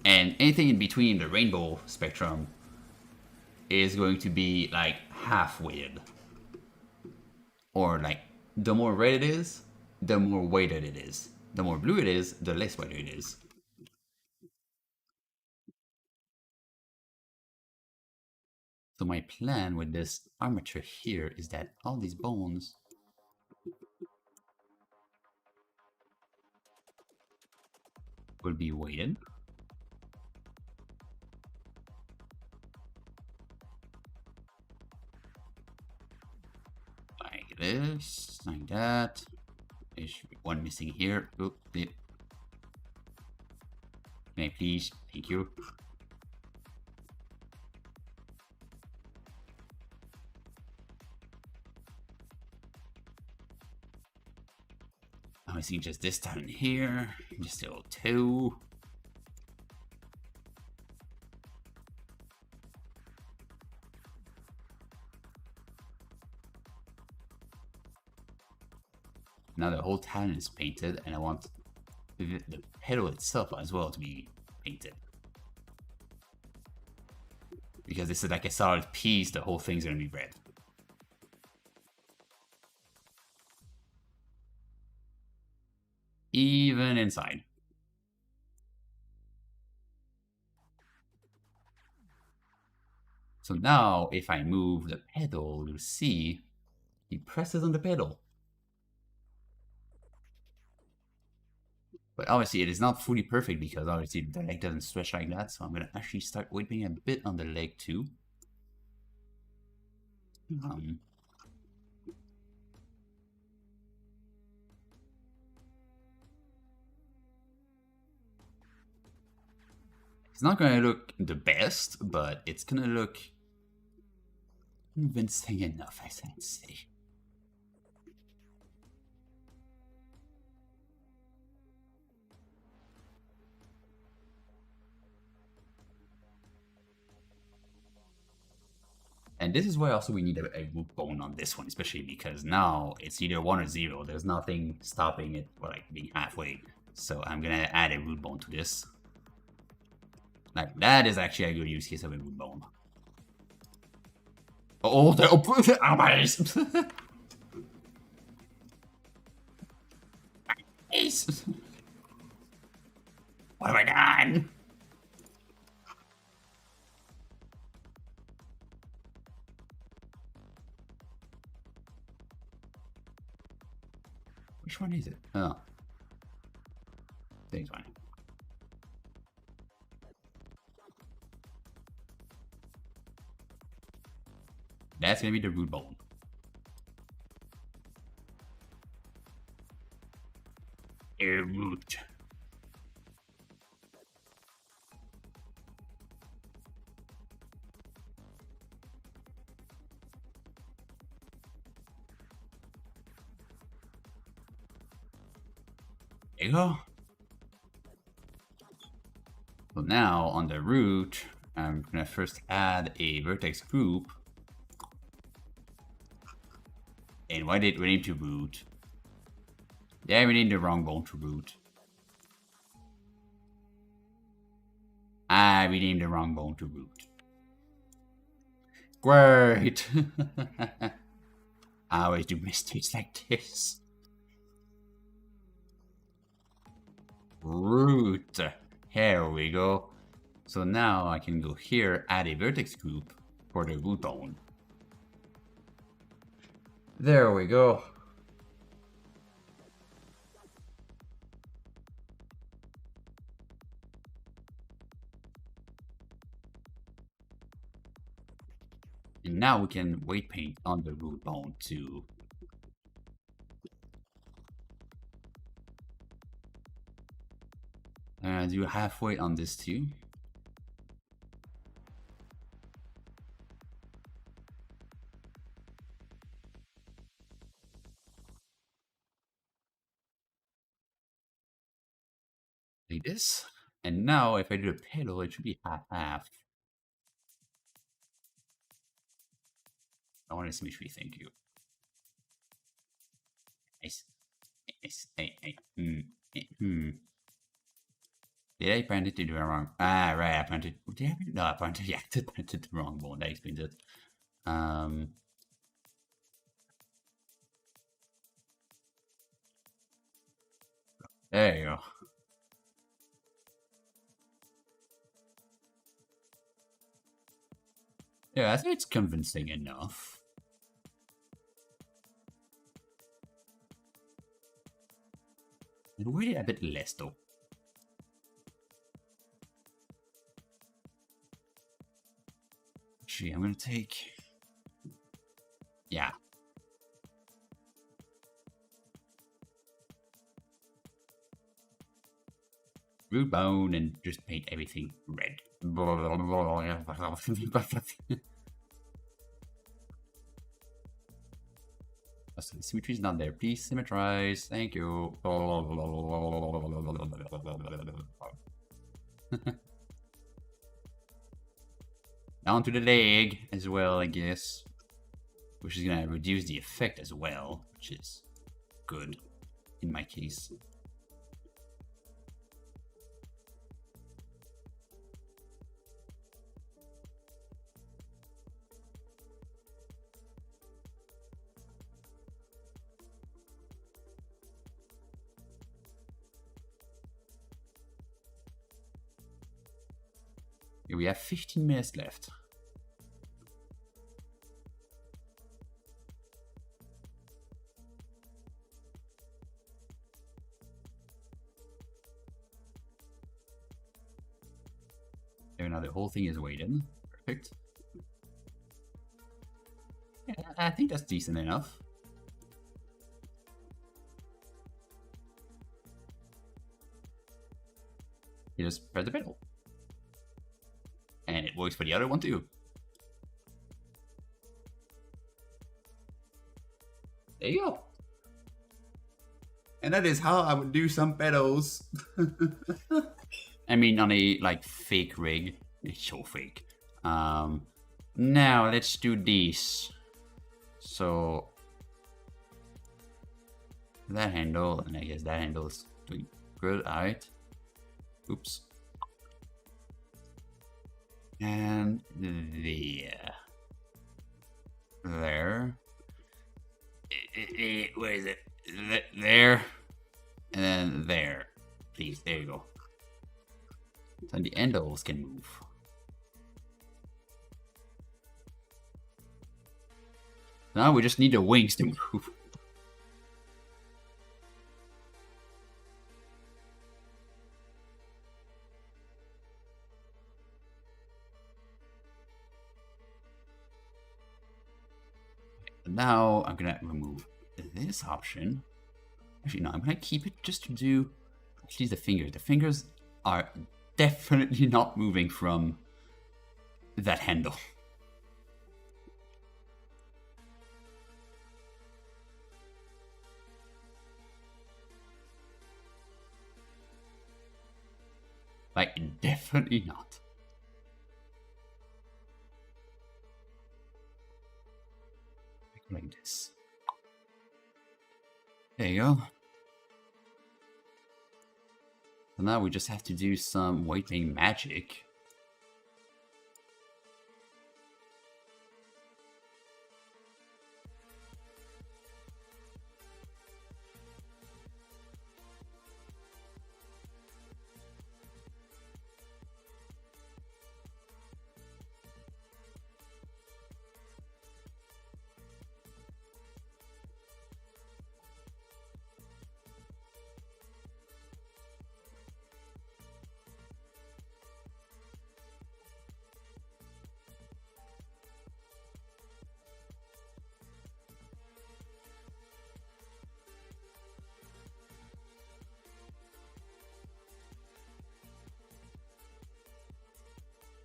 And anything in between the rainbow spectrum is going to be like half weighted. Or like, the more red it is, the more weighted it is. The more blue it is, the less weighted it is. So my plan with this armature here is that all these bones will be weighted. Like this, like that. There should be one missing here. Oop, May I please? Thank you. I'm missing just this down here. Just a little two. Now the whole town is painted, and I want the pedal itself as well to be painted. Because this is like a solid piece, the whole thing's gonna be red. Even inside. So now, if I move the pedal, you see, he presses on the pedal. But obviously it is not fully perfect because obviously the leg doesn't stretch like that. So I'm gonna actually start whipping a bit on the leg too. It's not gonna look the best, but it's gonna look convincing enough, I should say. And this is why also we need a root bone on this one, especially because now it's either 1 or 0. There's nothing stopping it for like being halfway. So I'm gonna add a root bone to this. Like that is actually a good use case of a root bone. Oh, the eyes! What have I done? Which one is it? Oh. This one. That's gonna be the root bone. A root. There you go. So now on the root, I'm gonna first add a vertex group. And why did we need to root? Yeah, we need the wrong bone to root. We named the wrong bone to root. Great! I always do mistakes like this. Root. Here we go. So now I can go here, add a vertex group for the root bone. There we go. And now we can weight paint on the root bone too. And do halfway on this too. Like this. And now if I do a pedal, it should be half-half. I want to see thank you. Nice. Did I print it to the wrong? Right, I printed. Did I? No, I printed. Yeah, I printed the wrong one. That explains it. There you go. Yeah, I think it's convincing enough. It weighted a bit less though. Actually, I'm gonna take... Yeah. Root bone and just paint everything red. So the symmetry is not there. Please symmetrize. Thank you. Down to the leg as well, I guess. Which is gonna reduce the effect as well, which is good in my case. Here we have 15 minutes left. There now the whole thing is weighted. Perfect. Yeah, I think that's decent enough. You just press the pedal. And it works for the other one too. There you go. And that is how I would do some pedals. I mean, on a like fake rig. It's so fake. Now let's do this. So that handle, and I guess that handle is doing good. Alright. Oops. And there. Where is it? There. And then there. Please, there you go. So the handles can move. Now we just need the wings to move. Now I'm gonna remove this option. Actually, no, I'm gonna keep it just to do at least the fingers. The fingers are definitely not moving from that handle. Like, definitely not. Like this. There you go. So now we just have to do some weighting magic.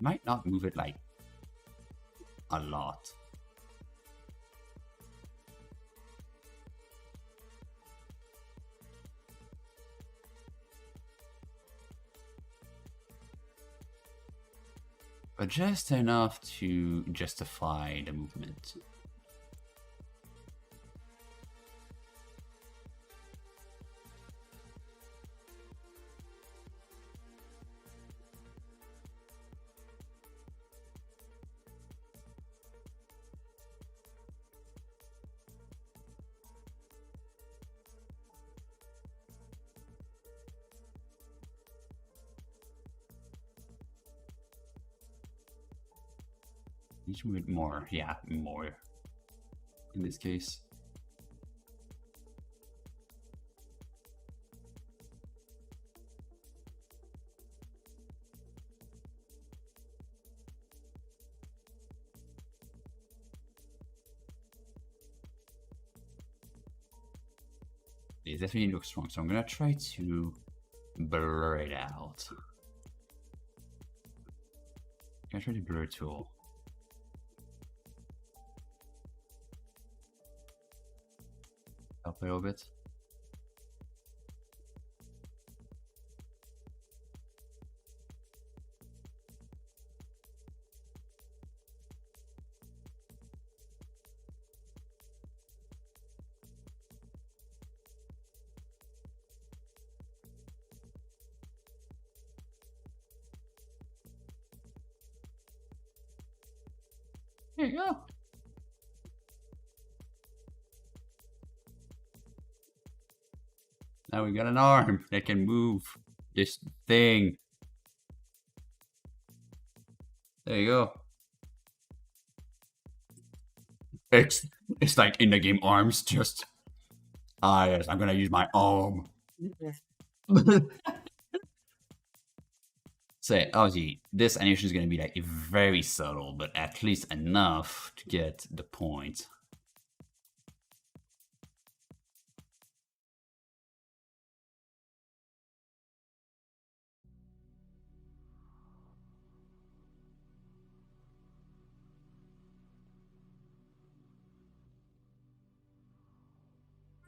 Might not move it like a lot. But just enough to justify the movement. Need to move it more. Yeah, more. In this case. It definitely looks strong, so I'm gonna try to blur it out. I'm gonna try the blur tool. Up a little bit. There you go. Now we got an arm that can move this thing. There you go. It's it's like in the game arms just yes, I'm gonna use my arm. So obviously this animation is gonna be like very subtle, but at least enough to get the point.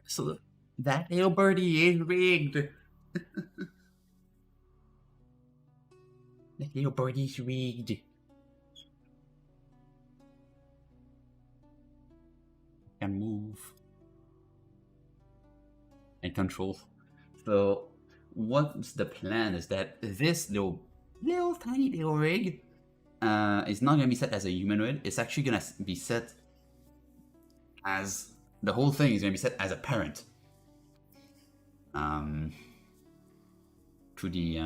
So that little birdie is rigged. That little birdie's rigged. Can move and control. So what's the plan is that this little tiny little rig is not gonna be set as a humanoid. It's actually gonna be set as the whole thing is gonna be set as a parent. To the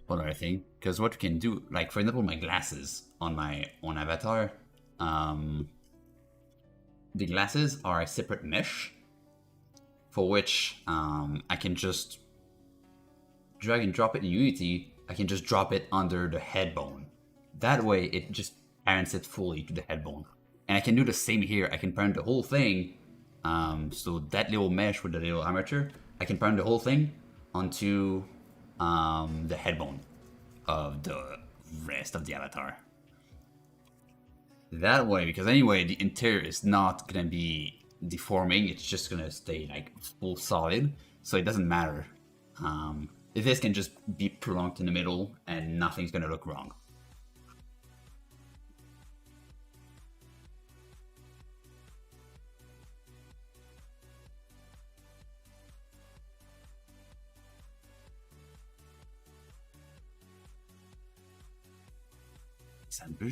what other thing? Because what we can do, like for example, my glasses on my own avatar, the glasses are a separate mesh for which I can just drag and drop it in Unity. I can just drop it under the head bone. That way, it just parents it fully to the head bone. And I can do the same here. I can parent the whole thing. So that little mesh with the little armature, I can parent the whole thing onto the head bone of the rest of the avatar. That way, because anyway, the interior is not gonna be deforming. It's just gonna stay like full solid, so it doesn't matter. This can just be prolonged in the middle, and nothing's gonna look wrong.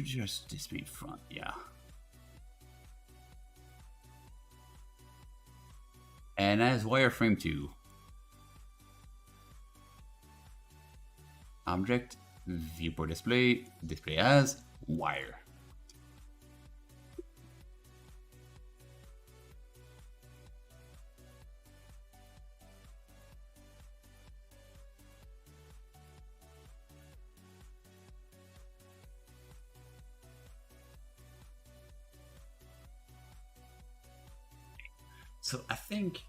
Just display front, yeah. And as wireframe 2. Object, viewport display, display as wire. So I think,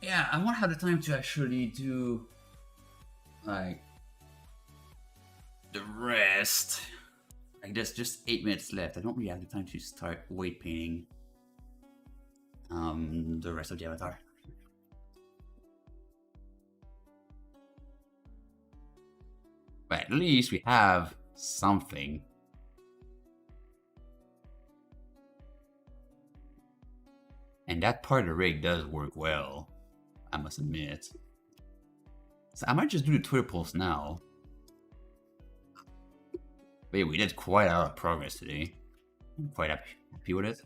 yeah, I won't have the time to actually do like the rest. Like there's just 8 minutes left. I don't really have the time to start weight painting the rest of the avatar. But at least we have something. And that part of the rig does work well, I must admit. So I might just do the Twitter post now. But yeah, we did quite a lot of progress today. I'm quite happy with it.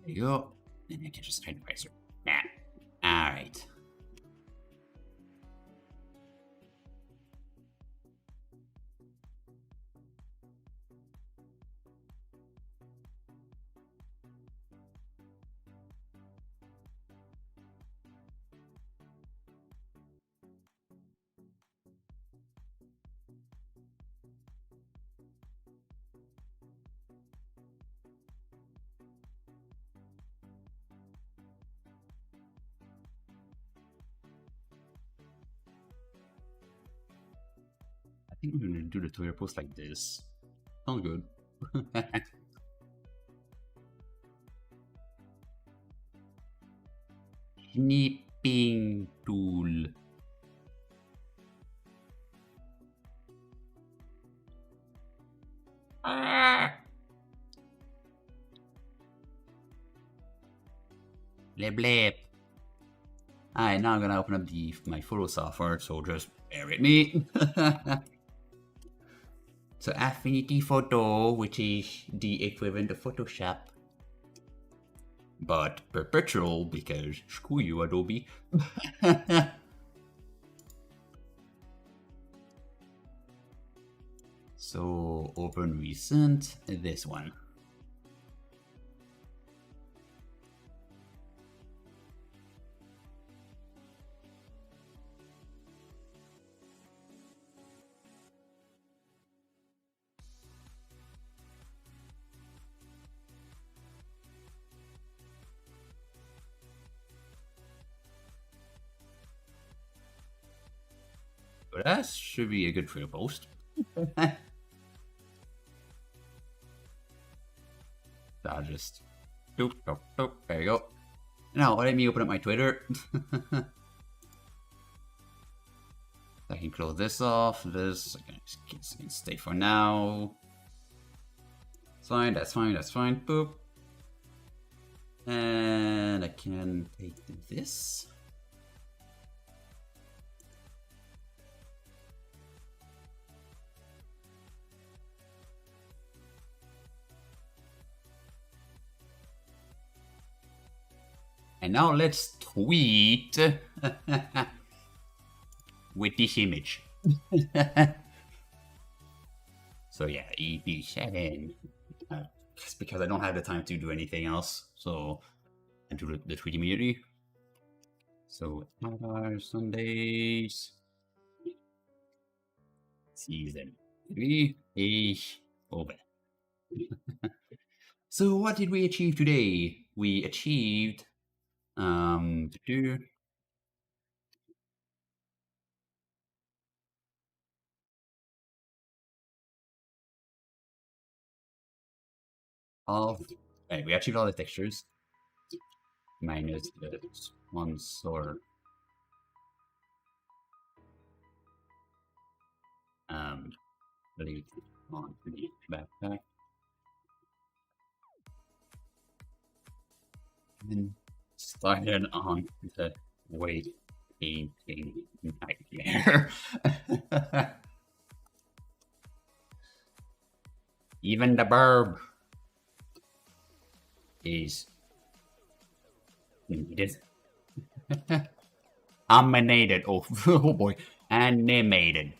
There you go. And I can just kind of eraser. Nah. Alright. think we're gonna do the Twitter post like this. Sounds good. Snipping tool. Blip blip. Alright, now I'm gonna open up my photo software, so just bear with me. So Affinity Photo, which is the equivalent of Photoshop, but perpetual because screw you, Adobe. So open recent, this one. But that should be a good Twitter post. I'll just doop, doop, doop. There you go. Now let me open up my Twitter. I can close this off. This I can stay for now. It's fine. That's fine. That's fine. Boop. And I can take this. And now let's tweet with this image. So yeah, Pt.7. Just because I don't have the time to do anything else, so I do the tweet immediately. So Avatar Sundays Season 3 is over. So what did we achieve today? We achieved we achieved all the textures minus the ones or delete on the backpack. And started on the weight painting nightmare. Even the burb is needed. Animated. Oh, oh boy. Animated.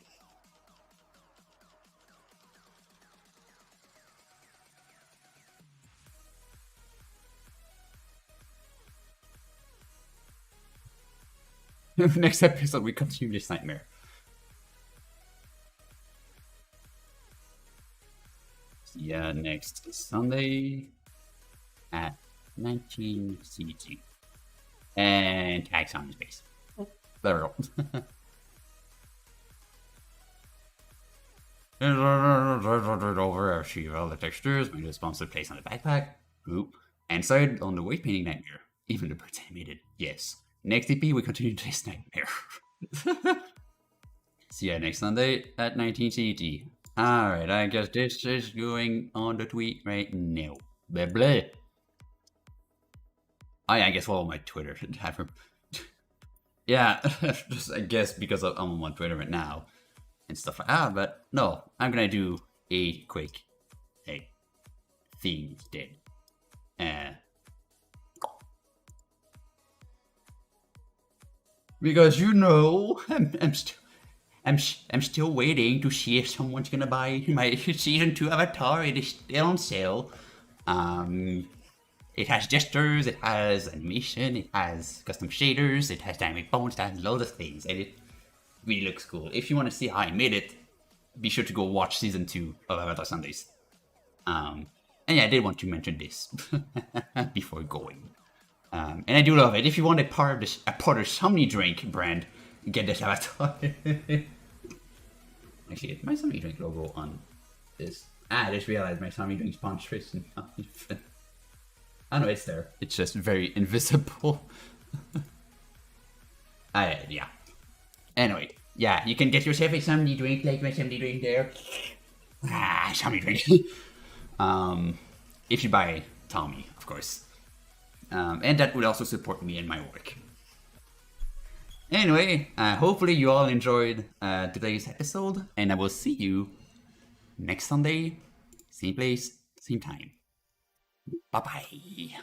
Next episode, we continue this nightmare. Yeah, next Sunday at 19 CT. And tag Somnium space. There we go. Over, achieve all the textures, make a responsive place on the backpack. Oop. And started on the weight painting nightmare. Even the birds animated. Yes. Next EP, we continue this nightmare. See ya next Sunday at 19 CT. Alright, I guess this is going on the tweet right now. Blah blah. Oh yeah, I guess follow my Twitter. Yeah, just I guess because I'm on Twitter right now and stuff like that. But no, I'm gonna do a quick theme instead. Because you know, I'm still waiting to see if someone's gonna buy my season 2 Avatar. It is still on sale. It has gestures, it has animation, it has custom shaders, it has dynamic bones, it has loads of things, and it really looks cool. If you want to see how I made it, be sure to go watch season 2 of Avatar Sundays. And yeah, I did want to mention this before going. And I do love it. If you want a part of the Somnium drink brand, get this Avatar. Actually, my Somnium drink logo on this. I just realized my Somnium drink sponsor is not even. I know it's there. It's just very invisible. Yeah. Anyway, yeah, you can get yourself a Somnium drink like my Somnium drink there. Somnium drink. If you buy Tommy, of course. And that would also support me in my work. Anyway, hopefully you all enjoyed today's episode, and I will see you next Sunday, same place, same time. Bye bye.